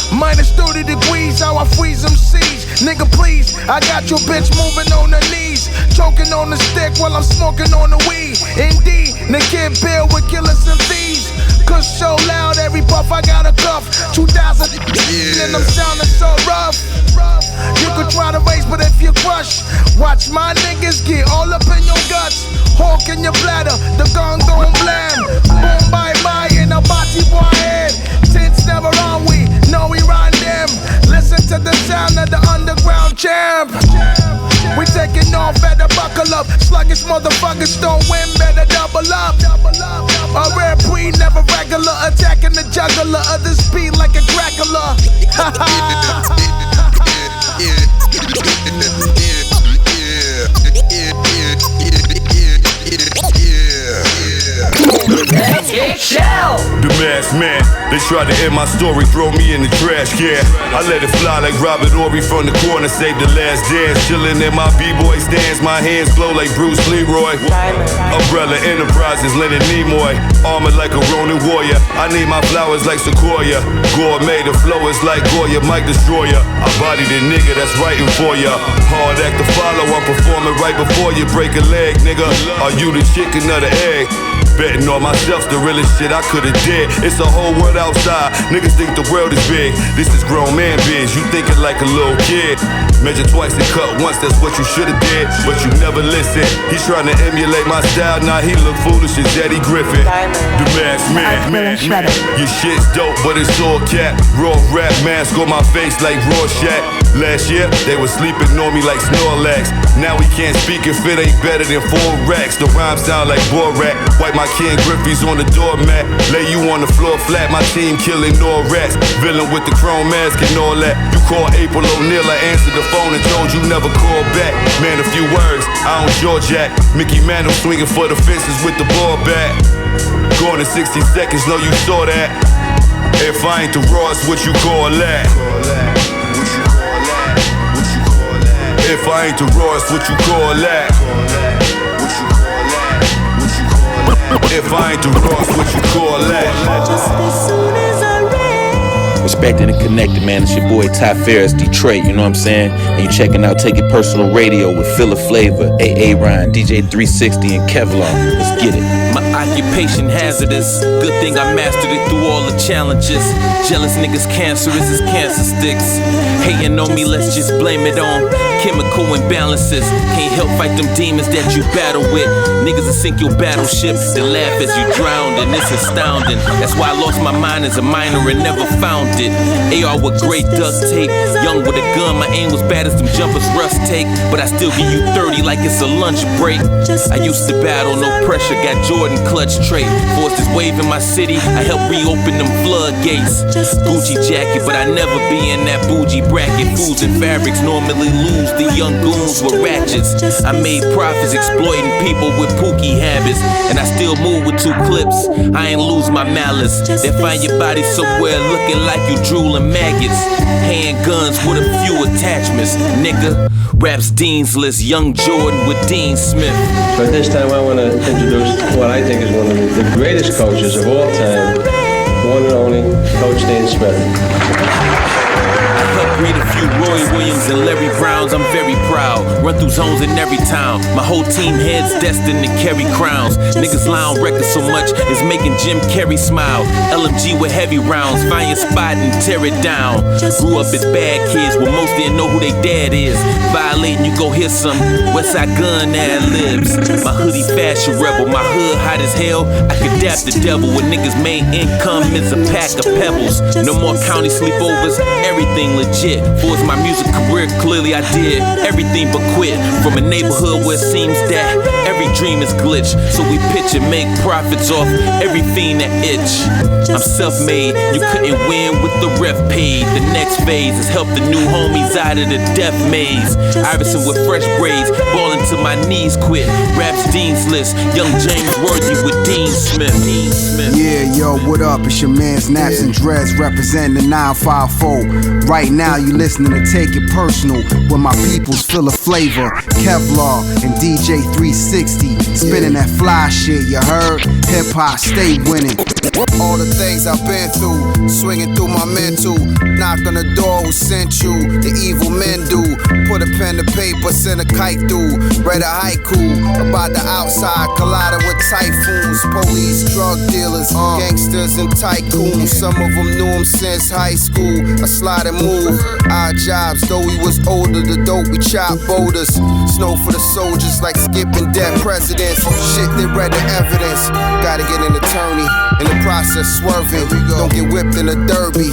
Minus 30 degrees, how I freeze them seas. Nigga, please, I got your bitch moving on her knees. Choking on the stick while I'm smoking on the weed. Indeed, the kid Bill with killers and thieves. Cause so loud, every puff I got a cuff. 2000 and I'm sounding so rough. You could try to race, but if you crush, watch my niggas get all up in your guts. Hawk in your bladder, the gun gon' blam. Boom, bye, bye, in a body boy head. Tints never on, we know we run them. Listen to the sound of the underground champ. We taking off, better buckle up. Sluggish motherfuckers don't win, better double up. A rare breed, never regular. Attacking the juggler of the speed like a Dracula. The masked man, they tried to end my story, throw me in the trash, yeah. I let it fly like Robert Horry from the corner, save the last dance. Chillin' in my B-boy stance, my hands glow like Bruce Leroy. Umbrella Enterprises, Leonard Nimoy. Armored like a Ronin warrior, I need my flowers like Sequoia. Gourmet, the flow is like Goya, Mike Destroyer. I body the nigga that's writing for ya. Hard act to follow, I'm performing right before you break a leg, nigga. Are you the chicken or the egg? Betting on myself's the realest shit I could've did. It's a whole world outside, niggas think the world is big. This is grown man biz, you thinking like a little kid. Measure twice and cut once, that's what you should've did. But you never listen, he's trying to emulate my style. Now he look foolish as Eddie Griffin. The mask man. Your shit's dope, but it's all cap. Raw rap mask on my face like Rorschach. Last year, they were sleeping on me like Snorlax. Now we can't speak if it ain't better than 4 racks. The rhymes sound like Borat. Wipe my Ken Griffey's on the doormat. Lay you on the floor flat, my team killing no rats. Villain with the chrome mask and all that. You call April O'Neil, I answered the phone and told you never call back. Man, a few words, I don't jaw jack. Mickey Mantle swinging for the fences with the ball back. Going in 60 seconds, know you saw that. If I ain't the Ross, what you call that? If I ain't the Ross, what you call that? If I ain't the Ross, what you call that? Respected and connected, man. It's your boy Ty Farris, Detroit, you know what I'm saying? And you checking out Take It Personal Radio with Filler Flavor, AA Ryan, DJ 360, and Kevlar. Let's get it. My occupation hazardous. Good thing I mastered it through all the challenges. Jealous niggas cancerous as cancer sticks. Hating on me, let's just blame it on chemical imbalances. Can't help fight them demons that you battle with. Niggas will sink your battleship, then laugh as you drown, and it's astounding. That's why I lost my mind as a minor and never found it. AR with great duct tape, young with a gun, my aim was bad as them jumpers rust take. But I still give you 30 like it's a lunch break. I used to battle, no pressure, got Jordan clutch trait. Forced this wave in my city, I helped reopen them floodgates. Gucci jacket, but I never be in that bougie bracket. Foods and fabrics normally lose, the young goons were ratchets. I made profits exploiting people with pookie habits, and I still move with 2 clips. I ain't lose my malice. They find your body somewhere looking like you drooling maggots. Handguns with a few attachments, nigga. Raps Dean's List, Young Jordan with Dean Smith. So at this time I want to introduce what I think is one of the greatest coaches of all time, one and only Coach Dean Smith. Breed a few Roy Williams and Larry Browns, I'm very proud. Run through zones in every town. My whole team heads destined to carry crowns. Niggas lie on records so much, it's making Jim Carrey smile. LMG with heavy rounds, find your spot and tear it down. Grew up as bad kids, well most didn't know who they dad is. Violating, you go hear some Westside Gun ad-libs. My hoodie fashion rebel, my hood hot as hell. I could dap the devil when niggas' main income is a pack of pebbles. No more county sleepovers, everything legit. For my music career, clearly I did everything but quit. From a neighborhood where it seems that every dream is glitch. So we pitch and make profits off every fiend that itch. I'm self-made, you couldn't win with the ref paid. The next phase is help the new homies out of the death maze. Iverson with fresh braids, ballin' till my knees quit. Raps Dean's List, Young James Worthy with Dean Smith. Yeah, yo, what up? It's your man Snaps and Dreds representing the 954. Right now you listening to Take It Personal with my peoples Filler Flavor, Kevlar, and DJ 360. Spinning that fly shit, you heard? Hip hop, stay winning. All the things I've been through, swinging through my mental. Knock on the door, who sent you? The evil men do. Put a pen to paper, send a kite through. Read a haiku about the outside, colliding with typhoons. Police, drug dealers, gangsters, and tycoons. Some of them knew him since high school. I slide and move, odd jobs. Though we was older, the dope we chop boulders. Snow for the soldiers like skipping dead presidents. Shit, they read the evidence. Gotta get an attorney. In the process, swerving. Don't get whipped in a derby.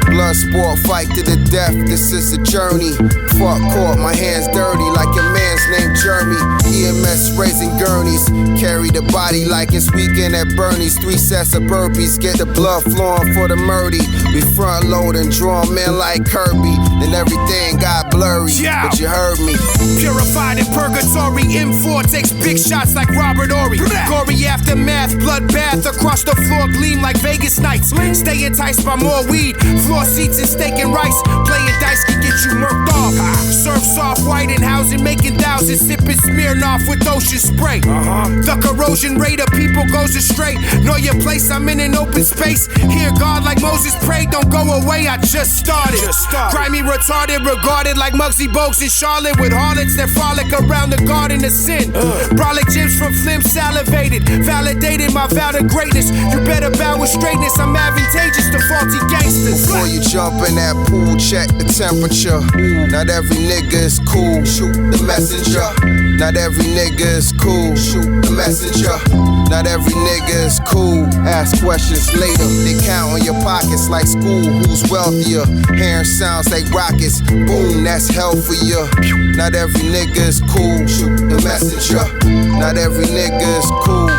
Blood sport, fight to the death. This is a journey. Fuck court, my hands dirty like your man's named Jeremy. EMS raising gurneys. Carry the body like it's weekend at Bernie's. 3 sets of burpees. Get the blood flowing for the murdy. We front load and draw men like Kirby. Then everything got blurry. But you heard me. Purified in purgatory. M4 takes big shots like Robert Horry. Gory aftermath, bloodbath across the floor, gleam like Vegas nights. Stay enticed by more weed, floor seats and steak and rice. Playing dice can get you murked off. Surf soft white in housing, making thousands, sipping Smirnoff with ocean spray. The corrosion rate of people goes astray. Know your place, I'm in an open space. Hear God like Moses prayed, don't go away, I just started. Grimy, retarded, regarded like Muggsy Bogues in Charlotte, with harlots that frolic around the garden of sin. Brolic gyms from Flim salivated, validated my vow to greatness. You better bow with straightness, I'm advantageous to faulty gangsters. Before you jump in that pool, check the temperature. Not every nigga is cool. Shoot the messenger. Not every nigga is cool. Shoot the messenger. Not every nigga is cool. Ask questions later. They count on your pockets like school. Who's wealthier? Hearing sounds like rockets. Boom, that's hell for you. Not every nigga is cool. Shoot the messenger. Not every nigga is cool.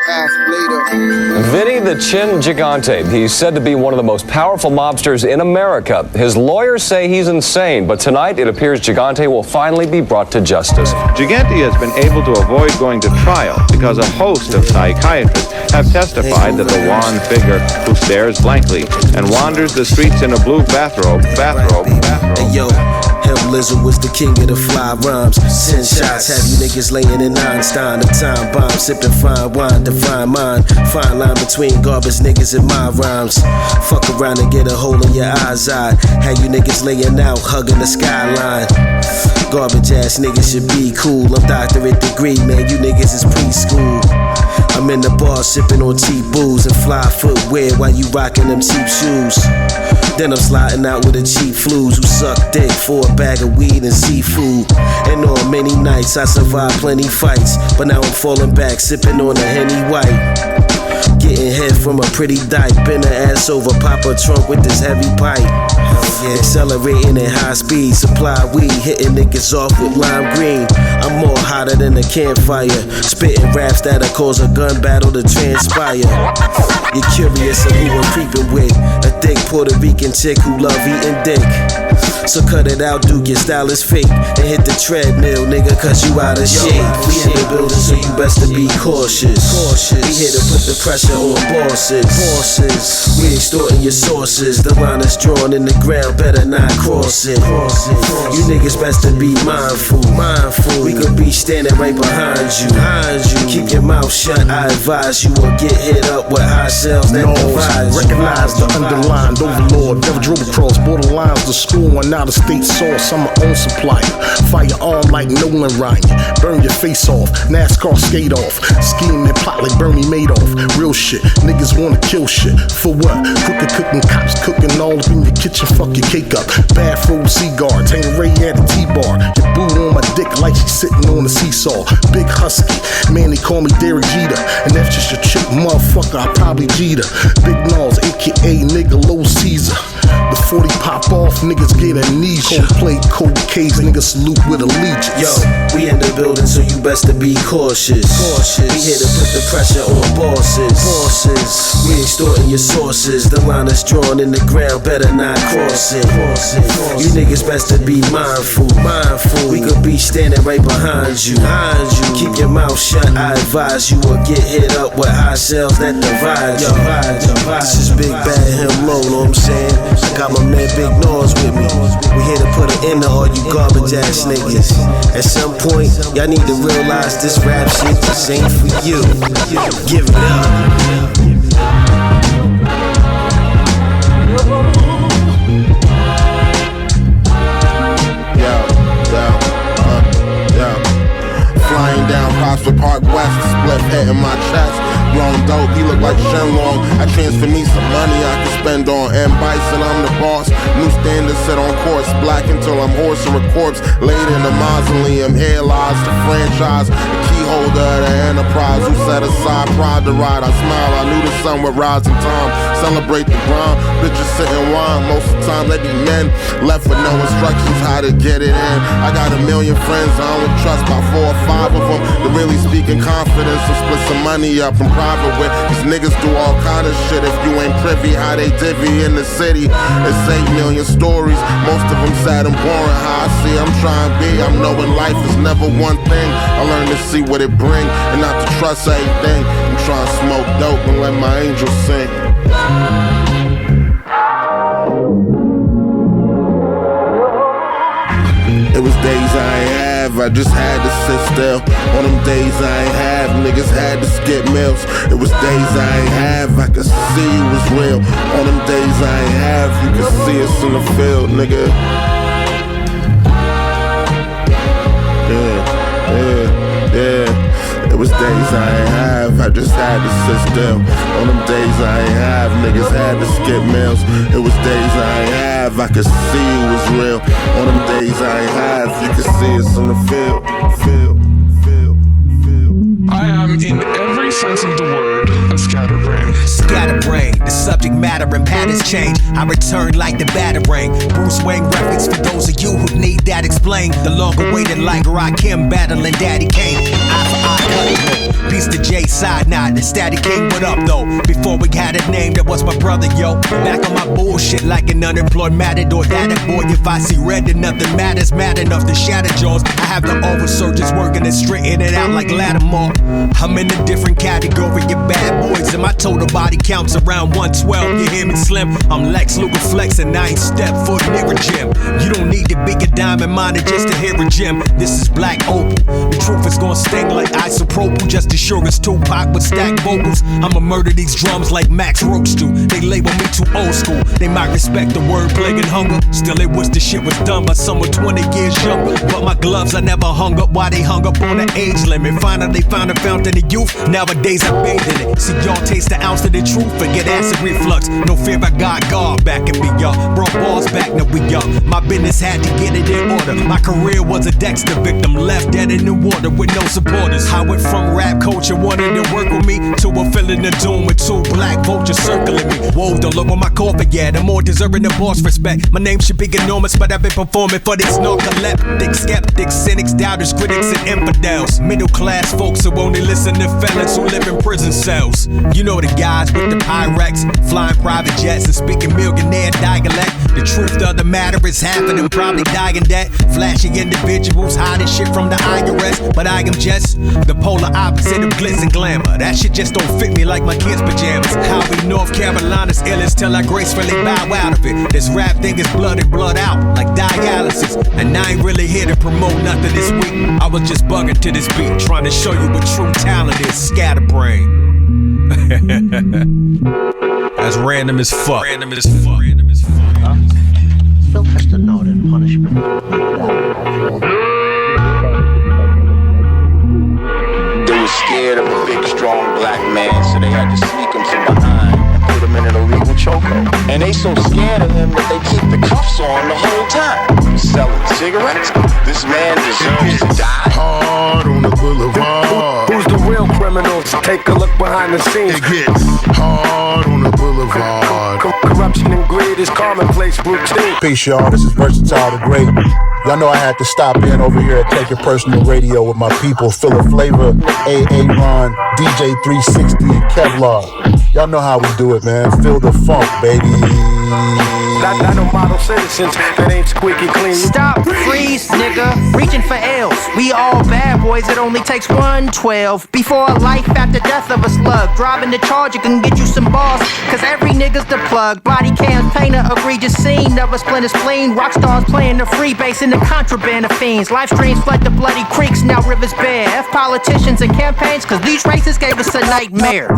Ask later. Vinny the Chin Gigante. He's said to be one of the most powerful mobsters in America. His lawyers say he's insane, but tonight it appears Gigante will finally be brought to justice. Gigante has been able to avoid going to trial because a host of psychiatrists have testified that the Awon figure who stares blankly and wanders the streets in a blue bathrobe. Hey yo, Hell Lizard was the king of the fly rhymes. 10 shots, have you niggas laying in Einstein. The time bomb, sipping fine wine, divine mind. Fine line between garbage niggas and my rhymes. Fuck around and get a hole in your eyes eye. Have you niggas laying out, hugging the skyline. Garbage ass niggas should be cool. I'm doctorate degree, man, you niggas is preschool. I'm in the bar sipping on cheap booze and fly footwear while you rocking them cheap shoes. Then I'm sliding out with a cheap flues who suck dick for a bag of weed and seafood. And on many nights I survived plenty fights, but now I'm falling back sipping on a Henny White. Getting head from a pretty dyke, bend her ass over, pop her trunk with this heavy pipe. Accelerating at high speed, supply weed, hitting niggas off with lime green. I'm more hotter than a campfire, spitting raps that'll cause a gun battle to transpire. You're curious of who I'm creeping with, a thick Puerto Rican chick who love eating dick. So cut it out, Duke, your style is fake, and hit the treadmill, nigga, cause you out of shape. We in the building, so you best to be cautious. We here to put the pressure on bosses. We extorting your sources, the line is drawn in the ground, better not cross it. You niggas best to be mindful. We could be standing right behind you. Keep your mouth shut, I advise you, or get hit up with high cells that divide you. Recognize the underlined overlord, never drove across borderlines. The school and out of state source, I'm my own supplier. Firearm like Nolan Ryan, burn your face off, NASCAR skate off, scheme and plot like Bernie Madoff. Real shit, niggas wanna kill shit. For what? Cooking cops, cooking all up in your kitchen, fuck your cake up. Bathrobe cigar, Tangeray at a T-bar. Your boo on my dick like she's sitting on a seesaw. Big husky, man they call me Derek Jeter. And that's just a chick motherfucker, I probably Jeter. Big Nose, aka nigga Low Caesar. The 40 pop off, niggas get amnesia. Cold play, cold case, niggas salute with allegiance. Yo, we in the building, so you best to be cautious. We here to put the pressure on bosses. We extorting your sources, the line is drawn in the ground, better not cross it. You niggas best to be mindful. We could be standing right behind you. Keep your mouth shut, I advise you, or get hit up with high cells that divide you. This is Big Bad Him Low, know what I'm saying? I got my man Big Noise with me. We here to put an end to all you garbage ass niggas. At some point, y'all need to realize this rap shit just ain't for you. Give it up. Flying down Prospect Park West, split head in my chest. Blown dope, he look like Shenlong. I transfer me some money I can spend on M. Bison, I'm the boss. New standards set on course. Black until I'm horsing a corpse. Laid in the mausoleum, here lies the franchise. The key holder of the enterprise. Who set aside pride to ride. I smile, I knew the sun would rise in time. Celebrate the grind, bitches sitting wine. Most of the time they be men, left with no instructions how to get it in. I got a million friends, I only trust about 4 or 5 of them. To really speak in confidence and split some money up and private with. These niggas do all kind of shit. If you ain't privy how they divvy in the city, it's 8 million stories. Most of them sad and boring. How I see I'm trying to be. I'm knowing life is never one thing. I learned to see what it bring and not to trust everything. I'm trying to smoke dope and let my angels sing. It was I just had to sit still. On them days I ain't have, niggas had to skip meals. It was days I ain't have, I could see you was real. On them days I ain't have, you could see us in the field, nigga. Yeah. It was days I ain't have, I just had to sit still. On them days I ain't have, niggas had to skip meals. It was days I ain't have, I could see you was real. On them days I ain't have, you could see us in the field. I am in every sense of the word a scatterbrain. Scatterbrain, the subject matter and patterns change. I return like the battering. Bruce Wayne reference for those of you who need that explained. The longer waited like Rakim battling Daddy Kane. Eye for eye, cut. Peace to J side nod. The Static King, what up though? Before we had a name, that was my brother, yo. Back on my bullshit like an unemployed matador. That a boy, if I see red, then nothing matters. Mad enough to shatter jaws. I have the oversurges working and straighten it out like Lattimore. I'm in a different category of bad boys, and my total body counts around 112. You hear me slim? I'm Lex Luger Flex, and I ain't step foot near a gym. You don't need to be a diamond miner just to hear a gym. This is Black Opal. The truth is gonna sting like isopropyl, just as sure as Tupac with stacked vocals. I'ma murder these drums like Max Roach do. They label me too old school. They might respect the word plague and hunger. Still, they wish the shit was done by someone 20 years younger. But my gloves I never hung up while they hung up on the age limit. Finally found a fountain of youth. Nowadays I bathe in it. See y'all taste the ounce of the truth and get acid reflux. No fear, I got God backing me up. Brought balls back, now we up. My business had to get it in order. My career was a Dexter victim, left dead in the water with no supporters. I went from rap culture wanting to work with me to a feeling of doom with two black vultures circling me. Whoa, don't look on my coffin yet. I'm more deserving of boss respect. My name should be enormous, but I've been performing for these narcoleptic skeptics, cynics, doubters, critics, and infidels. Middle class folks who only listen to felons who live in prison cells. You know the guys with the Pyrex, flying private jets and speaking millionaire dialect. The truth of the matter is half of them probably dying dead. Flashy individuals hiding shit from the IRS, but I am just the polar opposite of glitz and glamour. That shit just don't fit me like my kids' pajamas. How we North Carolina's illest till I gracefully bow out of it. This rap thing is blood in, blood out, like dialysis. And I ain't really here to promote nothing this week. I was just bugging to this beat, trying to show you what true talent is. Scatterbrain. That's random as fuck. Random as fuck. Random as fuck. Still has to know that punishment. They were scared of a big, strong black man, so they had to sneak him from behind and put him in an illegal chokehold. And they so scared of him that they keep the cuffs on the whole time. Selling cigarettes. This man deserves to die. Hard on the boulevard. Who's the real criminals? Take a look behind the scenes. It gets hard on the boulevard. Corruption and greed is commonplace routine. Peace, y'all. This is Vursatyl the Great. Y'all know I had to stop in over here at Take It Personal Radio with my people, Phil Flavor, Awon, DJ 360, and Kevlar. Y'all know how we do it, man. Feel the funk, baby. Not no model citizens that ain't squeaky clean. Stop, freeze, nigga. Reaching for L's. We all bad boys, it only takes 112. Before a life after death of a slug. Driving the Charger can get you some balls, cause every nigga's the plug. Body cams paint a egregious scene of a splinter spleen. Rock stars playing the free bass in the contraband of fiends. Live streams flood the bloody creeks, now rivers bare. F politicians and campaigns, cause these racists gave us a nightmare.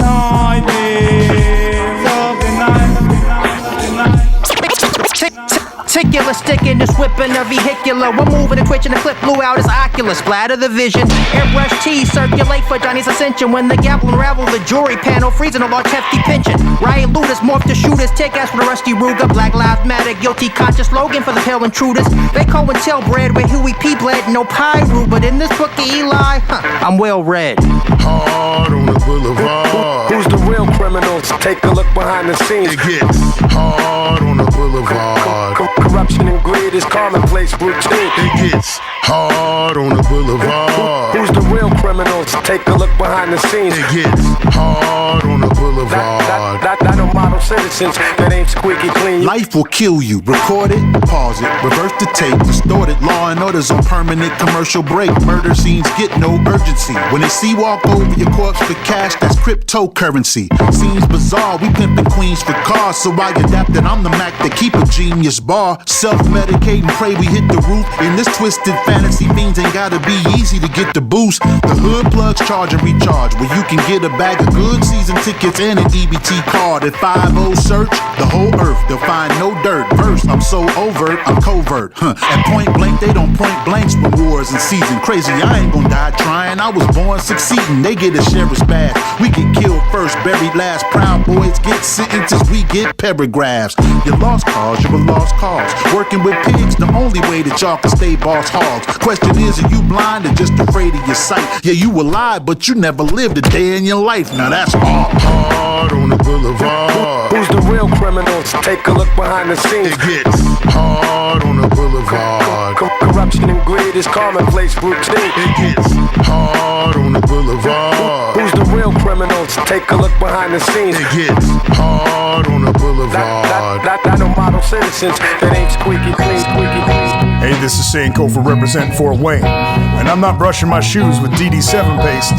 Particular stick in this whipping a vehicular. We're moving and twitching, the clip blew out his oculus. Splatter the vision. Airbrush tees circulate for Johnny's ascension. When the gavel unravel the jury panel, freezing a large hefty pension. Riot looters morph to shooters. Take ass for the rusty Ruger. Black Lives Matter, guilty conscious slogan for the pale intruders. They call and tell bread where Huey P bled. No Pyru, but in this book of Eli, I'm well read. Hard on the boulevard. Who's the real criminals? Take a look behind the scenes. It gets hard on the boulevard. Corruption and greed is commonplace routine. It gets hard on the boulevard. Who's the real criminals? Take a look behind the scenes. It gets hard on the boulevard. Not no model model citizens that ain't squeaky clean. Life will kill you. Record it, pause it, reverse the tape, distort it. Law and orders on permanent commercial break. Murder scenes get no urgency. When they see walk over your corpse for cash, that's cryptocurrency. Seems bizarre, we pimpin' queens for cars. So I adapt that I'm the Mac that keep a genius bar. Self-medicate and pray we hit the roof. In this twisted fantasy, fiends ain't gotta be easy to get the boost. The hood plugs charge and recharge, where you can get a bag of good season tickets and an EBT card. At 5-0 search the whole earth, they'll find no dirt. Verse, I'm so overt, I'm covert. At point blank, they don't point blanks when wars in season. Crazy, I ain't gon' die trying. I was born succeeding. They get a sheriff's badge. We get killed first, buried last. Proud boys get sentences, we get paragraphs. You lost cause, you're a lost cause. Working with pigs, the only way that y'all can stay boss hogs. Question is, are you blind or just afraid of your sight? Yeah, you alive, but you never lived a day in your life. Now that's all. Hard on the boulevard. Who's the real criminals? Take a look behind the scenes. It gets hard on the boulevard. Corruption and greed is commonplace routine. It gets hard on the boulevard. Who's the real criminals? Take a look behind the scenes. It gets hard on the boulevard. Not no model citizens that ain't squeaky clean, squeaky clean. Hey, this is Sankofa representing Fort Wayne. And I'm not brushing my shoes with DD7 paste.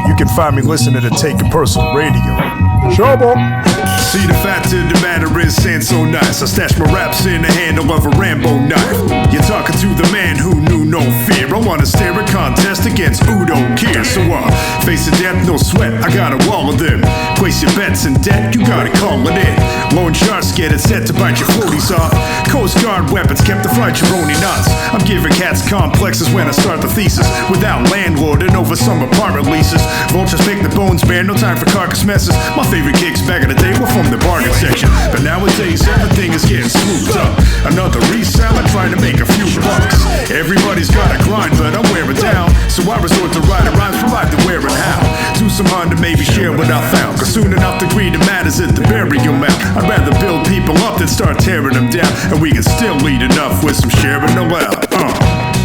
You can find me listening to Take It Personal Radio. Showboat. See, the fact of the matter is, saying so nice. I stashed my raps in the handle of a Rambo knife. You're talking to the man who knew no fear. I wanna stare a contest against Udo Kier. So face of death, no sweat, I got a wall of them. Place your bets in debt, you gotta call it in. Loan sharks get it set to bite your floaties off. Coast Guard weapons kept to fight your only nuts. I'm giving cats complexes when I start the thesis. Without landlord and over some apartment leases. Vultures pick the bones bare, no time for carcass messes. My favorite kicks back in the day were from the bargain section. But nowadays everything is getting smoothed up. Another reseller trying to make a few bucks. Everybody's got a grind, but I'm wearing down. So I resort to writing rhymes, provide the where and how. Do some harm to maybe share what I found. Cause soon enough the greed that matters is to bury them out. I'd rather build people up than start tearing them down. And we can still lead enough with some sharing aloud.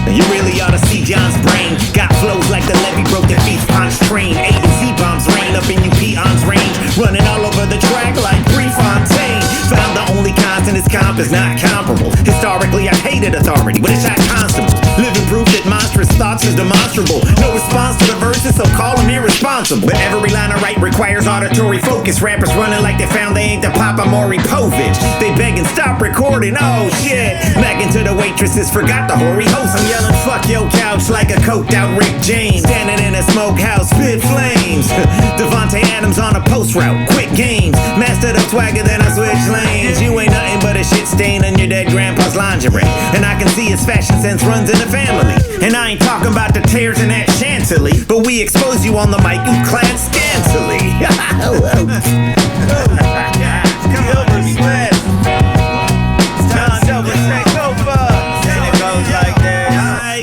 You really ought to see John's brain. Got flows like the levee broke the beef punch train. A and Z bombs rain up in you peons range. Running all over the track like Prefontaine. Found the only constant is comp is not comparable. Historically I've hated authority, but it's not constable. Living proof that monstrous thoughts is demonstrable. No response to the verses, so call them irresponsible. But every line I write requires auditory focus. Rappers running like they found they ain't the Papa Maury Povich. They begging stop recording, oh shit. Back into the waitresses, forgot the hoary host. I'm yelling fuck your couch like a coked out Rick James. Standing in a smokehouse, spit flames. Devontae Adams on a post route, quick games. Mastered up swagger, then I switch lanes. You ain't nothing but a shit stain on your dead grandpa's lingerie. And I can see his fashion sense runs in the family. And I ain't talking about the tears in that chantilly, but we expose you on the mic, you clad scantily.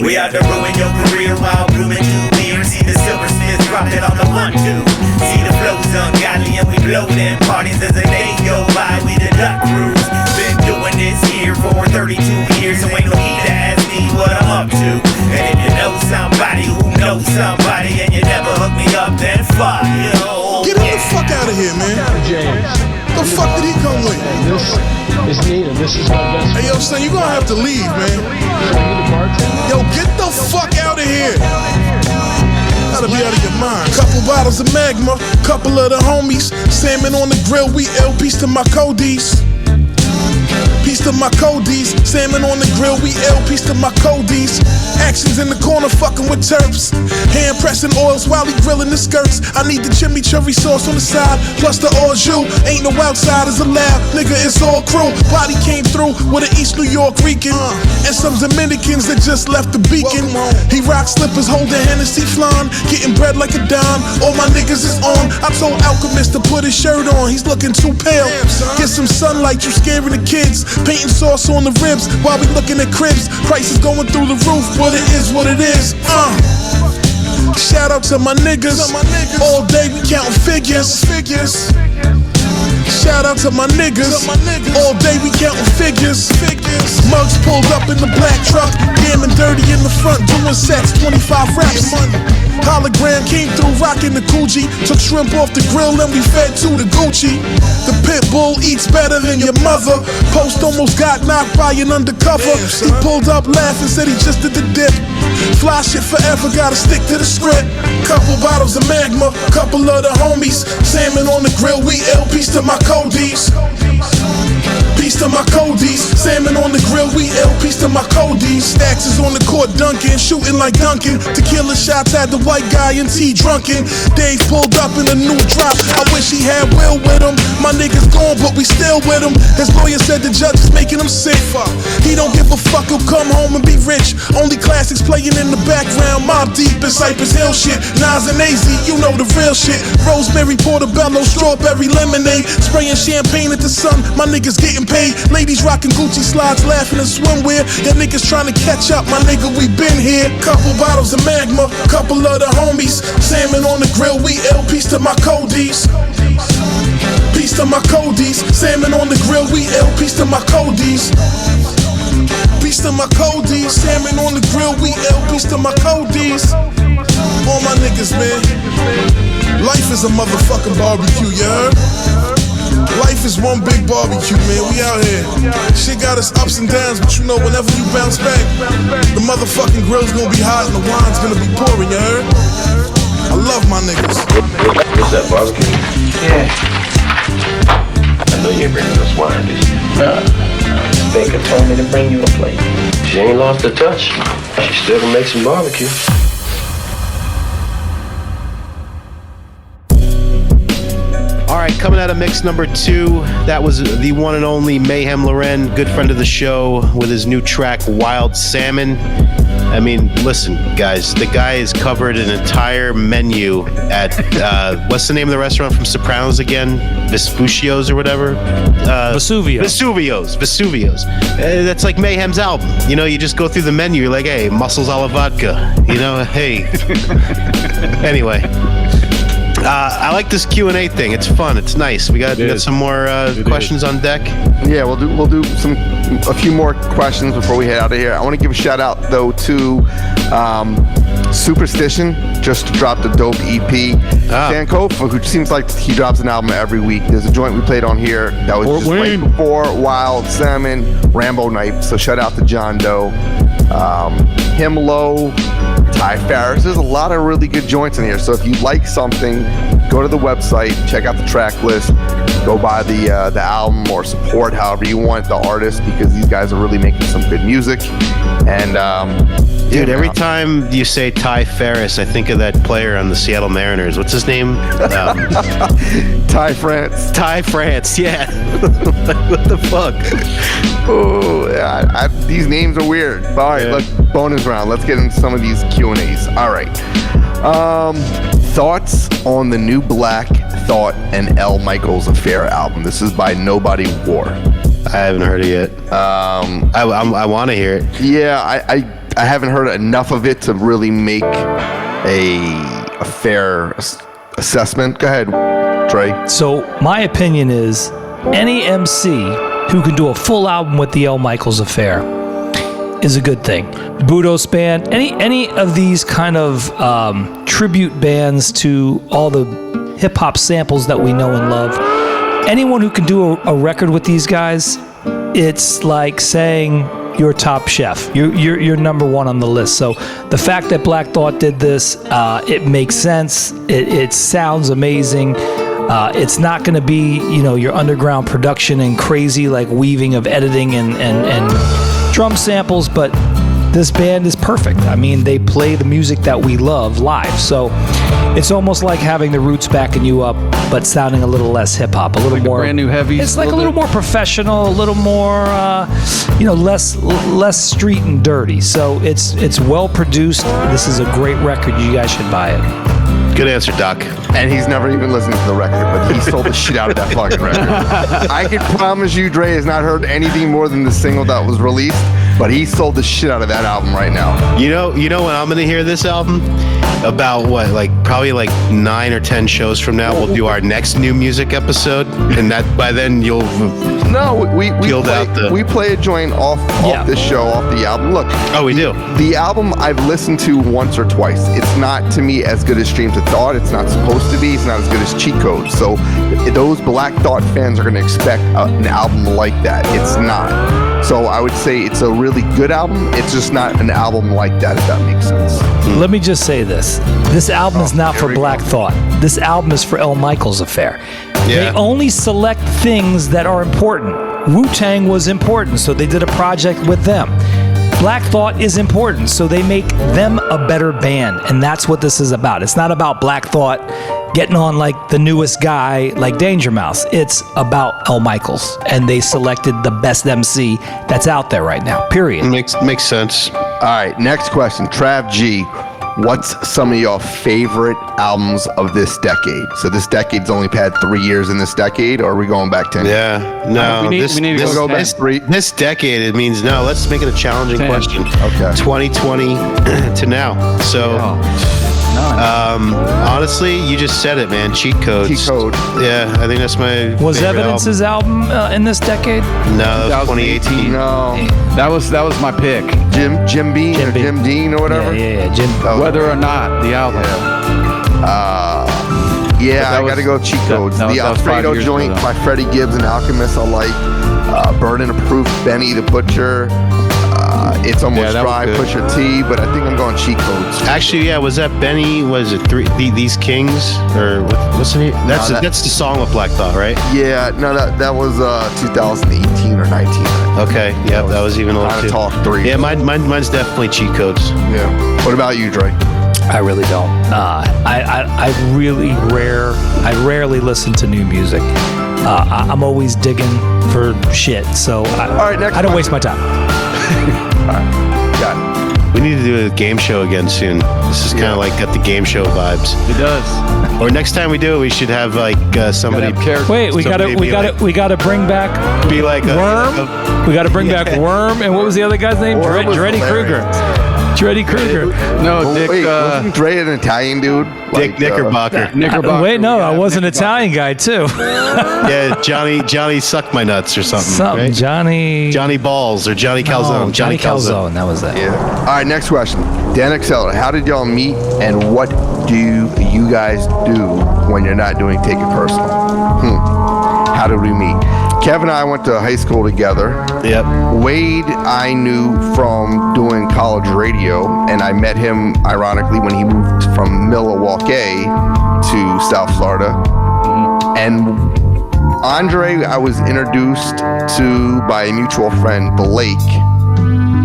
We out to ruin your career while brewing juniors. See the silversmiths drop it on the 1-2. See the flows ungodly and we blow them parties as the days go by. We the duck crews. Been doing this here for 32 years, so ain't no need to ask me what I'm up to. And if you know somebody who knows somebody and you never hook me up, then fuck you. Get him the fuck out of here, man. James. The fuck did he come with? This is neat, and this is my best. Hey, yo, son, you gonna have to leave, man. Yo, get the fuck out of here. Gotta be out of your mind. Couple bottles of Magma, couple of the homies. Salmon on the grill, we ill. Peace to my Codies. Peace to my Codies. Salmon on the grill, we ill. Peace to my Codies. Actions in the corner fucking with terps. Hand pressing oils while he grilling the skirts. I need the chimichurri sauce on the side, plus the au jus. Ain't no outsiders allowed, nigga, it's all crew. Body came through with an East New York Rican and some Dominicans that just left the beacon. He rock slippers, holding Hennessy flan, getting bread like a dime. All my niggas is on. I told Alchemist to put his shirt on, he's looking too pale. Get some sunlight, you scaring the kids. Painting sauce on the ribs while we looking at cribs. Prices going through the roof, but it is what it is. Shout out to my niggas. All day we counting figures. Shout out to my niggas. All day we counting figures. Mugs pulled up in the black truck. Damn and dirty in the front, doing sets, 25 raps. Hologram came through rocking the Gucci. Took shrimp off the grill and we fed to the Gucci. The pit bull eats better than your mother. Post almost got knocked by an undercover. He pulled up laughing, said he just did the dip. Fly shit forever, gotta stick to the script. Couple bottles of Magma, couple of the homies. Salmon on the grill, we ill. Peace to my Codies. Peace to my Codies. Salmon on the grill, we ill. Peace to my Codies. Stacks is on the court dunking, shooting like Duncan. Tequila shots had the white guy and T drunken. Dave pulled up in a new drop. I wish he had Will with him. My niggas gone, but we still with him. His lawyer said the judge is making him sick. He don't give a fuck, he'll come home and be rich. Only classics playing in the background. Mob Deep and Cypress Hill shit. Nas and AZ, you know the real shit. Rosemary, Portobello, strawberry lemonade. Spraying champagne at the sun, my niggas getting paid. Ladies rocking Gucci slides, laughing in swimwear. Yeah, niggas trying to catch up, my nigga, we been here. Couple bottles of Magma, couple of the homies. Salmon on the grill, we ill. Peace to my Codies. Peace to my Codies. Salmon on the grill, we ill. Peace to my Codies. Peace to my Codies. Salmon on the grill, we ill. Peace to my Codies. All my niggas, man. Life is a motherfucking barbecue, you heard? Life is one big barbecue, man. We out here. Shit got us ups and downs, but you know, whenever you bounce back, the motherfucking grill's gonna be hot and the wine's gonna be pouring, you heard? I love my niggas. What's that, barbecue? Yeah. I know you ain't bringing us wine, did you? Baker told me to bring you a plate. She ain't lost her touch. She still can make some barbecue. All right, coming out of mix number 2, that was the one and only Meyhem Loren, good friend of the show, with his new track, Wild Salmon. I mean, listen, guys, the guy has covered an entire menu at, what's the name of the restaurant from Sopranos again? Vespuccio's or whatever? Vesuvio's. That's like Mayhem's album. You know, you just go through the menu, you're like, hey, mussels a la vodka. You know, hey. Anyway. I like this Q&A thing. It's fun. It's nice. We got some more questions on deck. Yeah, we'll do a few more questions before we head out of here. I want to give a shout out though to Supastition. Just dropped a dope EP. Sankofa, who seems like he drops an album every week. There's a joint we played on here that was just right before Wild Salmon, Rambo Knife. So shout out to John Doe, Him Low, Ty Farris. There's a lot of really good joints in here. So if you like something, go to the website, check out the track list, go buy the album or support however you want the artist, because these guys are really making some good music. And dude, every time you say Ty Farris, I think of that player on the Seattle Mariners. What's his name? Ty France. Ty France, yeah. What the fuck? Oh, these names are weird. All right, look, bonus round. Let's get into some of these Q&As. All right. Thoughts on the new Black Thought and L. Michaels Affair album. This is by Nobody War. I haven't heard it yet. I want to hear it. Yeah, I haven't heard enough of it to really make a fair assessment. Go ahead, Trey. So my opinion is any MC who can do a full album with the L. Michaels Affair is a good thing. Budos Band, any of these kind of tribute bands to all the hip-hop samples that we know and love. Anyone who can do a record with these guys, it's like saying you're top chef. You're number one on the list. So the fact that Black Thought did this, it makes sense. It sounds amazing. It's not going to be, your underground production and crazy like weaving of editing and drum samples, but this band is perfect. I mean, they play the music that we love live. So it's almost like having the Roots backing you up, but sounding a little less hip hop, a little more brand new heavy. It's like a little more professional, a little more, less street and dirty. So it's well produced. This is a great record. You guys should buy it. Good answer, Doc. And he's never even listened to the record, but he sold the shit out of that fucking record. I can promise you, Dre has not heard anything more than the single that was released, but he sold the shit out of that album right now. You know when I'm gonna hear this album? About what, probably 9 or 10 shows from now, we'll do our next new music episode, and that by then you'll. No, we play a joint off this show, off the album. Look. Oh, we do. The album I've listened to once or twice. It's not to me as good as Streams of Thought. It's not supposed to be. It's not as good as Cheat Codes. So those Black Thought fans are going to expect an album like that. It's not. So I would say it's a really good album. It's just not an album like that, if that makes sense. Let me just say this. This album is not for Black Thought. This album is for El Michaels Affair. They only select things that are important. Wu-Tang was important, so they did a project with them. Black Thought is important, so they make them a better band, and that's what this is about. It's not about Black Thought getting on like the newest guy like Danger Mouse. It's about El Michaels, and they selected the best MC that's out there right now, period. Makes sense. All right, next question. Trav G, what's some of your favorite albums of this decade? So this decade's only had 3 years in this decade, or are we going back 10 years? Yeah, no. we need to go back 3. This decade, it means no. Let's make it a challenging 10. question. Okay. 2020 to now. So, honestly, you just said it, man. Cheat Codes. Cheat Code. Yeah, I think that's my Was favorite Evidence's album in this decade? No, that was 2018. No. That was my pick. Jim Beam or Jim Dean or whatever? Yeah, Jim. Whether or not the album. I got to go Cheat Codes. The Alfredo joint by Freddie Gibbs and Alchemist I like. Burden of Proof, Benny the Butcher. It's Almost Dry, Pusha T, but I think I'm going Cheat Codes. Actually, yeah, was that Benny? Was it These Kings? Or what's the name? That's the song with Black Thought, right? Yeah, no, that was 2018 or 19. Okay, yeah, that was even a little too. Talk 3. Yeah, mine's definitely Cheat Codes. Yeah. What about you, Dre? I really don't. I rarely listen to new music. I'm always digging for shit, so I don't waste my time. All right, got it. We need to do a game show again soon. This is kind of got the game show vibes. It does. Or next time we do it, we should have somebody. Wait, we gotta bring back. Be like Worm. We gotta bring back Worm, and what was the other guy's name? Dreddy Kruger. Dreddy Kruger. No, Dick. Wait, wasn't Dre an Italian dude? Dick Knickerbocker. Wait, no, I was an Italian guy too. Yeah, Johnny sucked my nuts or something. Right? Johnny Balls or Johnny Calzone. No, Johnny Calzone. That was that. Yeah. All right, next question. Dan Accelerator, how did y'all meet, and what do you guys do when you're not doing Take It Personal? How did we meet? Kevin and I went to high school together. Yep. Wade I knew from doing college radio, and I met him, ironically, when he moved from Milwaukee to South Florida. And Andre I was introduced to by a mutual friend, Blake,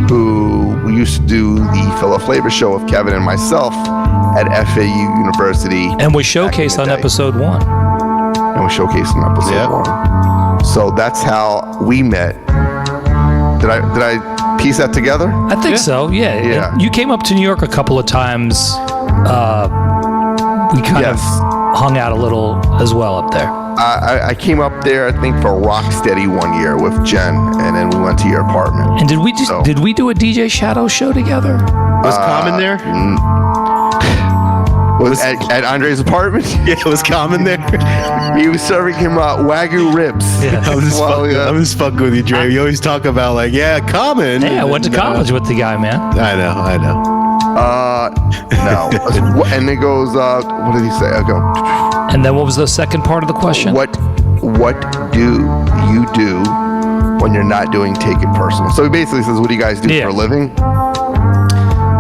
who used to do the Philip Flavor show with Kevin and myself at FAU University. And was showcased on episode 1. And was showcased on episode 1. So that's how we met. Did I piece that together? I think so. Yeah. You came up to New York a couple of times. We kind of hung out a little as well up there. I came up there, I think, for Rocksteady one year with Jen, and then we went to your apartment. And did we do a DJ Shadow show together? Was Common there? Was at Andre's apartment? Yeah, it was Common there. He was serving him Wagyu ribs. Yeah, I'm just fucking with you, Dre. You always talk about Common. Hey, I went to college with the guy, man. I know. No. And it goes, what did he say? I go. And then what was the second part of the question? What do you do when you're not doing Take It Personal? So he basically says, what do you guys do for a living?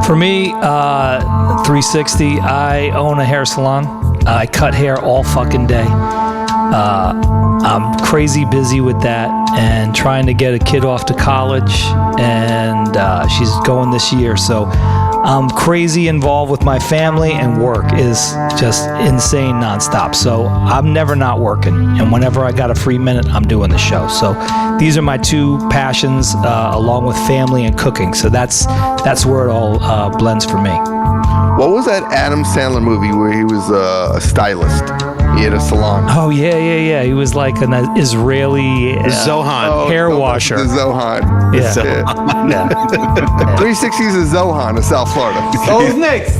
For me, 360, I own a hair salon. I cut hair all fucking day. I'm crazy busy with that and trying to get a kid off to college, and she's going this year. So I'm crazy involved with my family, and work is just insane nonstop. So I'm never not working, and whenever I got a free minute, I'm doing the show. So these are my two passions, along with family and cooking. So that's where it all blends for me. What was that Adam Sandler movie where he was a stylist? He had a salon. Oh yeah. He was like an Israeli Zohan hair washer. The Zohan. Yeah. 360's a Zohan of South Florida. Oh, who's next?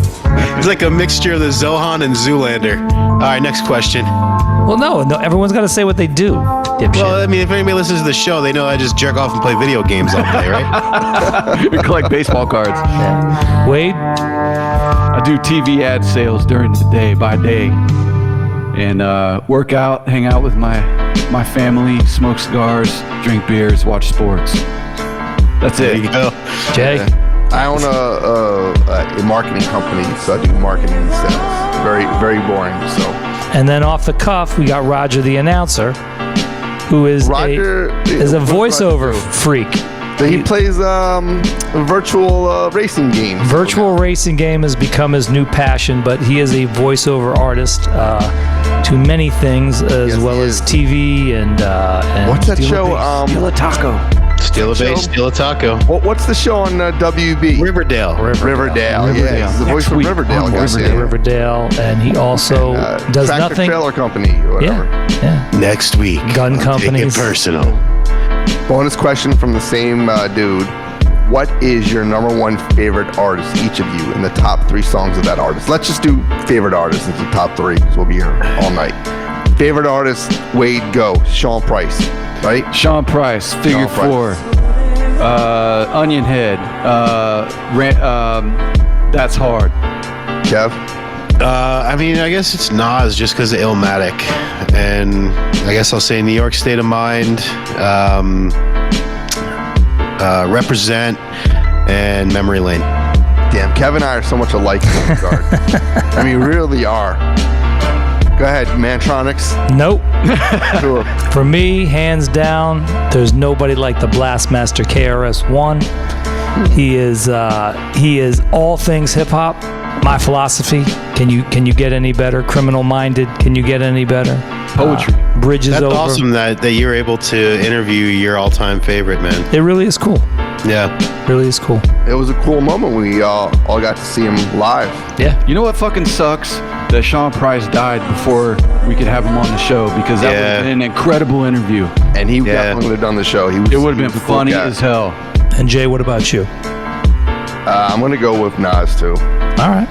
It's like a mixture of the Zohan and Zoolander. All right, next question. Well, no, everyone's got to say what they do. Dipshit. Well, I mean, if anybody listens to the show, they know I just jerk off and play video games all day, right? We collect baseball cards. Yeah. Wade? I do TV ad sales during the day, by day. And work out, hang out with my family, smoke cigars, drink beers, watch sports. That's it. There you go. Jay? Yeah. I own a marketing company, so I do marketing and sales. Very, very boring, so. And then off the cuff, we got Roger the announcer, who is a voiceover freak. He plays virtual racing games. Virtual racing game has become his new passion, but he is a voiceover artist to many things, as well as TV and what's that show? Steal a Taco. Steal a base, steal a taco. What's the show on WB? Riverdale. Yeah, he's the voice of Riverdale. Riverdale, and he also does Tractor nothing. Trailer Company or whatever. Yeah. Next week, gun companies. Take it personal. Bonus question from the same dude. What is your number one favorite artist, each of you, in the top 3 songs of that artist? Let's just do favorite artist into the top 3 because we'll be here all night. Favorite artist, Wade, go. Sean Price, right? Sean Price, Figure 4. Onion Head. That's Hard. Kev? I mean, I guess it's Nas just because of Illmatic. And I guess I'll say New York State of Mind, Represent, and Memory Lane. Damn, Kev and I are so much alike in that regard. I mean, really are. Go ahead, Mantronics. Nope. Sure. For me, hands down, there's nobody like the Blastmaster KRS-One. He is all things hip hop. My philosophy. Can you get any better? Criminal Minded. Can you get any better? Poetry. Bridges That's over. awesome that you're able to interview your all-time favorite, man. It really is cool. Yeah. Really is cool. It was a cool moment when we all got to see him live. Yeah. You know what fucking sucks? That Sean Price died before we could have him on the show, because that would have been an incredible interview. And he definitely would have done the show. It would have been funny as hell. And Jay, what about you? I'm going to go with Nas, too. All right.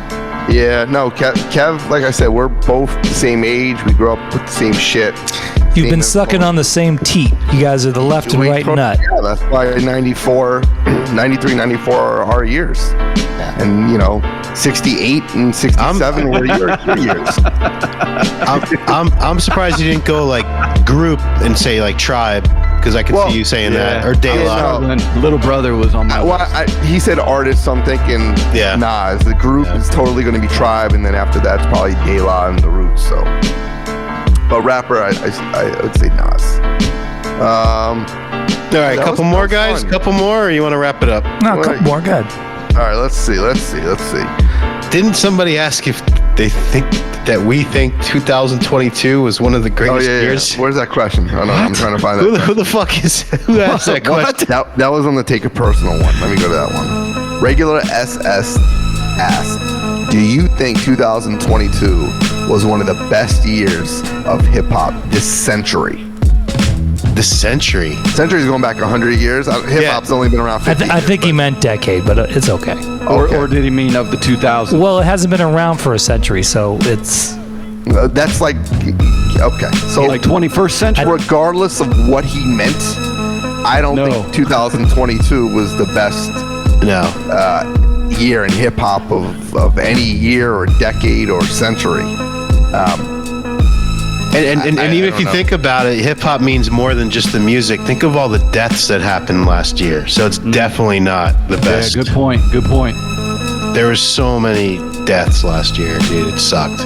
Yeah, no, Kev, like I said, we're both the same age. We grew up with the same shit. You've been sucking on the same teat. You guys are the left and right nut. Yeah, that's why 93, 94 are our years. And, 68 and 67 were your years. I'm surprised you didn't go like group and say like tribe, because I could see you saying that, or De La. Little Brother was on my list. He said artist, so I'm thinking Nas. The group is totally going to be Tribe, and then after that, it's probably De La and The Roots. So, but rapper, I would say Nas. All right, couple more guys, couple more, or you want to wrap it up? No, a couple more, good. All right, let's see. Didn't somebody ask if they think that we think 2022 was one of the greatest years? Where's that question? I don't know. I'm trying to find that. Who the fuck is who asked that question? That was on the Take It Personal one. Let me go to that one. Regular SS asked, do you think 2022 was one of the best years of hip hop this century? This century? Century's going back 100 years. Hip hop's only been around 50 I think he meant decade, but it's okay. Or did he mean of the 2000s? Well, it hasn't been around for a century, so it's... That's like... Okay. So like 21st century? Regardless of what he meant, I don't think 2022 was the best year in hip-hop of any year or decade or century. And even if you think about it, hip hop means more than just the music. Think of all the deaths that happened last year. So it's definitely not the best. Yeah, good point. There was so many deaths last year, dude. It sucked.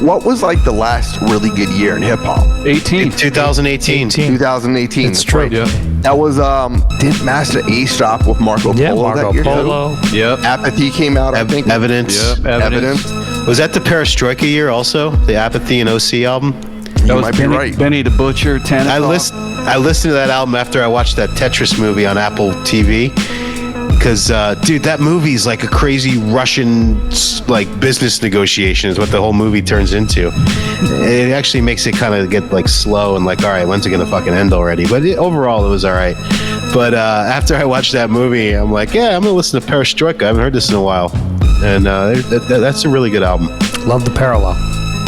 What was like the last really good year in hip hop? 2018. 2018. It's true. Yeah. That was did Master Ace drop with Marco Polo Marco that year? Polo. Yep. Apathy came out, I think. Evidence. Yep. Evidence. Was that the Perestroika year also? The Apathy and OC album? You might be right. Benny the Butcher, Tanner. I listened to that album after I watched that Tetris movie on Apple TV. Because, dude, that movie's like a crazy Russian like business negotiation is what the whole movie turns into. It actually makes it kind of get like slow and like, all right, when's it gonna fucking end already? But overall, it was all right. But after I watched that movie, I'm like, yeah, I'm gonna listen to Perestroika. I haven't heard this in a while, and that's a really good album. Love the parallel.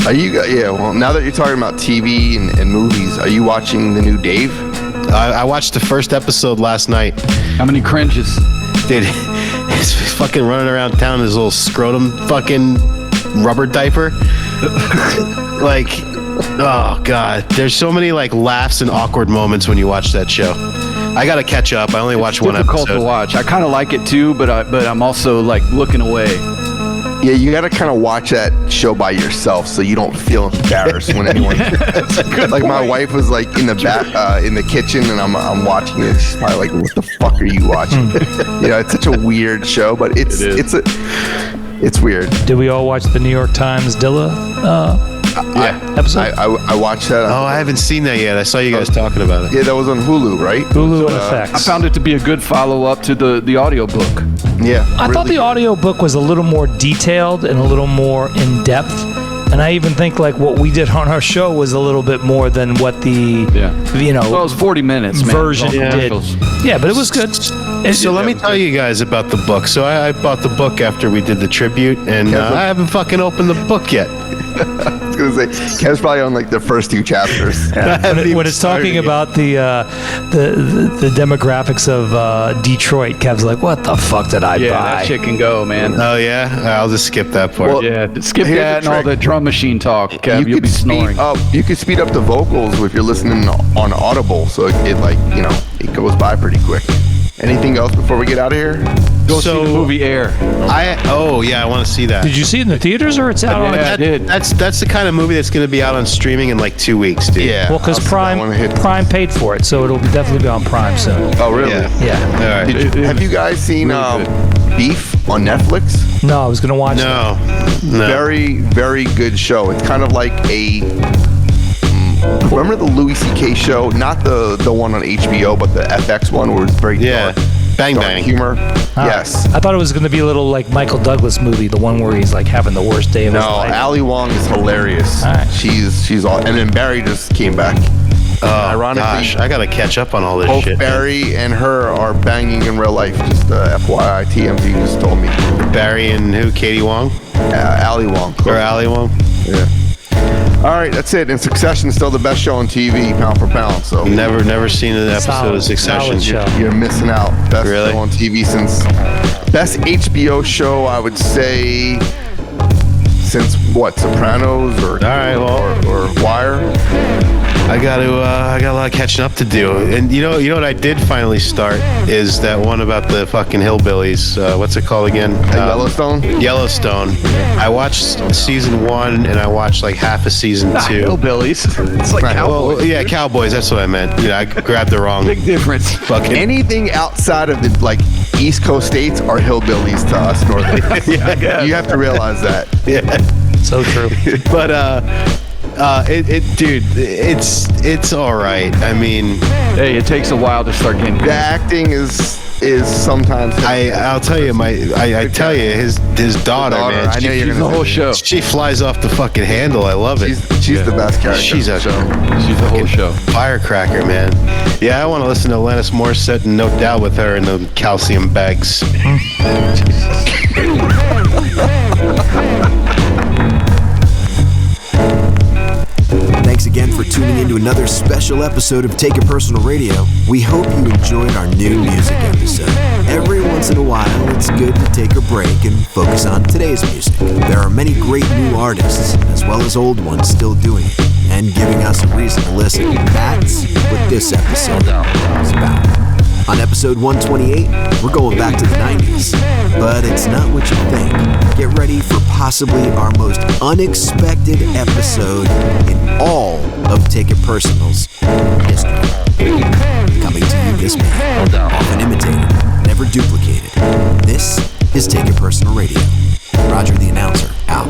Are you? Yeah. Well, now that you're talking about TV and movies, are you watching the new Dave? I watched the first episode last night. How many cringes? Dude, he's fucking running around town in his little scrotum fucking rubber diaper. Like, oh god, there's so many like laughs and awkward moments when you watch that show. I gotta catch up. I only watched one episode. Difficult to watch. I kind of like it too, but I'm also like looking away. Yeah, you gotta kind of watch that show by yourself so you don't feel embarrassed when anyone. Like my wife was like in the back, in the kitchen, and I'm watching it. She's probably like, "What the fuck are you watching?" You know, it's such a weird show, but it's weird. Did we all watch the New York Times Dilla episode? I watched that. Oh, I haven't seen that yet. I saw you guys talking about it. Yeah, that was on Hulu, right? Hulu and FX. I found it to be a good follow-up to the audiobook. Yeah. I thought the audiobook was a little more detailed and a little more in-depth. And I even think like what we did on our show was a little bit more than what the, well, it was 40 minutes, man. version did. Yeah, but it was good. So let me tell you guys about the book. So I bought the book after we did the tribute, and I haven't fucking opened the book yet. I was gonna say, Kev's probably on like the first 2 chapters. When it's talking about the demographics of Detroit, Kev's like, "What the fuck did I buy?" That shit can go, man. Oh yeah, I'll just skip that part. Well, yeah, skip that and all the drum machine talk. Kev, you'll be snoring. You can speed up the vocals if you're listening on Audible, so it like it goes by pretty quick. Anything else before we get out of here? Go see the movie Air. I want to see that. Did you see it in the theaters or it's out on? I did. That's the kind of movie that's going to be out on streaming in like 2 weeks, dude. Yeah. Well, because Prime paid for it, so it'll definitely be on Prime soon. Oh, really? Yeah. All right. Have you guys seen Beef on Netflix? No, I was going to watch it. No. Very, very good show. It's kind of like remember the Louis C.K. show? Not the one on HBO, but the FX one where it's very dark. Bang dark Bang humor. Yes. I thought it was going to be a little like Michael Douglas movie, the one where he's like having the worst day of his life. No, Ali Wong is hilarious. All right. She's all, and then Barry just came back. Ironically, gosh, I gotta catch up on all this both shit. Barry and her are banging in real life. Just FYI, TMZ just told me. Barry and who? Katie Wong? Ali Wong. Or Ali Wong? Yeah. All right, that's it. And Succession is still the best show on TV, pound for pound. So never seen an episode of Succession. You're missing out. Best show on TV since best HBO show, I would say, since what, Sopranos or or Wire. I got a lot of catching up to do. And you know what I did finally start is that one about the fucking hillbillies. What's it called again? Yellowstone? Yellowstone. I watched season 1 and I watched like half of season 2. Hillbillies. It's like cowboys. Well, yeah, cowboys. That's what I meant. I grabbed the wrong. Big difference. Fucking anything outside of the like East Coast states are hillbillies to us Northerners. Yeah, you have to realize that. Yeah. So true. But dude, it's all right. I mean, hey, it takes a while to start getting the acting is sometimes. I'll tell you, I tell you, his daughter, man. I know she's the whole show. She flies off the fucking handle. I love it. She's the best character. She's a She's the whole show. Firecracker, man. Yeah, I want to listen to Alanis Morissette and No Doubt with her in the calcium bags. Thanks again for tuning in to another special episode of Take It Personal Radio. We hope you enjoyed our new music episode. Every once in a while, it's good to take a break and focus on today's music. There are many great new artists, as well as old ones, still doing it and giving us a reason to listen. That's what this episode is about. On episode 128, we're going back to the 90s, but it's not what you think. Get ready for possibly our most unexpected episode in all of Take It Personal's history. Coming to you this May, often imitated, never duplicated. This is Take It Personal Radio. Roger the announcer, out.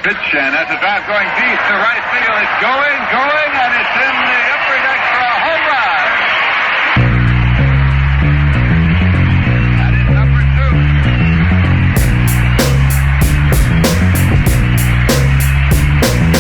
Pitch, and that's a drive going deep to right field. It's going, and it's in the upper deck for a home run. That is number 2.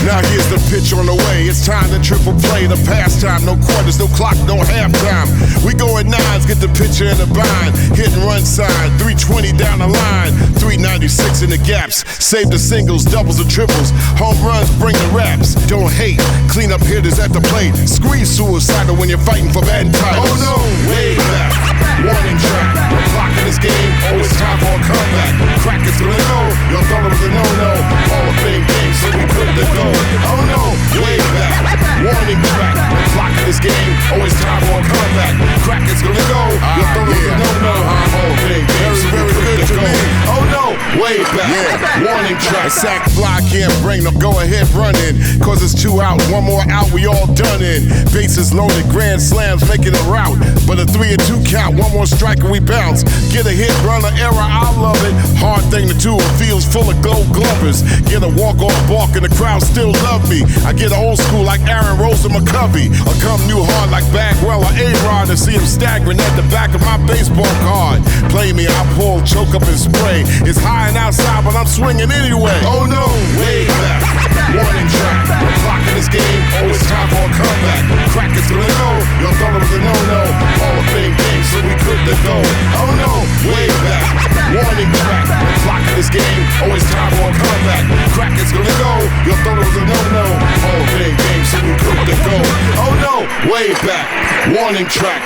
Now here's the pitch on the way. It's time to triple play. The pastime, no quarters, no clock, no halftime. We go at nines, get the pitcher in the bind. Hit and run sign, 320 down the line, 396 in the gaps. Save the singles, doubles and triples. Home runs, bring the raps. Don't hate, clean up hitters at the plate. Squeeze suicidal when you're fighting for batting titles. Oh no, way back. Warning track. The clock in this game, always time for a comeback. Crack is gonna go. Y'all thought it was a no-no. Hall of Fame game, so we put the go. Oh no, way back. Warning track. The clock in this game, always time for a comeback. Crack is gonna go. Y'all thought it was a no-no. Hall of Fame game, so very good to me. Oh no, way back. Warning track. A sack fly can't bring them. Go ahead, run in. Cause it's 2 out, 1 more out, we all done in. Bases loaded, grand slams making a route. But a 3 and 2 count, 1 more strike and we bounce. Get a hit, run an error, I love it. Hard thing to do, it feels full of gold glovers. Get a walk-off balk and the crowd still love me. I get old school like Aaron Rose and McCovey. I come new hard like Bagwell or A-Rod to see him staggering at the back of my baseball card. Play me, I pull, choke up and spray. It's high and outside, but I'm swinging anyway. Oh no, way back. Warning track. The clock in this game, always time for a comeback. Crack is gonna go. Y'all thought it was a no-no. Hall of Fame game, so we could to go. Oh no, way back. Warning track. The clock in this game, always time for a comeback. Crack is gonna go. Y'all thought it was a no-no. Hall of Fame game, so we could to go. Oh no, way back. Warning track.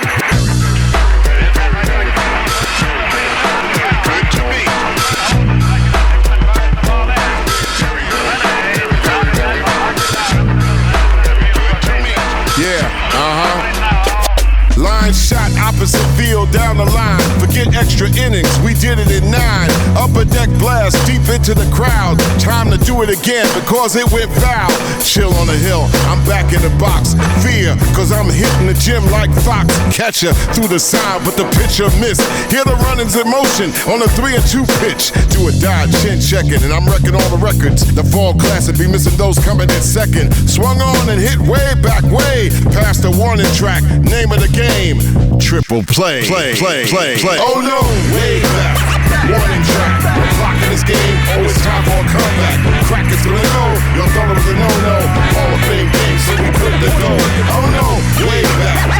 Line shot opposite field down the line. Forget extra innings, we did it in 9. Upper deck blast deep into the crowd. Time to do it again because it went foul. Chill on the hill, I'm back in the box. Fear, cause I'm hitting the gym like Fox. Catcher through the side, but the pitcher missed. Hear the runnings in motion on a 3 and 2 pitch. Do or die, chin checking, and I'm wrecking all the records. The fall classic, be missing those coming in second. Swung on and hit way back, way past the warning track. Name of the game. Triple play. Oh no, way back. Warning track. The clock in this game, always time for a comeback. Crack is gonna go. Y'all thought it was a no-no. Hall of Fame game, so we put the go. Oh no, way back.